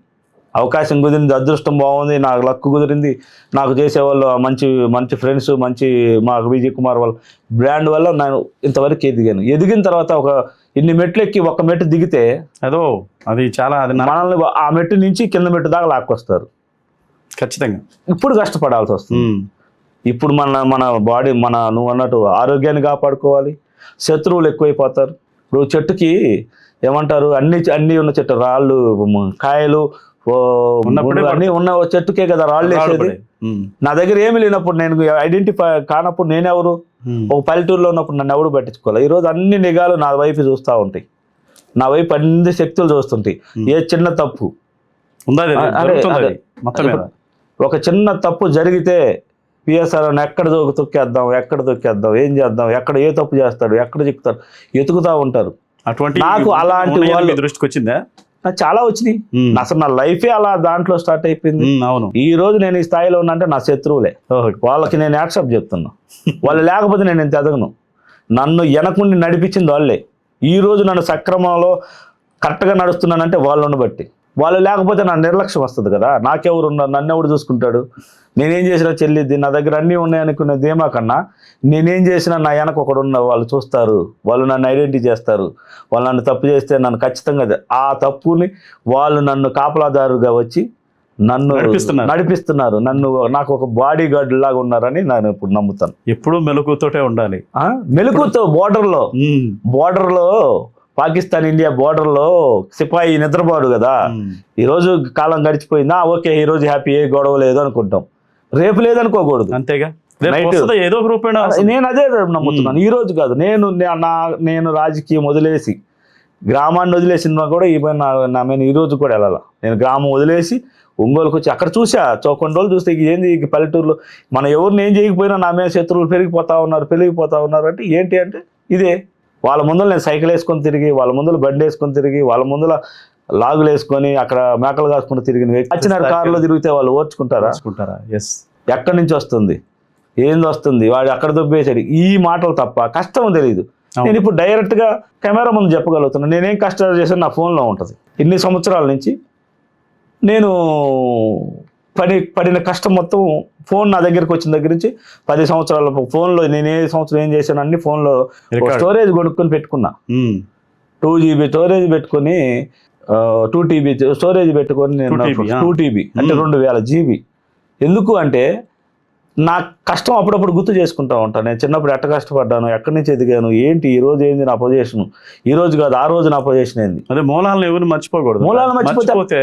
అవకాశం కుదిరింది, అదృష్టం బాగుంది, నాకు లక్ కుదిరింది, నాకు చేసేవాళ్ళు మంచి మంచి ఫ్రెండ్స్, మంచి మా విజయ్ కుమార్ వాళ్ళ బ్రాండ్ వల్ల నేను ఇంతవరకు ఎదిగాను. ఎదిగిన తర్వాత ఒక ఇన్ని మెట్లు ఎక్కి ఒక మెట్టు దిగితే అది చాలా మనల్ని ఆ మెట్టు నుంచి కింద మెట్టు దాకా లాక్కొస్తారు. ఖచ్చితంగా ఇప్పుడు కష్టపడాల్సి వస్తుంది. ఇప్పుడు మన బాడీ నువ్వు అన్నట్టు ఆరోగ్యాన్ని కాపాడుకోవాలి. శత్రువులు ఎక్కువైపోతారు. ఇప్పుడు చెట్టుకి ఏమంటారు, అన్ని ఉన్న చెట్టు రాళ్ళు, కాయలు అన్ని ఉన్న చెట్టుకే కదా రాళ్ళు వేసేది. నా దగ్గర ఏమి లేనప్పుడు, నేను ఐడెంటిఫై కానప్పుడు నేనెవరు? ఒక పల్లెటూరులో ఉన్నప్పుడు నన్ను ఎవరు పట్టించుకోవాలి. ఈరోజు అన్ని నిఘాలు నా వైపు చూస్తూ ఉంటాయి, నా వైపు అన్ని శక్తులు చూస్తుంటాయి. ఏ చిన్న తప్పు ఒక చిన్న తప్పు జరిగితే పిఎస్ఆర్ ఎక్కడ తొక్కేద్దాం, ఏం చేద్దాం, ఏ తప్పు చేస్తాడు, ఎక్కడ చిక్కుతాడు, ఎతుకుతా ఉంటారు. అటువంటి నాకు అలాంటి వాళ్ళు దృష్టికి వచ్చిందా? నాకు చాలా వచ్చినాయి. అసలు నా లైఫే అలా దాంట్లో స్టార్ట్ అయిపోయింది. అవును. ఈ రోజు నేను ఈ స్థాయిలో ఉన్నంటే నా శత్రువులే. వాళ్ళకి నేను యాక్సెప్ట్ చెప్తున్నా. వాళ్ళు లేకపోతే నేను ఇంత ఎదగను. నన్ను వెనకుండి నడిపించింది వాళ్ళే. ఈ రోజు నన్ను సక్రమంలో కరెక్ట్గా నడుస్తున్నానంటే వాళ్ళని బట్టి. వాళ్ళు లేకపోతే నా నిర్లక్ష్యం వస్తుంది కదా. నాకెవరు ఉన్నారు, నన్ను ఎవడు చూసుకుంటాడు, నేనేం చేసినా చెల్లిద్ది, నా దగ్గర అన్నీ ఉన్నాయనుకునే ధీమా కన్నా నేనేం చేసినా నా వెనక ఒకడు ఉన్న వాళ్ళు చూస్తారు, వాళ్ళు నన్ను ఐడెంటిఫై చేస్తారు. వాళ్ళు నన్ను తప్పు చేస్తే నన్ను ఖచ్చితంగా ఆ తప్పుని వాళ్ళు నన్ను కాపలాదారుగా వచ్చి నన్ను నడిపిస్తున్నారు. నాకు ఒక బాడీ గార్డ్ లాగా ఉన్నారని నేను ఇప్పుడు నమ్ముతాను. ఎప్పుడు మెలకుతోటే ఉండాలి. మెలకుతో బోర్డర్లో పాకిస్తాన్ ఇండియా బోర్డర్లో సిపాయి నిద్రపోడు కదా. ఈరోజు కాలం గడిచిపోయిందా, ఓకే ఈరోజు హ్యాపీ, ఏ గొడవ లేదు అనుకుంటాం. రేపు లేదనుకోకూడదు. అంతేగా, ఏదో ఒక రూపేణ. నేను అదే నమ్ముతున్నాను. ఈ రోజు కాదు, నేను రాజకీయం వదిలేసి గ్రామాన్ని వదిలేసిన కూడా ఈ రోజు కూడా వెళ్ళాల. నేను గ్రామం వదిలేసి ఒంగోలుకి వచ్చి అక్కడ చూసా, కొన్ని రోజులు చూస్తే ఏంది పల్లెటూరులో మనం ఎవరిని ఏం చేయకపోయినా నా మీద శత్రువులు పెరిగిపోతా ఉన్నారు అంటే ఏంటి అంటే ఇదే. వాళ్ళ ముందర నేను సైకిల్ వేసుకొని తిరిగి, వాళ్ళ ముందర బండి వేసుకొని తిరిగి, వాళ్ళ ముందర లాగులు వేసుకొని అక్కడ మేకలు కాసుకుంటూ తిరిగిన వ్యక్తి వచ్చిన కారులో తిరిగితే వాళ్ళు ఓర్చుకుంటారా? ఎక్కడి నుంచి వస్తుంది, ఏంది వస్తుంది, వాడు అక్కడ దొబ్బేసాడు, ఈ మాటలు తప్ప కష్టం తెలియదు. నేను ఇప్పుడు డైరెక్ట్గా కెమెరా ముందు చెప్పగలుగుతున్నాను. నేనేం కష్టాలు చేశాను నా ఫోన్లో ఉంటుంది. ఇన్ని సంవత్సరాల నుంచి నేను పడిన కష్టం మొత్తం ఫోన్ నా దగ్గరికి వచ్చిన దగ్గర నుంచి 10 సంవత్సరాల ఫోన్లో నేను ఏ సంవత్సరం ఏం చేశాను అన్ని ఫోన్లో స్టోరేజ్ కొనుక్కొని పెట్టుకున్నా. 2GB స్టోరేజ్ పెట్టుకొని 2TB స్టోరేజ్ పెట్టుకొని నేను 2TB అంటే 2000 GB. ఎందుకు అంటే నా కష్టం అప్పుడప్పుడు గుర్తు చేసుకుంటా ఉంటాను. నేను చిన్నప్పుడు ఎట్ట కష్టపడ్డాను, ఎక్కడి నుంచి ఎదిగాను, ఏంటి ఈ రోజు ఏంది నా పొజిషన్, ఈ రోజు కాదు ఆ రోజు నా పొజిషన్ ఏంది. అదే మూలాలను ఎవరు మర్చిపోకూడదు. మూలాలను మర్చిపోతే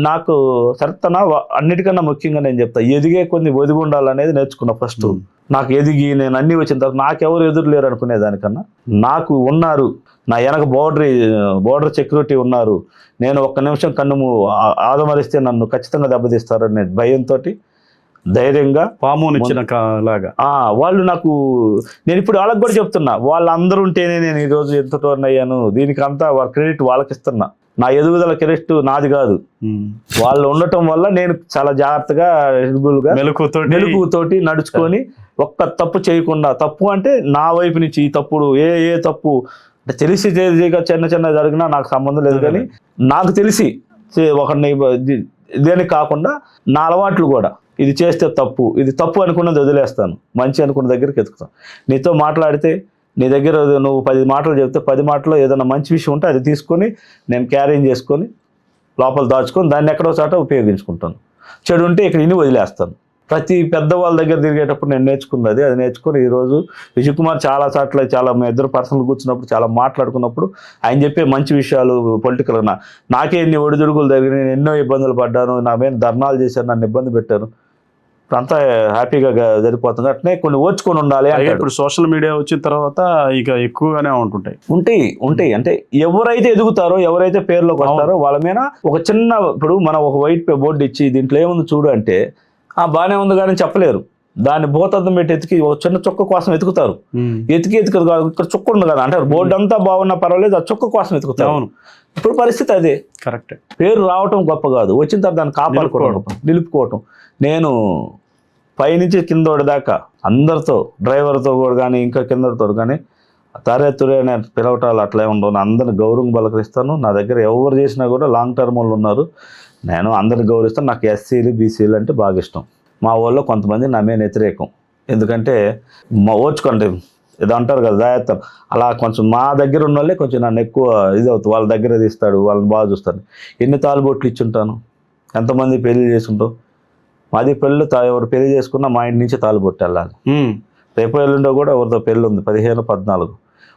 నాకు సరతన అన్నిటికన్నా ముఖ్యంగా నేను చెప్తా, ఎదిగే కొన్ని ఒదిగి ఉండాలనేది నేర్చుకున్నా ఫస్ట్. నాకు ఎదిగి నేను అన్ని వచ్చిన తర్వాత నాకెవరు ఎదురు లేరు అనుకునే దానికన్నా నాకు ఉన్నారు, నా వెనక బోర్డర్ సెక్యూరిటీ ఉన్నారు. నేను ఒక్క నిమిషం కన్ను ఆదమరిస్తే నన్ను ఖచ్చితంగా దెబ్బతీస్తారనే భయంతో ధైర్యంగా లాగా వాళ్ళు నాకు, నేను ఇప్పుడు వాళ్ళకి కూడా చెప్తున్నా, వాళ్ళందరూ ఉంటేనే నేను ఈరోజు ఎంత టోర్న్ అయ్యాను. దీనికి అంతా క్రెడిట్ వాళ్ళకి ఇస్తున్నా. నా ఎదుగుదల క్రెడిట్ నాది కాదు. వాళ్ళు ఉండటం వల్ల నేను చాలా జాగ్రత్తగా మెలకుతోటి నడుచుకొని ఒక్క తప్పు చేయకుండా, తప్పు అంటే నా వైపు నుంచి ఈ తప్పుడు ఏ తప్పు అంటే తెలిసి చిన్న జరిగినా నాకు సంబంధం లేదు. కానీ నాకు తెలిసి ఒకరిని దేనికి కాకుండా నా అలవాట్లు కూడా, ఇది చేస్తే తప్పు, ఇది తప్పు అనుకున్నది వదిలేస్తాను, మంచి అనుకున్న దగ్గరికి ఎత్తుకుతాను. నీతో మాట్లాడితే నీ దగ్గర నువ్వు 10 మాటలు చెప్తే 10 మాటల్లో ఏదైనా మంచి విషయం ఉంటే అది తీసుకొని నేను క్యారీ చేసుకొని లోపల దాచుకొని దాన్ని ఎక్కడో చోట ఉపయోగించుకుంటాను. చెడు ఉంటే ఇక్కడ ఇన్ని వదిలేస్తాను. ప్రతి పెద్దవాళ్ళ దగ్గర తిరిగేటప్పుడు నేను నేర్చుకున్నది అది నేర్చుకుని ఈరోజు విజయ్ కుమార్ చాలా చోట్ల చాలా మేము ఇద్దరు పర్సనల్ కూర్చున్నప్పుడు చాలా మాట్లాడుకున్నప్పుడు ఆయన చెప్పే మంచి విషయాలు పొలిటికల్ నాకే ఎన్ని ఒడిదుడుకులు జరిగినాయి, నేను ఎన్నో ఇబ్బందులు పడ్డాను, నా మీద ధర్నాలు చేశారు, నన్ను ఇబ్బంది పెట్టారు, అంతా హ్యాపీగా జరిగిపోతుంది. అట్నే కొన్ని ఓర్చుకొని ఉండాలి. ఇప్పుడు సోషల్ మీడియా వచ్చిన తర్వాత ఇక ఎక్కువగానే ఉంటాయి అంటే ఎవరైతే ఎదుగుతారో ఎవరైతే పేర్లోకి వస్తారో వాళ్ళ మీద ఒక చిన్న ఇప్పుడు మనం ఒక వైట్ బోర్డు ఇచ్చి దీంట్లో ఏముంది చూడు అంటే బాగానే ఉంది కానీ చెప్పలేరు. దాన్ని భూతద్దం పెట్టి ఎతికి ఒక చిన్న చుక్క కోసం ఎతుకుతారు. ఎతికి కాదు ఇక్కడ చుక్క ఉంది కదా అంటే బోర్డు అంతా బాగున్నా పర్వాలేదు, ఆ చుక్క కోసం ఎతుకుతారు. ఇప్పుడు పరిస్థితి అదే. కరెక్ట్. పేరు రావటం గొప్ప కాదు, వచ్చిన తర్వాత దాన్ని కాపాడుకోవడం, నిలుపుకోవటం. నేను పైనుంచి కిందోడి దాకా అందరితో డ్రైవర్తో కూడా కానీ ఇంకా కిందతో కానీ తురే అనే పిలవటాలు అట్లే ఉండవు. అందరిని గౌరవం పలకరిస్తాను. నా దగ్గర ఎవరు చేసినా కూడా లాంగ్ టర్మ్ వాళ్ళు ఉన్నారు, నేను అందరిని గౌరవిస్తాను. నాకు ఎస్సీలు బీసీలు అంటే బాగా ఇష్టం. మా వాళ్ళు కొంతమంది నా మీద వ్యతిరేకం, ఎందుకంటే ఓర్చుకోండి ఏదో అంటారు కదా దాయత్తం, అలా కొంచెం మా దగ్గర ఉన్న వాళ్ళే కొంచెం నన్ను ఎక్కువ ఇది అవుతుంది. వాళ్ళ దగ్గర తీస్తాడు, వాళ్ళని బాగా చూస్తాను. ఎన్ని తాలుబొట్లు ఇచ్చుంటాను, ఎంతమంది పెళ్లి చేసుకుంటావు. మాది పెళ్ళి ఎవరు పెళ్లి చేసుకున్నా మా ఇంటి నుంచి తాలుబొట్టు వెళ్ళాలి. రేపు ఎల్లుండో కూడా ఎవరితో పెళ్ళి ఉంది 15, 14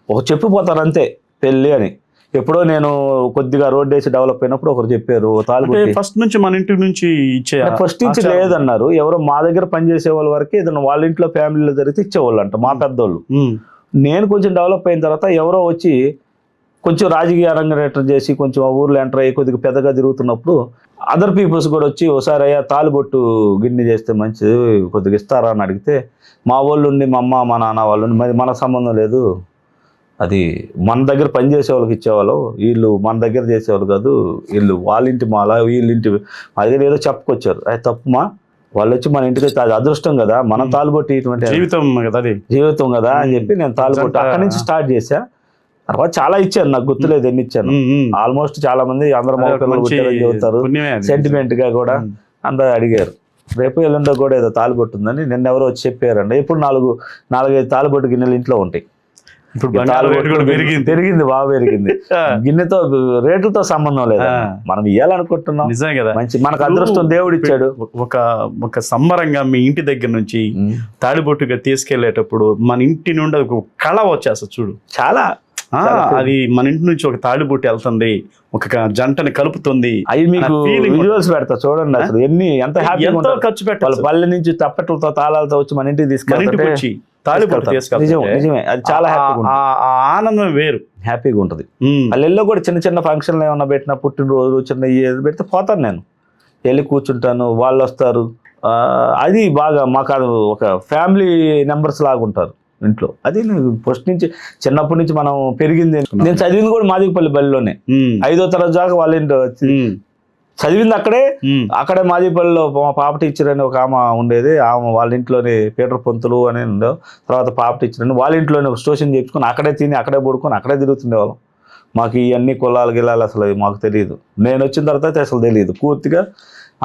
ఒక చెప్పిపోతారు అంతే పెళ్ళి అని. ఎప్పుడో నేను కొద్దిగా రోడ్ వేసి డెవలప్ అయినప్పుడు ఒకరు చెప్పారు తాలుబొట్టు ఫస్ట్ నుంచి మన ఇంటి నుంచి ఇచ్చే. ఫస్ట్ నుంచి లేదన్నారు. ఎవరో మా దగ్గర పనిచేసే వాళ్ళ వరకు ఏదైనా వాళ్ళ ఇంట్లో ఫ్యామిలీలో జరిగితే ఇచ్చేవాళ్ళు అంట మా పెద్దోళ్ళు. నేను కొంచెం డెవలప్ అయిన తర్వాత ఎవరో వచ్చి కొంచెం రాజకీయ రంగరేటర్ చేసి కొంచెం ఆ ఊర్లో ఎంటర్ అయ్యి కొద్దిగా పెద్దగా తిరుగుతున్నప్పుడు అదర్ పీపుల్స్ కూడా వచ్చి ఒకసారి అయ్యా తాలుబొట్టు గిన్నె చేస్తే మంచిది కొద్దిగా ఇస్తారా అని అడిగితే మా వాళ్ళు ఉండి మా అమ్మ మా నాన్న వాళ్ళు ఉండి మరి మనకు సంబంధం లేదు, అది మన దగ్గర పనిచేసే వాళ్ళకి ఇచ్చేవాళ్ళు, వీళ్ళు మన దగ్గర చేసేవాళ్ళు కాదు, వీళ్ళు వాళ్ళ ఇంటి మాల వీళ్ళింటి మా దగ్గర ఏదో చెప్పుకొచ్చారు. అది తప్పుమా, వాళ్ళు వచ్చి మన ఇంటికి అది అదృష్టం కదా, మనం తాలుబొట్టు ఇటువంటి జీవితం కదా అని చెప్పి నేను తాలుబొట్టు అక్కడి నుంచి స్టార్ట్ చేశా. తర్వాత చాలా ఇచ్చాను, నాకు గుర్తులేదు ఎన్ని ఇచ్చాను. ఆల్మోస్ట్ చాలా మంది అందరూ మగ పిల్లలు చెబుతారు సెంటిమెంట్ గా కూడా అందరూ అడిగారు. రేపు ఎల్లుండో కూడా ఏదో తాలుబొట్టు ఉందని నిన్న ఎవరో వచ్చి చెప్పారండి. ఇప్పుడు 4-5 తాలుబొట్టు గిన్నెలు ఇంట్లో ఉంటాయి. పెరిగింది బాగా పెరిగింది. గిన్నెతో రేట్లతో సంబంధం లేదు, మనం ఇవ్వాలనుకుంటున్నాం. మంచి మనకు అదృష్టం దేవుడు ఇచ్చాడు. ఒక సంబరంగా మీ ఇంటి దగ్గర నుంచి తాడిబొట్టుగా తీసుకెళ్లేటప్పుడు మన ఇంటి నుండి ఒక కళ వచ్చేస్తా చూడు. చాలా అది మన ఇంటి నుంచి ఒక తాడిబొట్టు వెళ్తుంది, ఒక జంటని కలుపుతుంది. అవి మీకు విజువల్స్ పెడతా చూడండి. అసలు ఎంత హ్యాపీగా ఖర్చు పెట్టాలి. పల్లె నుంచి తప్పట్లతో తాళాలతో వచ్చి మన ఇంటికి తీసుకెళ్ళి నిజమే, అది చాలా ఆనందం వేరు, హ్యాపీగా ఉంటది. పల్లెల్లో కూడా చిన్న చిన్న ఫంక్షన్లు ఏమన్నా పెట్టినా పుట్టినరోజు చిన్న ఏది పెడితే పోతాను నేను, వెళ్ళి కూర్చుంటాను, వాళ్ళు వస్తారు. అది బాగా మాకు అది ఒక ఫ్యామిలీ మెంబర్స్ లాగా ఉంటారు ఇంట్లో. అది ఫస్ట్ నుంచి చిన్నప్పటి నుంచి మనం పెరిగింది. నేను చదివింది కూడా మాదిగపల్లి బడిలోనే, 5వ తరగతి దాకా వాళ్ళ ఇంట్లో చదివింది అక్కడే మాదిగపల్లిలో మా పాప టీచర్ అని ఒక ఆమె ఉండేది. ఆమె వాళ్ళ ఇంట్లోనే పీటర్ పొంతులు అని ఉండవు. తర్వాత పాప టీచర్ అని వాళ్ళ ఇంట్లోనే ఒక స్టేషన్ చేయించుకొని అక్కడే తిని అక్కడే పడుకొని అక్కడే తిరుగుతుండేవాళ్ళం. మాకు ఇవన్నీ కులాలు గిలాలు అసలు మాకు తెలియదు. నేను వచ్చిన తర్వాత అసలు తెలియదు, పూర్తిగా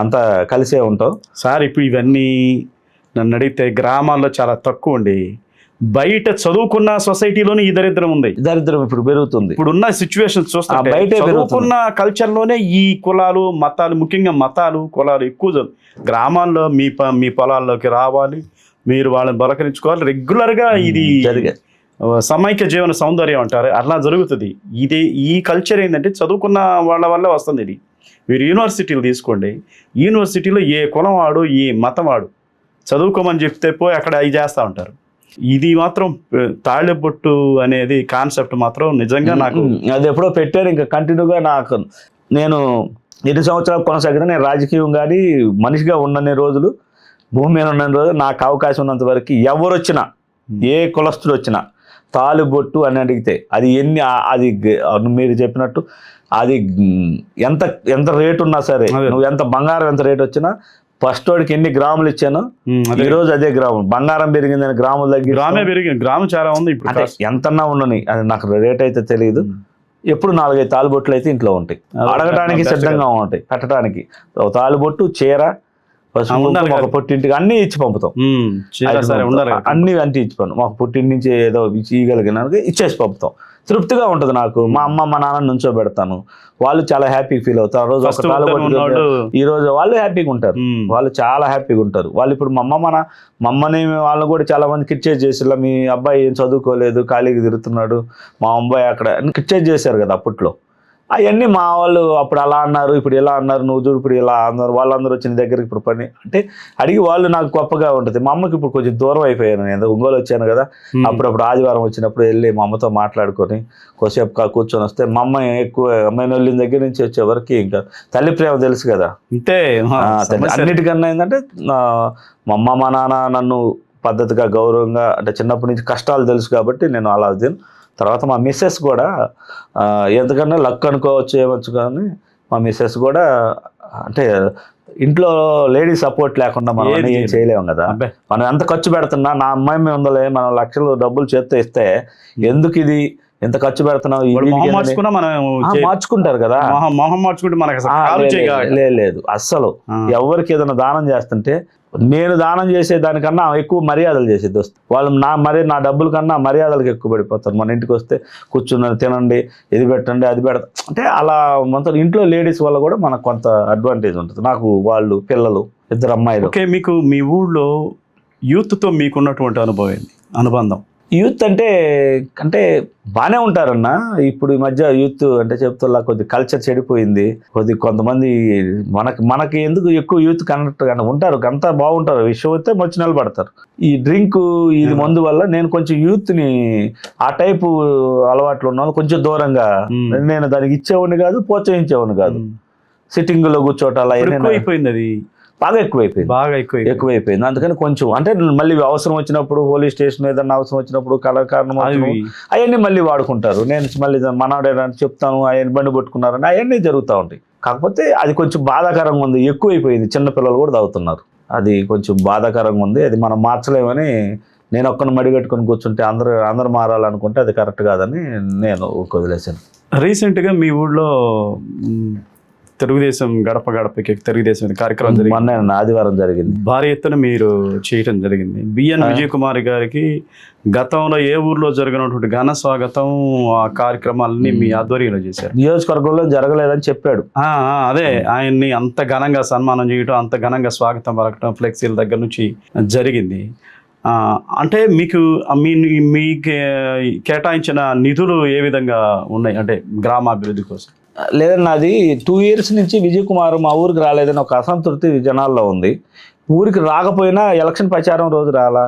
అంతా కలిసే ఉంటాం. సార్ ఇప్పుడు ఇవన్నీ నన్ను అడిగితే గ్రామాల్లో చాలా తక్కువ ఉండి, బయట చదువుకున్న సొసైటీలోనే ఈ దరిద్రం ఉంది. దరిద్రం ఇప్పుడు పెరుగుతుంది. ఇప్పుడున్న సిచ్యువేషన్ చూస్తే బయట చదువుకున్న కల్చర్లోనే ఈ కులాలు మతాలు, ముఖ్యంగా మతాలు కులాలు ఎక్కువ. గ్రామాల్లో మీ పొలాల్లోకి రావాలి, మీరు వాళ్ళని బలకరించుకోవాలి రెగ్యులర్గా. ఇది సమైక్య జీవన సౌందర్యం అంటారు, అట్లా జరుగుతుంది. ఈ కల్చర్ ఏంటంటే చదువుకున్న వాళ్ళ వల్లే వస్తుంది. ఇది మీరు యూనివర్సిటీలు తీసుకోండి, యూనివర్సిటీలో ఏ కులం వాడు ఏ మతం వాడు చదువుకోమని చెప్తే పోయి అక్కడ అవి చేస్తూ ఉంటారు. ఇది మాత్రం తాళిబొట్టు అనేది కాన్సెప్ట్ మాత్రం నిజంగా నాకు అది ఎప్పుడో పెట్టారు. ఇంకా కంటిన్యూగా నాకు నేను 8 సంవత్సరాలు కొనసాగిన నేను రాజకీయం కానీ మనిషిగా ఉన్నన్ని రోజులు, భూమి మీద ఉన్న రోజులు నాకు అవకాశం ఉన్నంత వరకు ఎవరు వచ్చినా ఏ కులస్తుడు వచ్చినా తాళిబొట్టు అని అడిగితే అది అది మీరు చెప్పినట్టు అది ఎంత రేటు ఉన్నా సరే, నువ్వు ఎంత బంగారం ఎంత రేటు వచ్చినా ఫస్ట్ వాడికి ఎన్ని గ్రాములు ఇచ్చాను ఈ రోజు అదే గ్రాము. బంగారం పెరిగిందని గ్రాములు తగ్గి గ్రాము చాలా ఉంది ఇప్పుడు, ఎంతన్నా ఉండని. అది నాకు రేట్ అయితే తెలియదు. ఎప్పుడు 4-5 తాలుబొట్లు అయితే ఇంట్లో ఉంటాయి, అడగటానికి సిద్ధంగా ఉంటాయి, పెట్టడానికి. తాలుబొట్టు, చీర, ఒక పుట్టింటికి అన్ని ఇచ్చి పంపుతాం. అన్ని అంటే ఇచ్చి మాకు పుట్టింటి నుంచి ఏదో ఇవ్వగలిగిన ఇచ్చేసి పంపుతాం. తృప్తిగా ఉంటుంది నాకు. మా అమ్మ మా నాన్న నుంచో పెడతాను, వాళ్ళు చాలా హ్యాపీగా ఫీల్ అవుతారు. ఆ రోజు ఒక తాళి ఈ రోజు వాళ్ళు హ్యాపీగా ఉంటారు, వాళ్ళు చాలా హ్యాపీగా ఉంటారు. వాళ్ళు ఇప్పుడు మా అమ్మని వాళ్ళు కూడా చాలా మంది క్రిటిసైజ్ చేసి, మీ అబ్బాయి ఏం చదువుకోలేదు, ఖాళీగా తిరుగుతున్నాడు, మా అబ్బాయి అక్కడ క్రిటిసైజ్ చేశారు కదా అప్పట్లో. అవన్నీ మా వాళ్ళు అప్పుడు అలా అన్నారు, ఇప్పుడు ఇలా అన్నారు, నువ్వు చూడు ఇప్పుడు ఇలా అన్నారు, వాళ్ళందరూ వచ్చిన దగ్గరికి ఇప్పుడు పని అంటే అడిగి వాళ్ళు నాకు గొప్పగా ఉంటుంది. మా అమ్మకి ఇప్పుడు కొంచెం దూరం అయిపోయాను, నేను ఒంగోలు వచ్చాను కదా, అప్పుడప్పుడు ఆదివారం వచ్చినప్పుడు వెళ్ళి మా అమ్మతో మాట్లాడుకొని కొద్దిసేపు కూర్చొని వస్తే, మా అమ్మ ఎక్కువ అమ్మాయిని వెళ్ళిన దగ్గర నుంచి వచ్చే వరకు ఇంకా తల్లి ప్రేమ తెలుసు కదా. అంతే అన్నిటికన్నా ఏంటంటే మా అమ్మ మా నాన్న నన్ను పద్ధతిగా గౌరవంగా, అంటే చిన్నప్పటి నుంచి కష్టాలు తెలుసు కాబట్టి నేను అలా తర్వాత మా మిస్సెస్ కూడా ఎంతకన్నా లక్ అనుకోవచ్చు ఏమొచ్చు, కానీ మా మిస్సెస్ కూడా అంటే ఇంట్లో లేడీ సపోర్ట్ లేకుండా మనం ఏం చేయలేము కదా. మనం ఎంత ఖర్చు పెడుతున్నా, నా అమ్మాయి మీద ఉందలే, మనం లక్షలు డబ్బులు చేత్తో ఇస్తే ఎందుకు ఇది ఎంత ఖర్చు పెడుతున్నావు, మార్చుకుంటారు కదా. లేదు అస్సలు ఎవరికి ఏదైనా దానం చేస్తుంటే నేను దానం చేసే దానికన్నా ఎక్కువ మర్యాదలు చేసేది వస్తుంది. వాళ్ళు నా డబ్బుల కన్నా మర్యాదలకు ఎక్కువ పడిపోతారు. మన ఇంటికి వస్తే కూర్చుని తినండి, ఇది పెట్టండి, అది పెడతాం అంటే అలా మొత్తం ఇంట్లో లేడీస్ వల్ల కూడా మనకు కొంత అడ్వాంటేజ్ ఉంటుంది. నాకు వాళ్ళు పిల్లలు 2 అమ్మాయిలు. ఓకే, మీకు మీ ఊళ్ళో యూత్తో మీకున్నటువంటి అనుబంధం? యూత్ అంటే బాగానే ఉంటారన్న. ఇప్పుడు ఈ మధ్య యూత్ అంటే చెప్తున్నా కొద్ది కల్చర్ చెడిపోయింది, కొంతమంది మనకి ఎందుకు ఎక్కువ యూత్ కనెక్ట్ ఉంటారు, అంతా బాగుంటారు, విషయం అయితే వచ్చి నిలబడతారు. ఈ డ్రింక్ ఇది మందు వల్ల నేను కొంచెం యూత్ని ఆ టైపు అలవాట్లు ఉన్న వాళ్ళు కొంచెం దూరంగా, నేను దానికి ఇచ్చేవాడిని కాదు, ప్రోత్సహించేవాడిని కాదు. సిట్టింగ్లో కూర్చోటాలు అయిపోయింది, అది బాగా ఎక్కువైపోయింది. అందుకని కొంచెం అంటే మళ్ళీ అవసరం వచ్చినప్పుడు పోలీస్ స్టేషన్ ఏదన్నా అవసరం వచ్చినప్పుడు కారణం అవన్నీ మళ్ళీ వాడుకుంటారు. నేను మళ్ళీ మనవాడేదని చెప్తాను, అవన్నీ బండి పట్టుకున్నారని అవన్నీ జరుగుతూ ఉంటాయి. కాకపోతే అది కొంచెం బాధాకరంగా ఉంది, ఎక్కువైపోయింది. చిన్నపిల్లలు కూడా తాగుతున్నారు, అది కొంచెం బాధాకరంగా ఉంది. అది మనం మార్చలేమని నేను ఒక్కరిని మడిగట్టుకొని కూర్చుంటే అందరూ మారాలనుకుంటే అది కరెక్ట్ కాదని నేను వదిలేశాను. రీసెంట్గా మీ ఊళ్ళో తెలుగుదేశం గడప గడపకి తెలుగుదేశం కార్యక్రమం జరిగింది, ఆదివారం జరిగింది, భారీ ఎత్తున మీరు చేయటం జరిగింది. బిఎన్ విజయ్ కుమార్ గారికి గతంలో ఏ ఊర్లో జరిగినటువంటి ఘన స్వాగతం ఆ కార్యక్రమాలని మీ ఆధ్వర్యంలో చేశారు. నియోజకవర్గంలో జరగలేదని చెప్పాడు. అదే ఆయన్ని అంత ఘనంగా సన్మానం చేయటం, అంత ఘనంగా స్వాగతం పలకటం ఫ్లెక్సీల దగ్గర నుంచి జరిగింది. అంటే మీకు కేటాయించిన నిధులు ఏ విధంగా ఉన్నాయి అంటే గ్రామాభివృద్ధి కోసం? లేదన్నా, అది 2 years నుంచి విజయ్ కుమార్ మా ఊరికి రాలేదని ఒక అసంతృప్తి జనాల్లో ఉంది. ఊరికి రాకపోయినా ఎలక్షన్ ప్రచారం రోజు రాలా,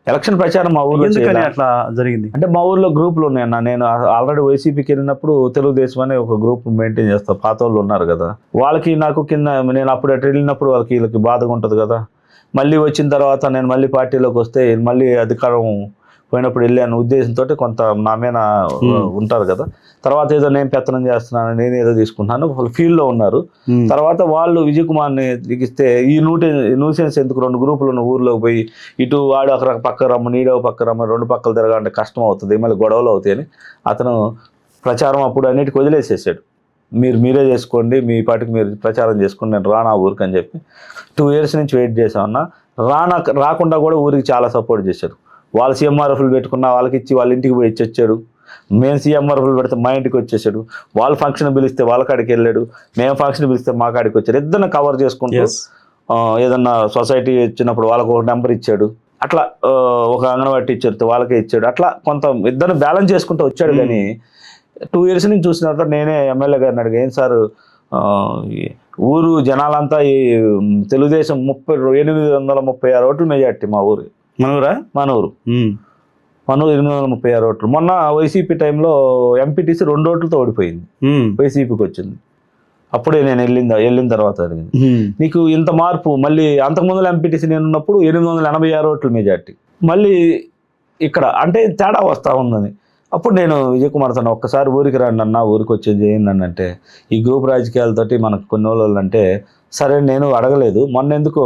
ఎలక్షన్ ప్రచారం మా ఊర్లో అట్లా జరిగింది. అంటే మా ఊర్లో గ్రూపులు ఉన్నాయన్న. నేను ఆల్రెడీ వైసీపీకి వెళ్ళినప్పుడు తెలుగుదేశం అనే ఒక గ్రూప్ మెయింటైన్ చేస్తాను. పాత వాళ్ళు ఉన్నారు కదా, వాళ్ళకి నాకు కింద నేను అప్పుడు వెళ్ళినప్పుడు వీళ్ళకి బాధగా ఉంటుంది కదా. మళ్ళీ వచ్చిన తర్వాత నేను మళ్ళీ పార్టీలోకి వస్తే మళ్ళీ అధికారం పోయినప్పుడు వెళ్ళాను ఉద్దేశంతో కొంత నా మీద ఉంటారు కదా. తర్వాత ఏదో నేను పెత్తనం చేస్తున్నాను, నేను ఏదో తీసుకుంటున్నాను ఫీల్డ్లో ఉన్నారు. తర్వాత వాళ్ళు విజయ్ కుమార్ని దిగిస్తే ఈ న్యూసెన్స్ ఎందుకు, 2 గ్రూపులు ఉన్న ఊర్లోకి పోయి ఇటు వాడు ఒక పక్క రమ్మ, నీడో పక్క రమ్మ, 2 పక్కలు తిరగాలంటే కష్టం అవుతుంది, మళ్ళీ గొడవలు అవుతాయని అతను ప్రచారం అప్పుడు అన్నిటికి వదిలేసేసాడు. మీరే చేసుకోండి, మీ పాటికి మీరు ప్రచారం చేసుకోండి, నేను రానా ఊరికి అని చెప్పి 2 years నుంచి వెయిట్ చేసామన్నా. రాకుండా కూడా ఊరికి చాలా సపోర్ట్ చేశారు. వాళ్ళు సీఎంఆర్ఎఫ్లు పెట్టుకున్న వాళ్ళకి ఇచ్చి వాళ్ళ ఇంటికి పోయి వచ్చాడు. మేము సీఎంఆర్ఎఫ్లు పెడితే మా ఇంటికి వచ్చేసాడు. వాళ్ళ ఫంక్షన్ పిలిస్తే వాళ్ళ కాడికి వెళ్ళాడు, మేము ఫంక్షన్ పిలిస్తే మా కాడికి వచ్చాడు. ఇద్దరిని కవర్ చేసుకుంటూ ఏదన్నా సొసైటీ వచ్చినప్పుడు వాళ్ళకు ఒక నెంబర్ ఇచ్చాడు, అట్లా ఒక అంగన్వాడీ టీచర్తో వాళ్ళకే ఇచ్చాడు. అట్లా కొంత ఇద్దరిని బ్యాలెన్స్ చేసుకుంటూ వచ్చాడు. కానీ 2 years నుంచి చూసిన తర్వాత నేనే ఎమ్మెల్యే గారిని అడిగా, ఏం సార్ ఊరు జనాలంతా ఈ తెలుగుదేశం 836 ఓట్లు మెజార్టీ మా ఊరు. మనూరు 836 ఓట్లు. మొన్న వైసీపీ టైంలో ఎంపీటీసీ 2 ఓట్లతో ఓడిపోయింది, వైసీపీకి వచ్చింది. అప్పుడే నేను వెళ్ళిన తర్వాత జరిగింది. నీకు ఇంత మార్పు మళ్ళీ అంతకుముందు ఎంపీటీసీ నేను ఉన్నప్పుడు 886 ఓట్లు మెజార్టీ, మళ్ళీ ఇక్కడ అంటే తేడా వస్తూ ఉందని. అప్పుడు నేను విజయ్ కుమార్ తను ఒక్కసారి ఊరికి రండి అన్న, ఊరికి వచ్చేది చేయండి అంటే ఈ గ్రూప్ రాజకీయాలతోటి మనకు కొన్ని రోజులు అంటే సరే నేను అడగలేదు. మొన్న ఎందుకో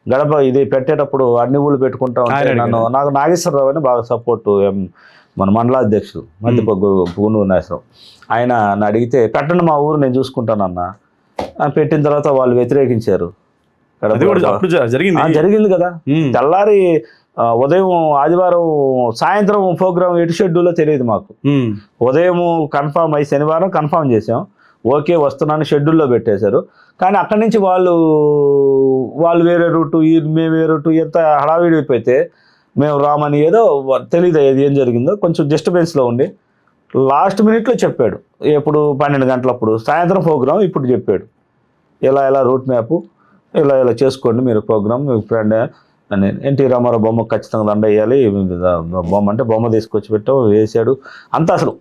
గడప ఇది పెట్టేటప్పుడు అన్ని ఊళ్ళు పెట్టుకుంటా ఉంటే నాకు నాగేశ్వరరావు అని బాగా సపోర్టు, మన మండలాధ్యక్షుడు పూనూరు నాగేశ్వరరావు, ఆయన అడిగితే పెట్టండి మా ఊరు నేను చూసుకుంటానన్న. పెట్టిన తర్వాత వాళ్ళు వ్యతిరేకించారు. అది కూడా అప్పుడు జరిగింది. జరిగింది కదా. తెల్లారి ఉదయం ఆదివారం సాయంత్రం ప్రోగ్రామ్ ఎటు షెడ్యూల్లో తెలియదు మాకు. ఉదయం కన్ఫామ్ అయ్యి శనివారం కన్ఫామ్ చేసాం, ఓకే వస్తున్నాను షెడ్యూల్లో పెట్టేశారు. కానీ అక్కడి నుంచి వాళ్ళు వేరే రూటు, మేము వేరే రూటు, ఎంత హడావిడి అయిపోతే మేము రామని ఏదో తెలియదు ఏం జరిగిందో, కొంచెం డిస్టర్బెన్స్లో ఉండి లాస్ట్ మినిట్లో చెప్పాడు. ఎప్పుడు 12 గంటలప్పుడు సాయంత్రం ప్రోగ్రాం ఇప్పుడు చెప్పాడు, ఇలా రూట్ మ్యాప్ ఇలా చేసుకోండి మీరు ప్రోగ్రామ్, మీ ఫ్రెండ్ అని. ఎన్టీ రామారావు బొమ్మ ఖచ్చితంగా దండ వేయాలి, బొమ్మ అంటే బొమ్మ తీసుకొచ్చి పెట్టావు, వేసాడు అంతా. అసలు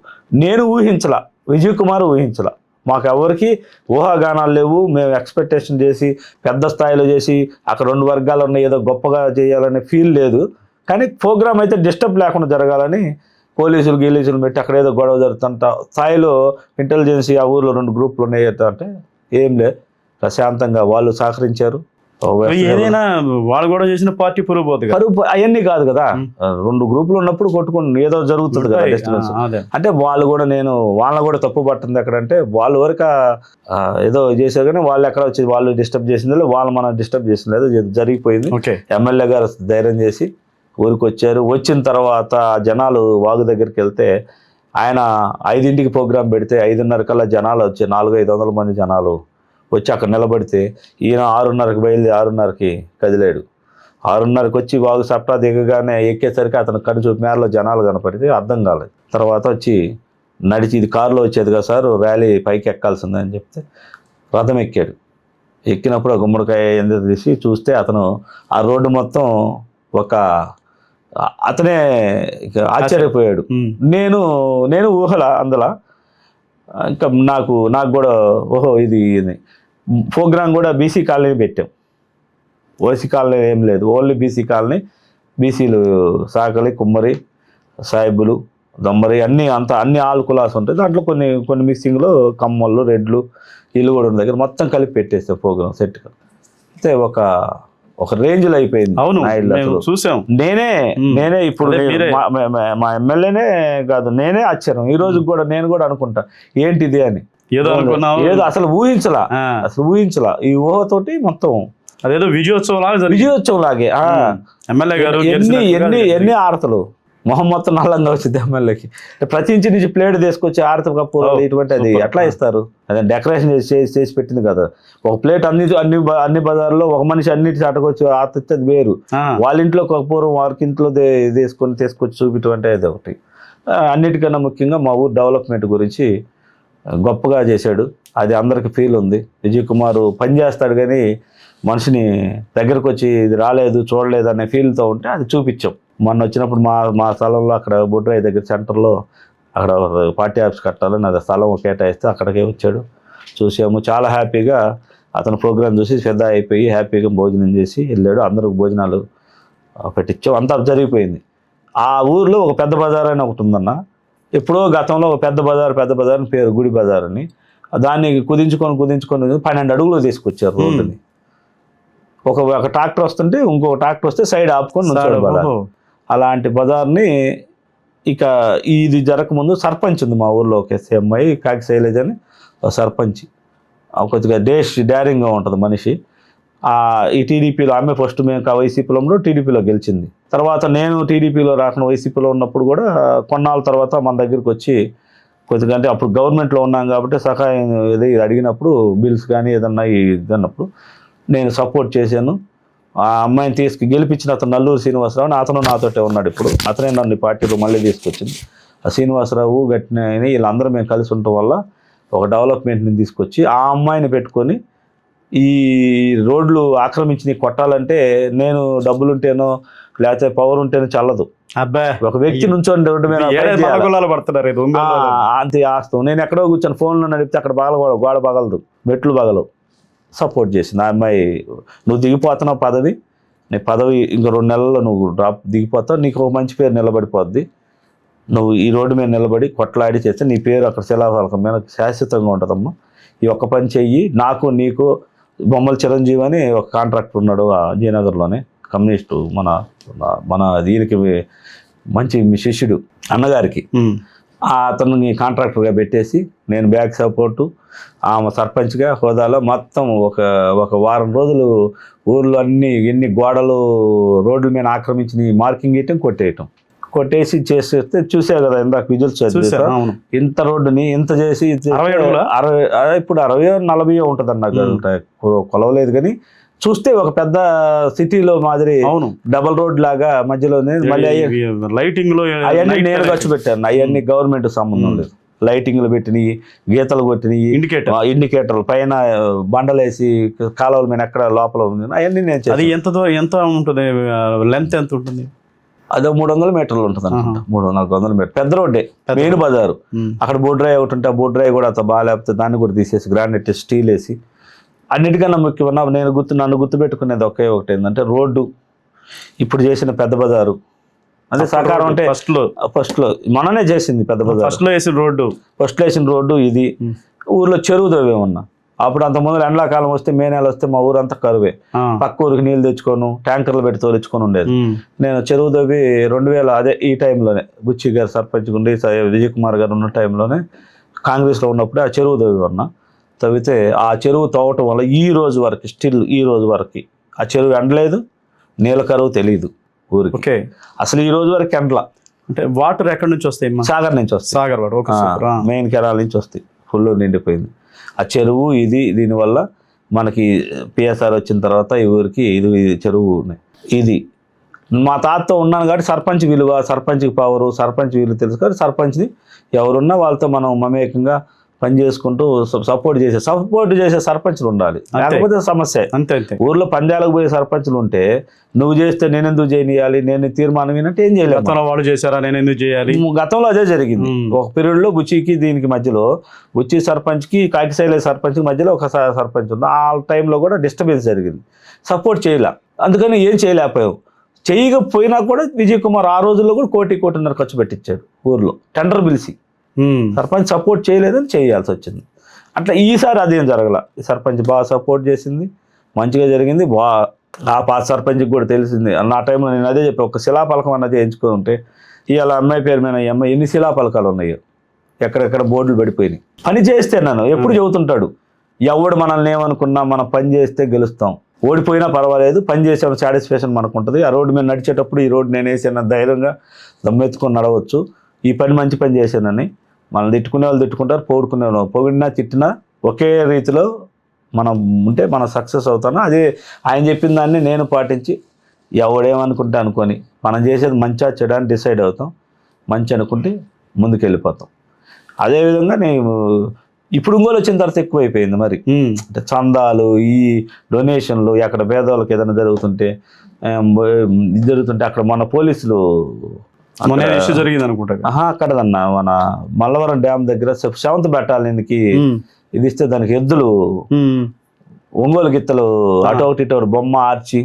నేను ఊహించలా, విజయ్ కుమార్ ఊహించలా, మాకు ఎవరికి ఊహాగానాలు లేవు. మేము ఎక్స్పెక్టేషన్ చేసి పెద్ద స్థాయిలో చేసి అక్కడ 2 వర్గాలు ఉన్నాయి ఏదో గొప్పగా చేయాలనే ఫీల్ లేదు. కానీ ప్రోగ్రామ్ అయితే డిస్టర్బ్ లేకుండా జరగాలని పోలీసులు గీలీసులు పెట్టి అక్కడ ఏదో గొడవ జరుగుతుంట స్థాయిలో ఇంటెలిజెన్సీ ఆ ఊర్లో 2 గ్రూపులు ఉన్నాయి అంటే ఏం లే, ప్రశాంతంగా వాళ్ళు సహకరించారు. ఏదైనా వాళ్ళు కూడా చేసిన పార్టీ పరువు అవన్నీ కాదు కదా, 2 గ్రూపులు ఉన్నప్పుడు కొట్టుకుని ఏదో జరుగుతుంది కదా డిస్టర్బెన్స్. అంటే వాళ్ళు కూడా వాళ్ళని కూడా తప్పు పట్టింది ఎక్కడంటే వాళ్ళు వరకు ఏదో చేశారు, కానీ వాళ్ళు ఎక్కడ వచ్చి వాళ్ళు డిస్టర్బ్ చేసింది లేదు, వాళ్ళు మనం డిస్టర్బ్ చేసింది లేదు, జరిగిపోయింది. ఎమ్మెల్యే గారు ధైర్యం చేసి ఊరికి వచ్చారు. వచ్చిన తర్వాత జనాలు వాగు దగ్గరికి వెళ్తే ఆయన 5ంటికి ప్రోగ్రాం పెడితే 5:30 కల్లా జనాలు వచ్చి 400-500 మంది జనాలు వచ్చి అక్కడ నిలబడితే ఈయన 6:30కి బయలుదేరి 6:30కి కదిలాడు. 6:30కి వచ్చి వాగు సప్టా దిగగానే ఎక్కేసరికి అతను కనుచూపు మేరలో జనాలు కనపడితే అర్థం కాలేదు. తర్వాత వచ్చి నడిచి ఇది కారులో వచ్చేది కదా సార్, ర్యాలీ పైకి ఎక్కాల్సిందని చెప్తే రథం ఎక్కాడు. ఎక్కినప్పుడు ఆ గుమ్మడికాయ ఎందుకు తీసి చూస్తే అతను ఆ రోడ్డు మొత్తం అతనే ఆశ్చర్యపోయాడు. నేను ఊహల అందులో ఇంకా నాకు కూడా ఓహో ఇది ప్రోగ్రాం కూడా బీసీ కాలనీ పెట్టాం. ఓసీ కాలనీ ఏం లేదు, ఓన్లీ బీసీ కాలనీ. బీసీలు సాకలి, కుమ్మరి, సాయిబులు, దొమ్మరి అన్ని ఆల్ కులాస్ ఉంటాయి. దాంట్లో కొన్ని మిక్సింగ్లో కమ్మళ్ళు, రెడ్లు ఇల్లు కూడా ఉన్న దగ్గర మొత్తం కలిపి పెట్టేస్తే ప్రోగ్రాం సెట్గా అయితే ఒక రేంజ్లో అయిపోయింది. అవును, చూసాం. నేనే ఇప్పుడు మా ఎమ్మెల్యేనే కాదు, నేనే ఆశ్చర్యం. ఈ రోజు కూడా నేను కూడా అనుకుంటా ఏంటిది అని, ఏదో అసలు ఊహించలా. ఈ ఊహతోటి మొత్తం అదేదో విజయోత్సవం లాగే ఎమ్మెల్యే గారు ఎన్ని ఆడతలు మొహం మొత్తం నల్లంగా వచ్చింది ఎమ్మెల్యేకి. ప్రతి ఇంటి నుంచి ప్లేట్ తీసుకొచ్చి ఆడత కప్పు ఇటువంటి అది ఎట్లా ఇస్తారు? అదే డెకరేషన్ చేసి పెట్టింది కదా. ఒక ప్లేట్ అన్ని బజార్లో ఒక మనిషి అన్నిటి చాటకొచ్చి ఆడితే అది వేరు. వాళ్ళ ఇంట్లో కర్పూరం వారికి ఇంట్లో తీసుకొచ్చి చూపించడం అంటే అది ఒకటి. అన్నిటికన్నా ముఖ్యంగా మా ఊరు డెవలప్మెంట్ గురించి గొప్పగా చేశాడు. అది అందరికి ఫీల్ ఉంది. విజయ్ కుమార్ పని చేస్తాడు కానీ మనిషిని దగ్గరకు వచ్చి ఇది రాలేదు చూడలేదు అనే ఫీల్తో ఉంటే అది చూపించాం. మొన్న వచ్చినప్పుడు మా స్థలంలో అక్కడ బొడ్రాయి దగ్గర సెంటర్లో అక్కడ పార్టీ ఆఫీస్ కట్టాలని అది స్థలం కేటాయిస్తే అక్కడికే వచ్చాడు, చూసాము. చాలా హ్యాపీగా అతను ప్రోగ్రాం చూసి పెద్ద అయిపోయి హ్యాపీగా భోజనం చేసి వెళ్ళాడు. అందరికి భోజనాలు పెట్టించాం, అంతా జరిగిపోయింది. ఆ ఊర్లో ఒక పెద్ద బజార్ అని ఒకటి ఉందన్న. ఎప్పుడో గతంలో ఒక పెద్ద బజార్ అని పేరు, గుడి బజార్ అని. దాన్ని కుదించుకొని 12 అడుగులు తీసుకొచ్చారు రోడ్డుని. ఒక ట్రాక్టర్ వస్తుంటే ఇంకొక ట్రాక్టర్ వస్తే సైడ్ ఆపుకొని నుంచాడు బజార్. అలాంటి బజార్ని ఇక ఇది జరగకముందు సర్పంచ్ ఉంది మా ఊర్లో, ఒక ఎస్ఎంఐ కాకి శైలజ్ అని సర్పంచ్. కొద్దిగా డేరింగ్గా ఉంటుంది మనిషి. ఈ టీడీపీలో ఆమె ఫస్ట్ మేము వైసీపీలో టీడీపీలో గెలిచింది. తర్వాత నేను టీడీపీలో రాకుండా వైసీపీలో ఉన్నప్పుడు కూడా కొన్నాళ్ళ తర్వాత మన దగ్గరికి వచ్చి కొద్దిగా, అంటే అప్పుడు గవర్నమెంట్లో ఉన్నాం కాబట్టి సహాయం ఏది అడిగినప్పుడు బిల్స్ కానీ ఏదన్నా ఇది అన్నప్పుడు నేను సపోర్ట్ చేశాను. ఆ అమ్మాయిని గెలిపించిన అతను నల్లూరు శ్రీనివాసరావు, అతను నాతోటే ఉన్నాడు ఇప్పుడు. అతనే నన్ను పార్టీలో మళ్ళీ తీసుకొచ్చింది. ఆ శ్రీనివాసరావు గట్టిన వీళ్ళందరూ మేము కలిసి ఉండటం వల్ల ఒక డెవలప్మెంట్ని తీసుకొచ్చి ఆ అమ్మాయిని పెట్టుకొని ఈ రోడ్లు ఆక్రమించి కొట్టాలంటే నేను డబ్బులుంటేనో లేకపోతే పవర్ ఉంటేనో చల్లదు. అబ్బాయి ఒక వ్యక్తి నుంచోండి రోడ్డు మీద అంతే ఆస్తాం. నేను ఎక్కడో కూర్చొని ఫోన్లో నడిపితే అక్కడ గోడ పగలదు, మెట్లు పగలవు. సపోర్ట్ చేసింది ఆ అమ్మాయి. నువ్వు దిగిపోతున్నావు నీ పదవి ఇంకో 2 నెలల్లో నువ్వు దిగిపోతావు, నీకు ఒక మంచి పేరు నిలబడిపోద్ది. నువ్వు ఈ రోడ్డు మీద నిలబడి కొట్లాడి చేస్తే నీ పేరు అక్కడ శిలాఫలకం మీద శాశ్వతంగా ఉంటుందమ్మా. ఈ ఒక్క పని చెయ్యి. నీకు బొమ్మల చిరంజీవి అని ఒక కాంట్రాక్టర్ ఉన్నాడు జీనగర్లోనే, కమ్యూనిస్టు, మన దీనికి మంచి శిష్యుడు అన్నగారికి. అతన్ని కాంట్రాక్టర్గా పెట్టేసి నేను బ్యాక్ సపోర్టు ఆమె సర్పంచ్గా హోదాలో మొత్తం ఒక వారం రోజులు ఊర్లో ఎన్ని గోడలు రోడ్ల మీద ఆక్రమించి మార్కింగ్ వేయటం కొట్టేసి చేసేస్తే చూసే కదా ఇందాక విజువల్స్ ఇంత రోడ్డుని ఇంత చేసి 60 ఇప్పుడు 60-40 ఉంటుంది నాకు కొలవలేదు కానీ చూస్తే ఒక పెద్ద సిటీలో మాదిరి డబల్ రోడ్ లాగా మధ్యలో మళ్ళీ లైటింగ్ లో అవన్నీ నేను ఖర్చు పెట్టాను. అవన్నీ గవర్నమెంట్ సంబంధం లేదు. లైటింగ్లు పెట్టినవి, గీతలు కొట్టినవి, ఇండికేటర్లు పైన బండలేసి కాలువల మీద ఎక్కడ లోపల ఉంది అవన్నీ నేను చేస్తాను. ఎంత ఉంటుంది లెంత్ ఎంత ఉంటుంది? అదో 300 మీటర్లు ఉంటుంది అనుకుంటా. 300-400 మీటర్ పెద్ద రోడ్డే, మెయిన్ బజారు. అక్కడ బోర్డు డ్రైవ్ ఒకటి ఉంటే ఆ బోర్డు డ్రైవ్ కూడా అంత బాగా లేకపోతే దాన్ని కూడా తీసేసి గ్రానైట్ స్టీల్ వేసి అన్నిటికన్నా ముఖ్యమన్నా నన్ను గుర్తుపెట్టుకునేది ఒకటి ఏంటంటే రోడ్డు ఇప్పుడు చేసిన పెద్ద బజారు అదే సహకారం అంటే ఫస్ట్ లో మననే చేసింది పెద్ద బజార్. ఫస్ట్ లో వేసిన రోడ్డు ఇది. ఊర్లో చెరువు ద్రవ్యం అప్పుడు అంత ముందు ఎండాకాలం వస్తే మే నెల వస్తే మా ఊరంతా కరువే. పక్క ఊరికి నీళ్ళు తెచ్చుకోను ట్యాంకర్లు పెట్టి తోలించుకొని ఉండేది. నేను చెరువు దవ్వి 2000 అదే ఈ టైంలోనే బుచ్చి గారు సర్పంచ్ ఉండి విజయ్ కుమార్ గారు ఉన్న టైంలోనే కాంగ్రెస్లో ఉన్నప్పుడే ఆ చెరువు దవ్వి తవ్వితే ఆ చెరువు తవ్వటం వల్ల ఈ రోజు వరకు ఆ చెరువు ఎండలేదు, నీళ్ళ కరువు తెలియదు ఊరికి. అసలు ఈ రోజు వరకు ఎండల. అంటే వాటర్ ఎక్కడి నుంచి వస్తాయి? సాగర్ నుంచి వస్తాయి. మెయిన్ కెనాల్ నుంచి వస్తాయి. ఫుల్ నిండిపోయింది ఆ చెరువు. దీనివల్ల మనకి పిఎస్ఆర్ వచ్చిన తర్వాత ఈ ఊరికి ఇది చెరువు ఉన్నాయి. ఇది మా తాతతో ఉన్నాను కాబట్టి సర్పంచ్ విలువ, సర్పంచ్కి పవరు, సర్పంచ్ విలువ తెలుసు కాబట్టి సర్పంచ్ని ఎవరున్నా వాళ్ళతో మనం మమేకంగా పని చేసుకుంటూ సపోర్ట్ చేసే సర్పంచ్లు ఉండాలి. లేకపోతే సమస్య. ఊర్లో పందాలకు పోయే సర్పంచ్లు ఉంటే నువ్వు చేస్తే నేను ఎందుకు చేయనియాలి, నేను తీర్మానం వినంటే ఏం చేయలేదు. వాళ్ళు చేశారా, నేను ఎందుకు చేయాలి? గతంలో అదే జరిగింది. ఒక పీరియడ్లో బుచ్చికి దీనికి మధ్యలో బుచ్చి సర్పంచ్కి కాకిశైల సర్పంచ్కి మధ్యలో ఒక సర్పంచ్ ఉంది. ఆ టైంలో కూడా డిస్టర్బెన్స్ జరిగింది. సపోర్ట్ చేయలే, అందుకని ఏం చేయలేకపోయావు. చేయకపోయినా కూడా విజయ్ కుమార్ ఆ రోజుల్లో కూడా 1.5 ఖర్చు పెట్టించాడు ఊర్లో టెండర్ పిలిచి. సర్పంచ్ సపోర్ట్ చేయలేదని చేయాల్సి వచ్చింది. అట్లా ఈసారి అదేం జరగల. సర్పంచ్ బాగా సపోర్ట్ చేసింది, మంచిగా జరిగింది. ఆ పాత సర్పంచ్కి కూడా తెలిసింది. నా టైంలో నేను అదే చెప్పి ఒక శిలాపలకం అన్నది చేయించుకొని ఉంటే ఇవాళ అమ్మాయి పేరు మీద ఈ అమ్మాయి ఎన్ని శిలాపలకాలు ఉన్నాయో, ఎక్కడెక్కడ బోర్డులు పడిపోయినాయి. పని చేస్తే నన్ను ఎప్పుడు చెబుతుంటాడు, ఎవడు మనల్ని ఏమనుకున్నా మనం పని చేస్తే గెలుస్తాం, ఓడిపోయినా పర్వాలేదు, పని చేసే సాటిస్ఫాక్షన్ మనకు ఉంటుంది. ఆ రోడ్డు మీద నడిచేటప్పుడు ఈ రోడ్డు నేను వేసాను ధైర్యంగా దమ్మెత్తుకొని నడవచ్చు, ఈ పని మంచి పని చేశానని. మనం తిట్టుకునే వాళ్ళు తిట్టుకుంటారు, పొగుడుకునే వాళ్ళు పొగిడినా తిట్టినా ఒకే రీతిలో మనం ఉంటే మనం సక్సెస్ అవుతాను. అదే ఆయన చెప్పిన దాన్ని నేను పాటించి ఎవడేమనుకుంటే అనుకొని మనం చేసేది మంచిగా చెడని డిసైడ్ అవుతాం. మంచి అనుకుంటే ముందుకు వెళ్ళిపోతాం. అదేవిధంగా నేను ఇప్పుడు ఒంగోలు వచ్చిన తర్వాత ఎక్కువైపోయింది. మరి అంటే చందాలు, ఈ డొనేషన్లు, అక్కడ పేదవాళ్ళకి ఏదైనా జరుగుతుంటే అక్కడ మన పోలీసులు జరిగింది అనుకుంటా అక్కడదన్నా మన మల్లవరం డ్యామ్ దగ్గర 7th బెటాలియన్కి ఇది ఇస్తే దానికి ఎద్దులు ఒంగోలు గిత్తలు అటు ఒకటి ఇటు బొమ్మ ఆర్చి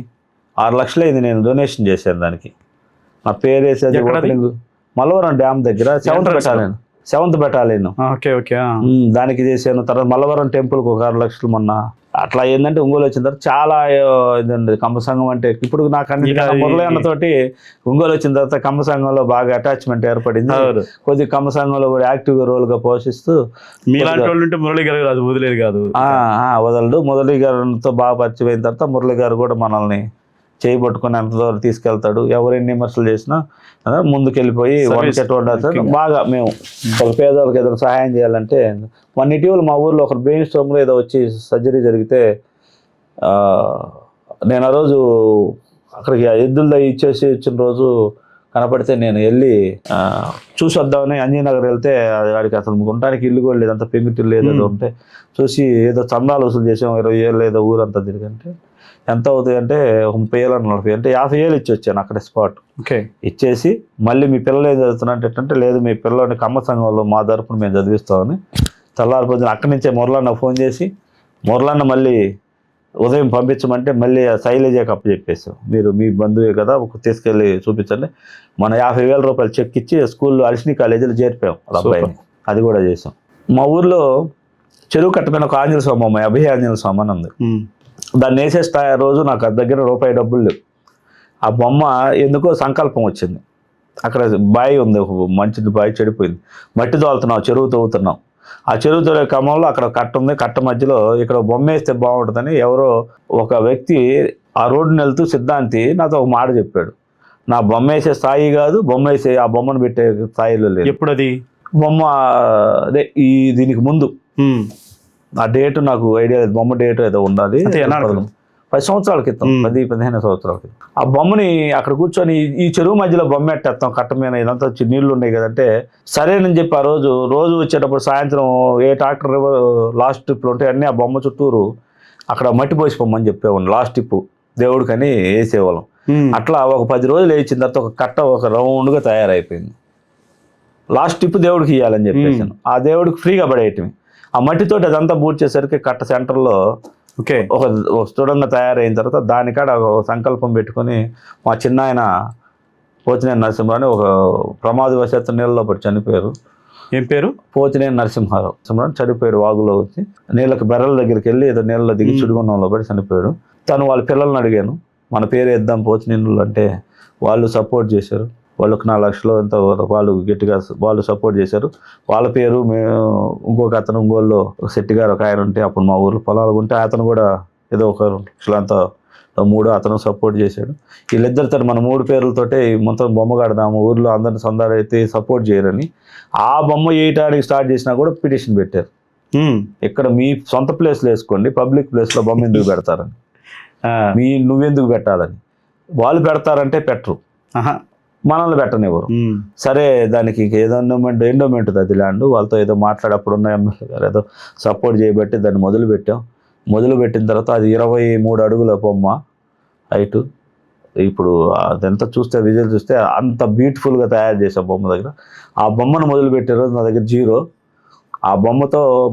6 లక్షలు అయింది. నేను డొనేషన్ చేశాను దానికి. నా పేరు వేసేది మల్లవరం డ్యామ్ దగ్గర 7th బెటాలియన్ దానికి చేశాను. తర్వాత మల్లవరం టెంపుల్కి ఒక 6 లక్షలు మొన్న. అట్లా ఏంటంటే ఒంగోలు వచ్చిన తర్వాత చాలా ఇదండి. కమ్మ సంఘం అంటే ఇప్పుడు నాకు అన్నిటికన్నా మురళి అన్నతోటి ఒంగోలు వచ్చిన తర్వాత కమ్మ సంఘంలో బాగా అటాచ్మెంట్ ఏర్పడింది. కొద్దిగా కమ్మ సంఘంలో కూడా యాక్టివ్గా రోల్గా పోషిస్తూ మురళి గారు అది వదిలేదు కాదు, వదలడు. మురళి గారితో బాగా పరిచయం అయిన తర్వాత మురళి గారు కూడా మనల్ని చేయబట్టుకుని ఎంత దూరం తీసుకెళ్తాడు. ఎవరెన్ని విమర్శలు చేసినా ముందుకెళ్ళిపోయి బాగా మేము ఒక పేదవాళ్ళకి ఏదైనా సహాయం చేయాలంటే మొన్న ఇటీవల మా ఊర్లో ఒక బ్రెయిన్ స్ట్రోమ్లో ఏదో వచ్చి సర్జరీ జరిగితే నేను ఆ రోజు అక్కడికి ఎద్దుల ఇచ్చేసి వచ్చిన రోజు కనపడితే నేను వెళ్ళి చూసి వద్దామని అంజనగర్ వెళ్తే వాడికి అసలు ఉండడానికి ఇల్లు కూడా లేదు, అంత పెంకుటిల్లు ఏదో ఉంటే చూసి ఏదో చందాలు వసూలు చేసాం 20,000 ఏదో ఊరంతా తిరిగంటే ఎంత అవుతుంది అంటే 30,000 40,000 అంటే 50,000 ఇచ్చి వచ్చాను అక్కడ స్పాట్. ఇచ్చేసి మళ్ళీ మీ పిల్లలు ఏం చదువుతున్నట్టు లేదు మీ పిల్లల్ని కమ్మ సంఘంలో మా తరపున మేము చదివిస్తామని తెల్లారిపోతుంది. అక్కడి నుంచే మురళన్న ఫోన్ చేసి మురళన్న మళ్ళీ ఉదయం పంపించమంటే మళ్ళీ శైలజకి అప్పచెప్పేసాం. మీరు మీ బంధువే కదా తీసుకెళ్ళి చూపించండి. మన 50,000 రూపాయలు చెక్ ఇచ్చి స్కూల్లో అరిసిని కాలేజీలో చేర్పాం అబ్బాయిని. అది కూడా చేసాం. మా ఊర్లో చెరువు కట్టమైన ఒక ఆంజనేయ స్వామి అభయ ఆంజనేయ స్వామి అని ఉంది. దాన్ని వేసే రోజు నాకు దగ్గర రూపాయి డబ్బులు లేవు. ఆ బొమ్మ ఎందుకో సంకల్పం వచ్చింది. అక్కడ బావి ఉంది, ఒక మంచి బావి చెడిపోయింది. మట్టి తోలుతున్నాం, చెరువు తవ్వుతున్నాం. ఆ చెరువు తోలే క్రమంలో అక్కడ కట్ట ఉంది, కట్ట మధ్యలో ఇక్కడ బొమ్మ వేస్తే బాగుంటుందని ఎవరో ఒక వ్యక్తి ఆ రోడ్డుని వెళ్తూ సిద్ధాంతి నాతో ఒక మాట చెప్పాడు. నా బొమ్మ వేసే స్థాయి కాదు, బొమ్మ వేసే ఆ బొమ్మను పెట్టే స్థాయిలో లేదు. ఎప్పుడు అది బొమ్మ అదే దీనికి ముందు ఆ డేట్ నాకు ఐడియా లేదు. బొమ్మ డేట్ ఏదో ఉండాలి. 10 సంవత్సరాల క్రితం, 10-15 సంవత్సరాల క్రితం. ఆ బొమ్మని అక్కడ కూర్చొని ఈ చెరువు మధ్యలో బొమ్మ ఎట్టేస్తాం, కట్ట మీద ఇదంతా వచ్చి నీళ్లు ఉన్నాయి కదంటే సరేనని చెప్పి ఆ రోజు వచ్చేటప్పుడు సాయంత్రం ఏ ట్రాక్టర్ లాస్ట్ ట్రిప్లు ఉంటే అన్నీ ఆ బొమ్మ చుట్టూరు అక్కడ మట్టి పోసిపోమని చెప్పేవాడిని. లాస్ట్ ట్రిప్ దేవుడికని వేసేవాళ్ళం. అట్లా ఒక 10 రోజులు వేసిన తర్వాత ఒక కట్ట ఒక రౌండ్గా తయారైపోయింది. లాస్ట్ ట్రిప్ దేవుడికి ఇవ్వాలని చెప్పేసాను. ఆ దేవుడికి ఫ్రీగా పడేయటమే. ఆ మట్టితోటి అదంతా పూడ్చేసరికి కట్ట సెంటర్లో ఒక స్థూడంగా తయారైన తర్వాత దానికాడ ఒక సంకల్పం పెట్టుకొని మా చిన్న ఆయన పోతినేని నరసింహారావు అని ఒక ప్రమాదవశాత్తు నీళ్ళలో పడి చనిపోయారు. ఏం పేరు? పోతినేని నరసింహారావు చనిపోయాడు. వాగులో వచ్చి నీళ్ళకి బెర్రల దగ్గరికి వెళ్ళి ఏదో నీళ్ళలో దిగి చుడుగున్నంలో పడి చనిపోయాడు. తను వాళ్ళ పిల్లల్ని అడిగాను, మన పేరు వేద్దాం పోతినేనులు అంటే వాళ్ళు సపోర్ట్ చేశారు. వాళ్ళకి 4 లక్షలు ఎంత వాళ్ళు గట్టిగా వాళ్ళు సపోర్ట్ చేశారు. వాళ్ళ పేరు మేము ఇంకొక అతను ఒంగోలులో శెట్టి గారు ఒక ఆయన ఉంటే అప్పుడు మా ఊర్లో పొలాలు ఉంటే అతను కూడా ఏదో 1 లక్షలంతా 3 అతను సపోర్ట్ చేశాడు. వీళ్ళిద్దరితో మన 3 పేర్లతోటే మొత్తం బొమ్మ కడదాము, ఊర్లో అందరిని సందాడైతే సపోర్ట్ చేయరని ఆ బొమ్మ వేయటానికి స్టార్ట్ చేసినా కూడా పిటిషన్ పెట్టారు. ఇక్కడ మీ సొంత ప్లేస్లో వేసుకోండి, పబ్లిక్ ప్లేస్లో బొమ్మ ఎందుకు పెడతారని, నువ్వెందుకు పెట్టాలని. వాళ్ళు పెడతారంటే పెట్టరు, మనల్ని పెట్టనివ్వరు. సరే దానికి ఇంక ఏదో ఎండోమెంట్ అది ల్యాండ్, వాళ్ళతో ఏదో మాట్లాడప్పుడు ఉన్న ఎమ్మెల్యే గారు ఏదో సపోర్ట్ చేయబట్టి దాన్ని మొదలుపెట్టిన తర్వాత అది 23 అడుగుల బొమ్మ హైటు. ఇప్పుడు అదంతా చూస్తే విజువల్ చూస్తే అంత బ్యూటిఫుల్గా తయారు చేసే బొమ్మ దగ్గర ఆ బొమ్మను మొదలుపెట్టే రోజు నా దగ్గర 0. ఆ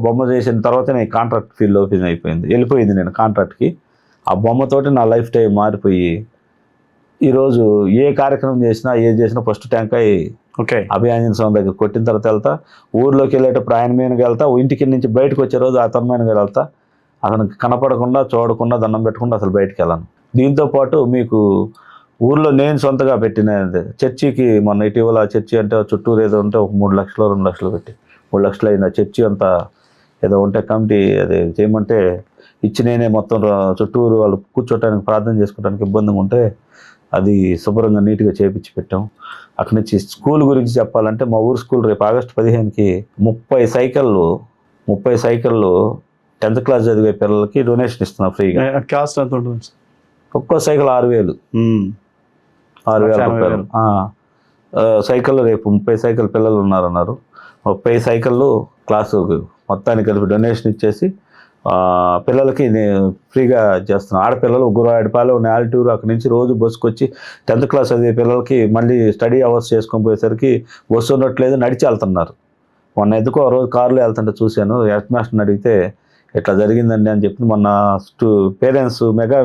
బొమ్మ చేసిన తర్వాత నేను కాంట్రాక్ట్ ఫీల్డ్ ఓపెన్ వెళ్ళిపోయింది నేను కాంట్రాక్ట్కి. ఆ బొమ్మతోటి నా లైఫ్ టైం మారిపోయి ఈరోజు ఏ కార్యక్రమం చేసినా ఫస్ట్ టెంకాయ అభియాంజన స్వామి దగ్గర కొట్టిన తర్వాత వెళ్తా. ఊర్లోకి వెళ్ళేటప్పుడు ఆయన మీదకి వెళ్తా, ఇంటికి నుంచి బయటకు వచ్చే రోజు అతని మీదకి వెళ్తా. అతనికి కనపడకుండా చూడకుండా దండం పెట్టకుండా అసలు బయటికి వెళ్ళాను. దీంతోపాటు మీకు ఊర్లో నేను సొంతగా పెట్టిన చర్చికి మొన్న ఇటీవల చర్చి అంటే చుట్టూరు ఏదో ఉంటే ఒక 3 లక్షలు 2 లక్షలు పెట్టి 3 లక్షలు అయింది. ఆ చర్చి అంతా ఏదో ఉంటే కమిటీ అది చేయమంటే ఇచ్చి నేనే మొత్తం చుట్టూరు వాళ్ళు కూర్చోటానికి ప్రార్థన చేసుకోవడానికి ఇబ్బందిగా ఉంటే అది శుభ్రంగా నీట్గా చేపించి పెట్టాం. అక్కడి నుంచి స్కూల్ గురించి చెప్పాలంటే మా ఊరు స్కూల్ రేపు ఆగస్టు 15కి 30 సైకిళ్ళు 10th క్లాస్ చదివే పిల్లలకి డొనేషన్ ఇస్తున్నాం ఫ్రీగా. కాస్ట్ ఎంత ఉంటుంది? ఒక్కో సైకిల్ 6,000 రూపాయలు. సైకిళ్ళు రేపు 30 సైకిల్ పిల్లలు ఉన్నారన్నారు. 30 సైకిళ్ళు క్లాసు మొత్తానికి కలిపి డొనేషన్ ఇచ్చేసి పిల్లలకి నేను ఫ్రీగా చేస్తున్నాను. ఆడపిల్లలు గురువాడిపాలెం నేల్టూరు అక్కడి నుంచి రోజు బస్సుకు వచ్చి 10th క్లాస్ చదివే పిల్లలకి మళ్ళీ స్టడీ అవర్స్ చేసుకొని పోయేసరికి బస్సు ఉన్నట్లేదు, నడిచి వెళ్తున్నారు. మొన్న ఎందుకో రోజు కారులో వెళ్తుంటే చూశాను. హెడ్ మాస్టర్ని అడిగితే ఇట్లా జరిగిందండి అని చెప్పి మొన్న పేరెంట్స్ మెగా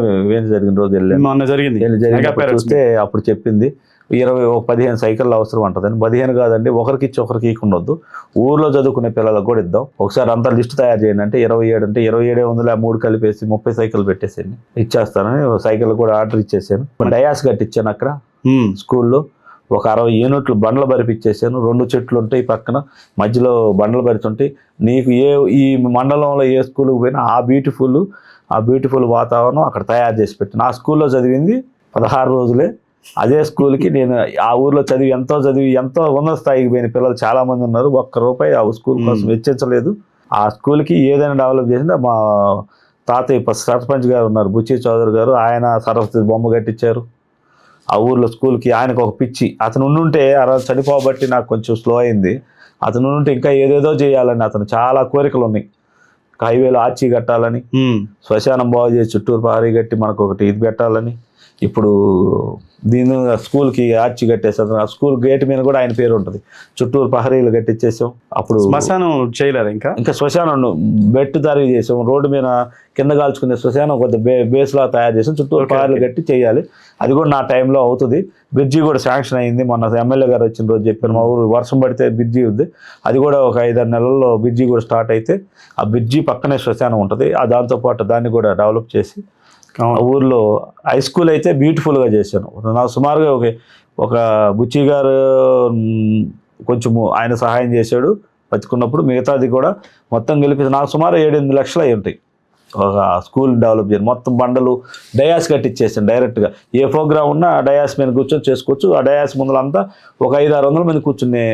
జరిగిన రోజు వెళ్ళాను. చూస్తే అప్పుడు చెప్పింది 15 సైకిళ్ళు అవసరం ఉంటుందని. 15 కాదండి, ఒకరికి ఇచ్చి ఒకరికి ఇవ్వకుండొద్దు, ఊర్లో చదువుకునే పిల్లలకు కూడా ఇద్దాం. ఒకసారి అంతా లిస్ట్ తయారు చేయండి అంటే 27 అంటే 27 వందల 3 కలిపేసి 30 సైకిళ్ళు పెట్టేసాను. ఇచ్చేస్తానని సైకిల్ కూడా ఆర్డర్ ఇచ్చేసాను. డయాస్ కట్టించాను అక్కడ స్కూల్లో. ఒక 60 యూనిట్లు బండ్లు బరిపిచ్చేసాను. 2 చెట్లు ఉంటాయి పక్కన, మధ్యలో బండ్లు బరితుంటాయి. నీకు ఈ మండలంలో ఏ స్కూల్కి పోయినా ఆ బ్యూటిఫుల్ వాతావరణం అక్కడ తయారు చేసి పెట్టాను. ఆ స్కూల్లో చదివింది 16 రోజులే. అదే స్కూల్కి నేను ఆ ఊర్లో చదివి ఎంతో ఉన్నత స్థాయికి పోయిన పిల్లలు చాలామంది ఉన్నారు. ₹1 ఆ స్కూల్ కోసం వెచ్చించలేదు. ఆ స్కూల్కి ఏదైనా డెవలప్ చేసినా మా తాతయ్య సర్పంచ్ గారు ఉన్నారు, బుచ్చి చౌదరి గారు, ఆయన సరస్వతి బొమ్మ కట్టించారు. ఆ ఊర్లో స్కూల్కి ఆయనకు ఒక పిచ్చి. అతను ఉండుంటే అలా చనిపోబట్టి నాకు కొంచెం స్లో అయింది. అతను ఉంటే ఇంకా ఏదేదో చేయాలని అతను చాలా కోరికలు ఉన్నాయి. హైవేలో ఆర్చి కట్టాలని, శ్మశానం బాగు చేసి చుట్టూరు ప్రహరీ కట్టి మనకు ఒకటి ఇది పెట్టాలని. ఇప్పుడు దీని స్కూల్కి ఆర్చి కట్టేసాం. ఆ స్కూల్ గేట్ మీద కూడా ఆయన పేరు ఉంటుంది. చుట్టూరు ప్రహరీలు కట్టించేసాం. అప్పుడు శ్మశానం చేయలేదు, ఇంకా శ్మశానం బెట్టు దారి చేసాం. రోడ్డు మీద కింద కాల్చుకునే శ్మశానం కొద్ది బేస్లా తయారు చేసాం. చుట్టూరు ప్రహరీలు కట్టి చేయాలి. అది కూడా నా టైంలో అవుతుంది. బ్రిడ్జి కూడా శాంక్షన్ అయింది. మొన్న ఎమ్మెల్యే గారు వచ్చిన రోజు చెప్పారు, మా ఊరు వర్షం పడితే బ్రిడ్జి ఉంది. అది కూడా ఒక 5-6 నెలల్లో బ్రిడ్జి కూడా స్టార్ట్ అయితే ఆ బ్రిడ్జి పక్కనే శ్మశానం ఉంటుంది. దాంతోపాటు దాన్ని కూడా డెవలప్ చేసి ఊర్లో హై స్కూల్ అయితే బ్యూటిఫుల్గా చేశాను. నాకు సుమారుగా ఒక ఒక బుచ్చి గారు కొంచెము ఆయన సహాయం చేశాడు బతుకున్నప్పుడు. మిగతాది కూడా మొత్తం కలిపి నాకు సుమారు 7-8 లక్షలు అయి ఉంటాయి ఒక స్కూల్ డెవలప్ చేయాలి. మొత్తం బండలు డయాస్ కట్టించేసాను డైరెక్ట్గా. ఏ ప్రోగ్రామ్ ఉన్నా ఆ డయాస్ మీద కూర్చొని చేసుకోవచ్చు. ఆ డయాస్ ముందులంతా ఒక 500-600 మంది కూర్చునే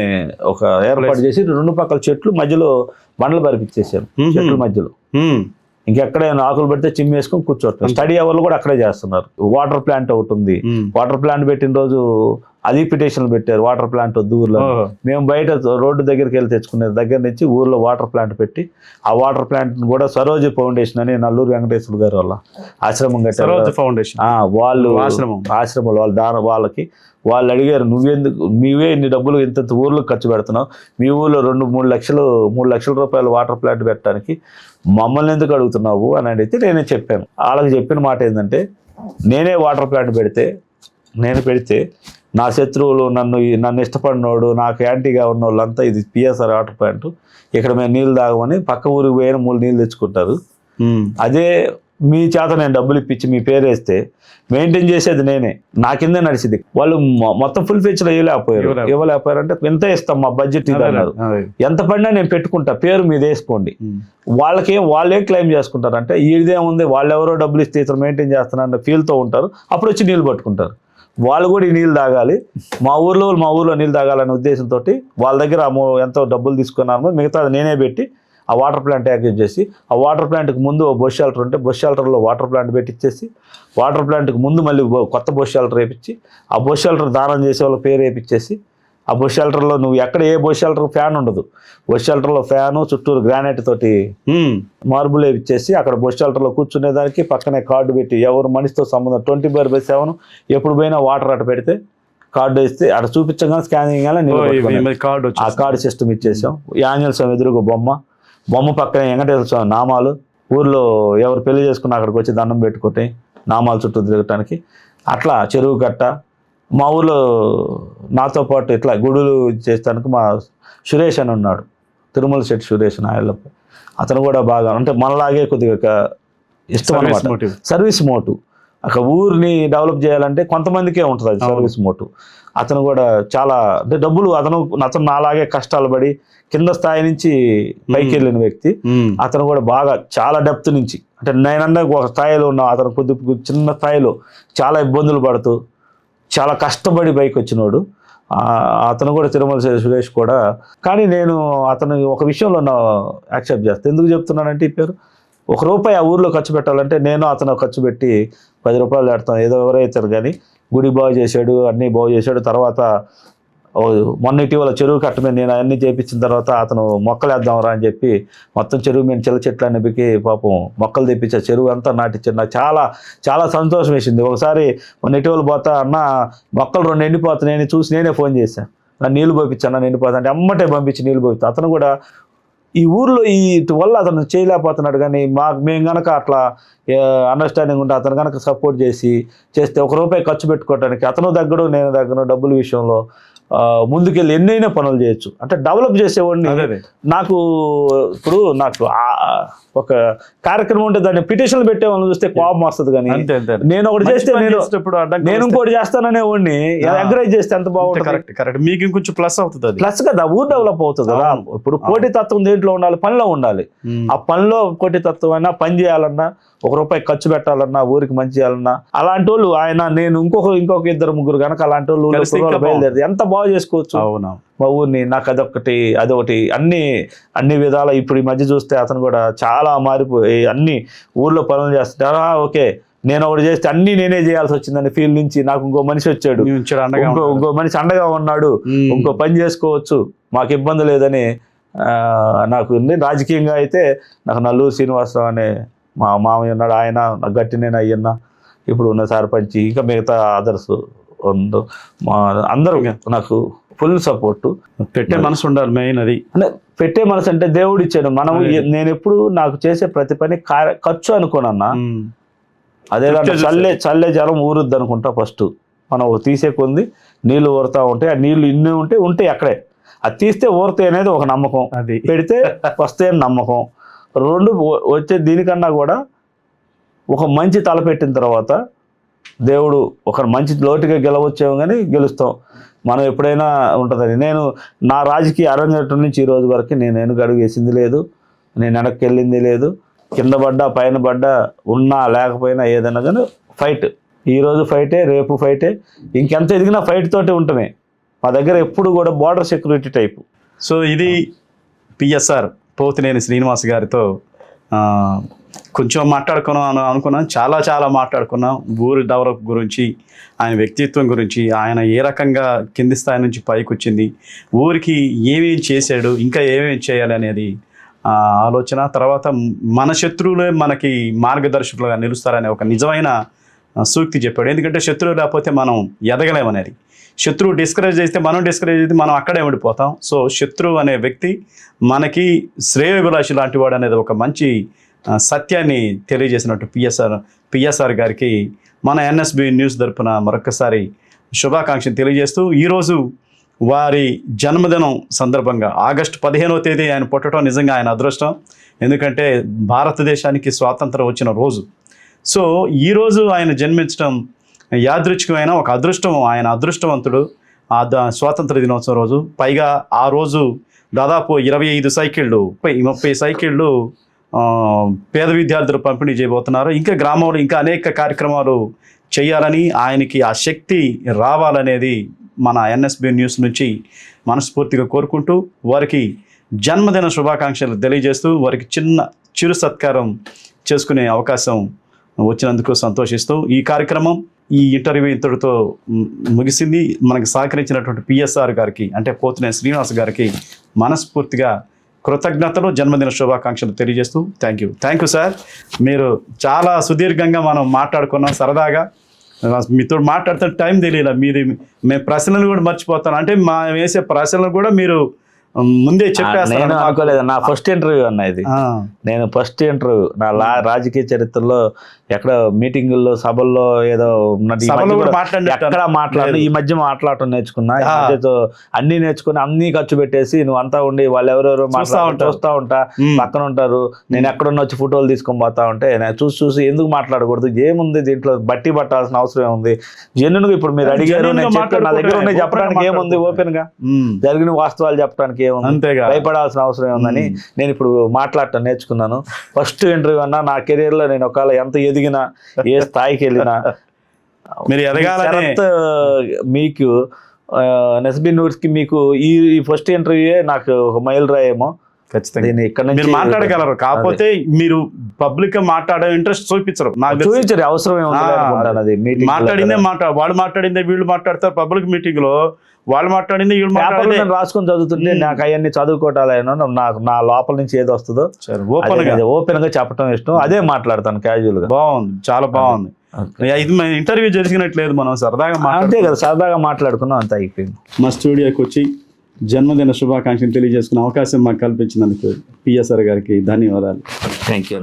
ఒక ఏర్పాటు చేసి 2 పక్కల చెట్లు మధ్యలో బండలు పరిపించేసాను. చెట్ల మధ్యలో ఇంకెక్కడైనా ఆకులు పెడితే చిమ్మేసుకొని కూర్చోవటం. స్టడీ అవర్లు కూడా అక్కడే చేస్తున్నారు. వాటర్ ప్లాంట్ ఒకటి ఉంది. వాటర్ ప్లాంట్ పెట్టిన రోజు అది పిటిషన్లు పెట్టారు, వాటర్ ప్లాంట్ వద్దు ఊర్లో. మేము బయట రోడ్డు దగ్గరికి వెళ్ళి తెచ్చుకునే దగ్గర నుంచి ఊర్లో వాటర్ ప్లాంట్ పెట్టి ఆ వాటర్ ప్లాంట్ కూడా సరోజ ఫౌండేషన్ అని నల్లూరు వెంకటేశ్వర గారు వాళ్ళ ఆశ్రమం కట్టారు. వాళ్ళు ఆశ్రమంలో వాళ్ళు అడిగారు, నీవే ఇన్ని డబ్బులు ఇంత ఊర్లో ఖర్చు పెడుతున్నావు, మీ ఊర్లో 2-3 లక్షల రూపాయలు వాటర్ ప్లాంట్ పెట్టడానికి మమ్మల్ని ఎందుకు అడుగుతున్నావు అని అడిగితే నేనే చెప్పాను. వాళ్ళకి చెప్పిన మాట ఏంటంటే, నేనే వాటర్ ప్లాంట్ పెడితే నా శత్రువులు, నన్ను ఇష్టపడినోడు, నాకు యాంటీగా ఉన్న వాళ్ళంతా ఇది పిఎస్ఆర్ వాటర్ ప్లాంట్, ఇక్కడ మేము నీళ్ళు తాగమని పక్క ఊరికి పోయిన 3 నీళ్ళు తెచ్చుకుంటారు. అదే మీ చేత నేను డబ్బులు ఇప్పించి మీ పేరు వేస్తే మెయింటైన్ చేసేది నేనే, నా కిందే నడిచింది. వాళ్ళు మొత్తం ఫుల్ ఫీచర్ ఇవ్వలేకపోయారు అంటే ఎంత ఇస్తాం మా బడ్జెట్ ఇది అన్నారు. ఎంత పడినా నేను పెట్టుకుంటా, పేరు మీద వేసుకోండి. వాళ్ళే క్లెయిమ్ చేసుకుంటారు అంటే ఇదేముంది, వాళ్ళు ఎవరో డబ్బులు ఇస్తే ఇతను మెయింటైన్ చేస్తున్నారన్న ఫీల్తో ఉంటారు. అప్పుడు వచ్చి నీళ్ళు పట్టుకుంటారు. వాళ్ళు కూడా ఈ నీళ్ళు తాగాలి, మా ఊర్లో నీళ్ళు తాగాలనే ఉద్దేశంతో వాళ్ళ దగ్గర ఎంతో డబ్బులు తీసుకున్నారో మిగతా నేనే పెట్టి ఆ వాటర్ ప్లాంట్ యాక్టివేట్ చేసి, ఆ వాటర్ ప్లాంట్కి ముందు బస్ షెల్టర్ ఉంటే బస్ షెల్టర్లో వాటర్ ప్లాంట్ పెట్టించేసి, వాటర్ ప్లాంట్కి ముందు మళ్ళీ కొత్త బస్ షెల్టర్ వేయించి, ఆ బస్ షెల్టర్ దానం చేసే వాళ్ళ పేరు వేయించేసి, ఆ బస్ షెల్టర్లో నువ్వు ఎక్కడ ఏ బస్ షెల్టర్ ఫ్యాన్ ఉండదు, బస్ షెల్టర్లో ఫ్యాను చుట్టూరు గ్రానైట్ తోటి మార్బుల్ వేయించేసి అక్కడ బస్ షెల్టర్లో కూర్చునేదానికి పక్కనే కార్డు పెట్టి, ఎవరు మనిషితో సంబంధం 24/7 ఎప్పుడు పోయినా వాటర్ అట పెడితే కార్డు వేస్తే అక్కడ చూపించగానే స్కానింగ్ ఆ కార్డు సిస్టమ్ ఇచ్చేసాం. ఆంజనేయ స్వామి ఎదురుగా బొమ్మ పక్కనే వెంకటేశ్వర స్వామి నామాలు, ఊర్లో ఎవరు పెళ్లి చేసుకున్న అక్కడికి వచ్చి దండం పెట్టుకుంటే నామాల చుట్టూ తిరగటానికి. అట్లా చెరువు కట్ట మా ఊర్లో నాతో పాటు ఇట్లా గుడులు చేస్తానికి మా సురేష్ అని ఉన్నాడు, తిరుమల శెట్టి సురేష్ నాయలప్ప. అతను కూడా బాగా అంటే మనలాగే కొద్దిగా ఇష్టం అన్నమాట, సర్వీస్ మోటివ్. అక్కడ ఊరిని డెవలప్ చేయాలంటే కొంతమందికే ఉంటుంది అది సర్వీస్ మోటివ్. అతను కూడా చాలా అంటే డబ్బులు అతను నాలాగే కష్టాలు పడి కింద స్థాయి నుంచి పైకి వెళ్ళిన వ్యక్తి. అతను కూడా బాగా చాలా డెప్త్ నుంచి అంటే నేనన్నా ఒక స్థాయిలో ఉన్న అతను కొద్ది చిన్న స్థాయిలో చాలా ఇబ్బందులు పడుతూ చాలా కష్టపడి పైకి వచ్చినోడు. అతను కూడా తిరుమల సురేష్ కూడా. కానీ నేను అతను ఒక విషయంలో యాక్సెప్ట్ చేస్తాను. ఎందుకు చెప్తున్నానంటే ఈ పేరు ₹1 ఆ ఊర్లో ఖర్చు పెట్టాలంటే నేను అతను ఖర్చు పెట్టి ₹10 పెడతాను. ఏదో ఎవరైతారు కానీ గుడి బాగు చేశాడు, అన్నీ బాగు చేశాడు. తర్వాత మొన్న ఇటీవల చెరువు కట్ట మీద నేను అన్నీ చేయించిన తర్వాత అతను మొక్కలు వేద్దాంరా అని చెప్పి మొత్తం చెరువు మీద చిల్ల చెట్లు అన్నిపికి పాపం మొక్కలు తెప్పించా, చెరువు అంతా నాటించాడు. నాకు చాలా చాలా సంతోషం వేసింది. ఒకసారి మొన్న ఇటీవల పోతా అన్న మొక్కలు 2 ఎండిపోతున్నాయని చూసి నేనే ఫోన్ చేశాను, నన్ను నీళ్ళు పంపించాను, నన్ను ఎండిపోతా అంటే అమ్మటే పంపించి నీళ్ళు పంపిస్తాను. అతను కూడా ఈ ఊర్లో ఇటు వల్ల అతను చేయలేకపోతున్నాడు. కానీ మేము కనుక అట్లా అండర్స్టాండింగ్ ఉంటే అతను కనుక సపోర్ట్ చేస్తే ₹1 ఖర్చు పెట్టుకోవడానికి అతను దగ్గర నేను దగ్గర డబ్బుల విషయంలో ముందుకెళ్ళి ఎన్నైనా పనులు చేయొచ్చు. అంటే డెవలప్ చేసేవాడిని. నాకు ఒక కార్యక్రమం ఉంటే దాన్ని పిటిషన్లు పెట్టేవాళ్ళని చూస్తే కోపం వస్తుంది. కానీ నేను ఒకటి చేస్తే నేను ఇంకోటి చేస్తాననే వాడిని ఎంకరేజ్ చేస్తే ఎంత బాగుంటుంది. మీకు ఇంకొంచెం ప్లస్ అవుతుంది. ప్లస్ కదా, ఊరు డెవలప్ అవుతుంది కదా. ఇప్పుడు పోటీతత్వం దేంట్లో ఉండాలి, పనిలో ఉండాలి. ఆ పనిలో పోటీతత్వం అయినా పని చేయాలన్నా ₹1 ఖర్చు పెట్టాలన్నా ఊరికి మంచి చేయాలన్నా అలాంటి వాళ్ళు నేను ఇంకొక 2-3 కనుక అలాంటి వాళ్ళు బయలుదేరి ఎంత బాగా చేసుకోవచ్చు మా ఊరిని. నాకు అదొకటి అన్ని విధాల ఇప్పుడు ఈ మధ్య చూస్తే అతను కూడా చాలా మారిపోయి అన్ని ఊర్లో పనులు చేస్తుంటారు. ఓకే, నేను ఒకటి చేస్తే అన్ని నేనే చేయాల్సి వచ్చిందని ఫీల్ నుంచి నాకు ఇంకో మనిషి వచ్చాడు, ఇంకో మనిషి అండగా ఉన్నాడు, ఇంకో పని చేసుకోవచ్చు, మాకు ఇబ్బంది లేదని నాకు ఉంది. రాజకీయంగా అయితే నాకు నల్లూరు శ్రీనివాసరావు అనే మా మామయ్య ఉన్నాడు, ఆయన నాకు గట్టినేనా అయ్యన్న, ఇప్పుడు ఉన్న సర్పంచ్, ఇంకా మిగతా అదర్స్ అందరూ నాకు ఫుల్ సపోర్ట్. పెట్టే మనసు ఉండాలి మెయిన్. అది అంటే పెట్టే మనసు అంటే దేవుడు ఇచ్చాడు. మనం నేను ఎప్పుడు నాకు చేసే ప్రతి పని ఖర్చు అనుకోనన్నా, అదేదంటే చల్లే జలం ఊరుద్ది అనుకుంటా. ఫస్ట్ మనం తీసే కొంది నీళ్ళు ఊరుతూ ఉంటాయి, ఆ నీళ్ళు ఇన్ని ఉంటే అక్కడే అది తీస్తే ఊరుతాయి అనేది ఒక నమ్మకం, అది పెడితే వస్తాయని నమ్మకం. 2 వచ్చే దీనికన్నా కూడా ఒక మంచి తలపెట్టిన తర్వాత దేవుడు ఒక మంచి లోటుగా గెలవచ్చేమో కానీ గెలుస్తాం. మనం ఎప్పుడైనా ఉంటుందని. నేను నా రాజకీయ అరంగేట్రం నుంచి ఈ రోజు వరకు నేను వెనుకడుగు వేసింది లేదు, నేను వెనక్కి వెళ్ళింది లేదు. కింద పడ్డా పైన పడ్డా ఉన్నా లేకపోయినా ఏదైనా కానీ ఫైట్. ఈరోజు ఫైటే, రేపు ఫైటే, ఇంకెంత ఎదిగినా ఫైట్ తోటి ఉంటమే. మా దగ్గర ఎప్పుడు కూడా బార్డర్ సెక్యూరిటీ టైపు. సో ఇది పిఎస్ఆర్ పోతినేని శ్రీనివాస్ గారితో కొంచెం అనుకున్నాం. చాలా మాట్లాడుకున్నాం. ఊరి డెవలప్ గురించి, ఆయన వ్యక్తిత్వం గురించి, ఆయన ఏ రకంగా కింది స్థాయి నుంచి పైకి వచ్చింది, ఊరికి ఏమేం చేశాడు, ఇంకా ఏమేం చేయాలి అనేది ఆలోచన. తర్వాత మన శత్రువులే మనకి మార్గదర్శకులుగా నిలుస్తారనే ఒక నిజమైన సూక్తి చెప్పాడు. ఎందుకంటే శత్రువు లేకపోతే మనం ఎదగలేమనేది. శత్రువు డిస్కరేజ్ చేస్తే మనం డిస్కరేజ్ అయితే మనం అక్కడే ఉండిపోతాం. సో శత్రువు అనే వ్యక్తి మనకి శ్రేయోభిలాషి లాంటి వాడు అనేది ఒక మంచి సత్యాన్ని తెలియజేసినట్టు పిఎస్ఆర్ గారికి మన ఎన్ఎస్బి న్యూస్ తరపున మరొకసారి శుభాకాంక్షలు తెలియజేస్తూ, ఈరోజు వారి జన్మదినం సందర్భంగా ఆగస్టు 15వ తేదీ ఆయన పుట్టడం నిజంగా ఆయన అదృష్టం. ఎందుకంటే భారతదేశానికి స్వాతంత్రం వచ్చిన రోజు. సో ఈరోజు ఆయన జన్మించడం యాదృచ్ఛికమైన ఒక అదృష్టం. ఆయన అదృష్టవంతుడు. స్వాతంత్ర దినోత్సవం రోజు పైగా ఆ రోజు దాదాపు 25 సైకిళ్ళు 30 సైకిళ్ళు పేద విద్యార్థులు పంపిణీ చేయబోతున్నారు. ఇంకా గ్రామంలో ఇంకా అనేక కార్యక్రమాలు చేయాలని, ఆయనకి ఆ శక్తి రావాలనేది మన ఎన్ఎస్బి న్యూస్ నుంచి మనస్ఫూర్తిగా కోరుకుంటూ, వారికి జన్మదిన శుభాకాంక్షలు తెలియజేస్తూ, వారికి చిరు సత్కారం చేసుకునే అవకాశం వచ్చినందుకు సంతోషిస్తూ ఈ కార్యక్రమం, ఈ ఇంటర్వ్యూ ఇంతటితో ముగిసింది. మనకు సహకరించినటువంటి పిఎస్ఆర్ గారికి, అంటే పోతినేని శ్రీనివాస్ గారికి మనస్ఫూర్తిగా కృతజ్ఞతలు, జన్మదిన శుభాకాంక్షలు తెలియజేస్తూ థ్యాంక్ యూ సార్. మీరు చాలా సుదీర్ఘంగా మనం మాట్లాడుకున్నాం సరదాగా. మీతో మాట్లాడుతున్న టైం తెలియలే. మేము ప్రశ్నలు కూడా మర్చిపోతాను. అంటే మా వేసే ప్రశ్నలు కూడా మీరు ముందే చెప్పేస్తాను. అనుకోలేదు. నా ఫస్ట్ ఇంటర్వ్యూ అన్న ఇది. నేను ఫస్ట్ ఇంటర్వ్యూ నా రాజకీయ చరిత్రలో ఎక్కడ మీటింగుల్లో, సభల్లో ఏదో ఎక్కడ మాట్లాడు. ఈ మధ్య మాట్లాడటం నేర్చుకున్నా. అన్ని నేర్చుకుని అన్ని ఖర్చు పెట్టేసి నువ్వు అంతా ఉండి వాళ్ళు ఎవరెవరో చూస్తా ఉంటా, పక్కన ఉంటారు. నేను ఎక్కడున్నా వచ్చి ఫోటోలు తీసుకొని పోతా ఉంటే నేను చూసి ఎందుకు మాట్లాడకూడదు, ఏముంది దీంట్లో బట్టి పట్టాల్సిన అవసరం ఏముంది, జెన్యున్గా ఇప్పుడు మీరు అడిగారు, నా దగ్గర ఉన్నాయి చెప్పడానికి ఏముంది, ఓపెన్ గా జరిగిన వాస్తవాలు చెప్పడానికి ఏముంది, భయపడాల్సిన అవసరం ఏముందని నేను ఇప్పుడు మాట్లాడటం నేర్చుకున్నాను. ఫస్ట్ ఇంటర్వ్యూ అన్నా నా కెరీర్ లో. నేను ఒకవేళ ఎంత ఎదిగినా, ఏ స్థాయికి వెళ్ళినా, మీరు ఎదగాలని మీకు ఎన్ఎస్బి న్యూస్ కి మీకు ఈ ఫస్ట్ ఇంటర్వ్యూ నాకు ఒక మైల్ రాయేమో. ఖచ్చితంగా ఇక్కడ నుంచి మాట్లాడగలరు. కాకపోతే మీరు పబ్లిక్ గా మాట్లాడే ఇంట్రెస్ట్ చూపించరు. చూపించరు, అవసరం ఏముంది. మాట్లాడిందే వాళ్ళు మాట్లాడిందే వీళ్ళు మాట్లాడతారు. పబ్లిక్ మీటింగ్ లో వాళ్ళు మాట్లాడింది వీళ్ళు మాట్లాడింది రాసుకొని చదువుతుంటే నాకు అవన్నీ చదువుకోవటాలేనో, నాకు నా లోపల నుంచి ఏది వస్తుందో ఓపెన్ గా చెప్పడం ఇష్టం. అదే మాట్లాడతాను క్యాజువల్ గా. బాగుంది, చాలా బాగుంది. ఇది ఇంటర్వ్యూ జరిగినట్లేదు, మనం సరదాగా అంతే కదా, సరదాగా మాట్లాడుకున్నాం, అంత అయిపోయింది. మా స్టూడియోకి వచ్చి జన్మదిన శుభాకాంక్షలు తెలియజేసుకునే అవకాశం మాకు కల్పించినందుకు పిఎస్ఆర్ గారికి ధన్యవాదాలు. Thank you.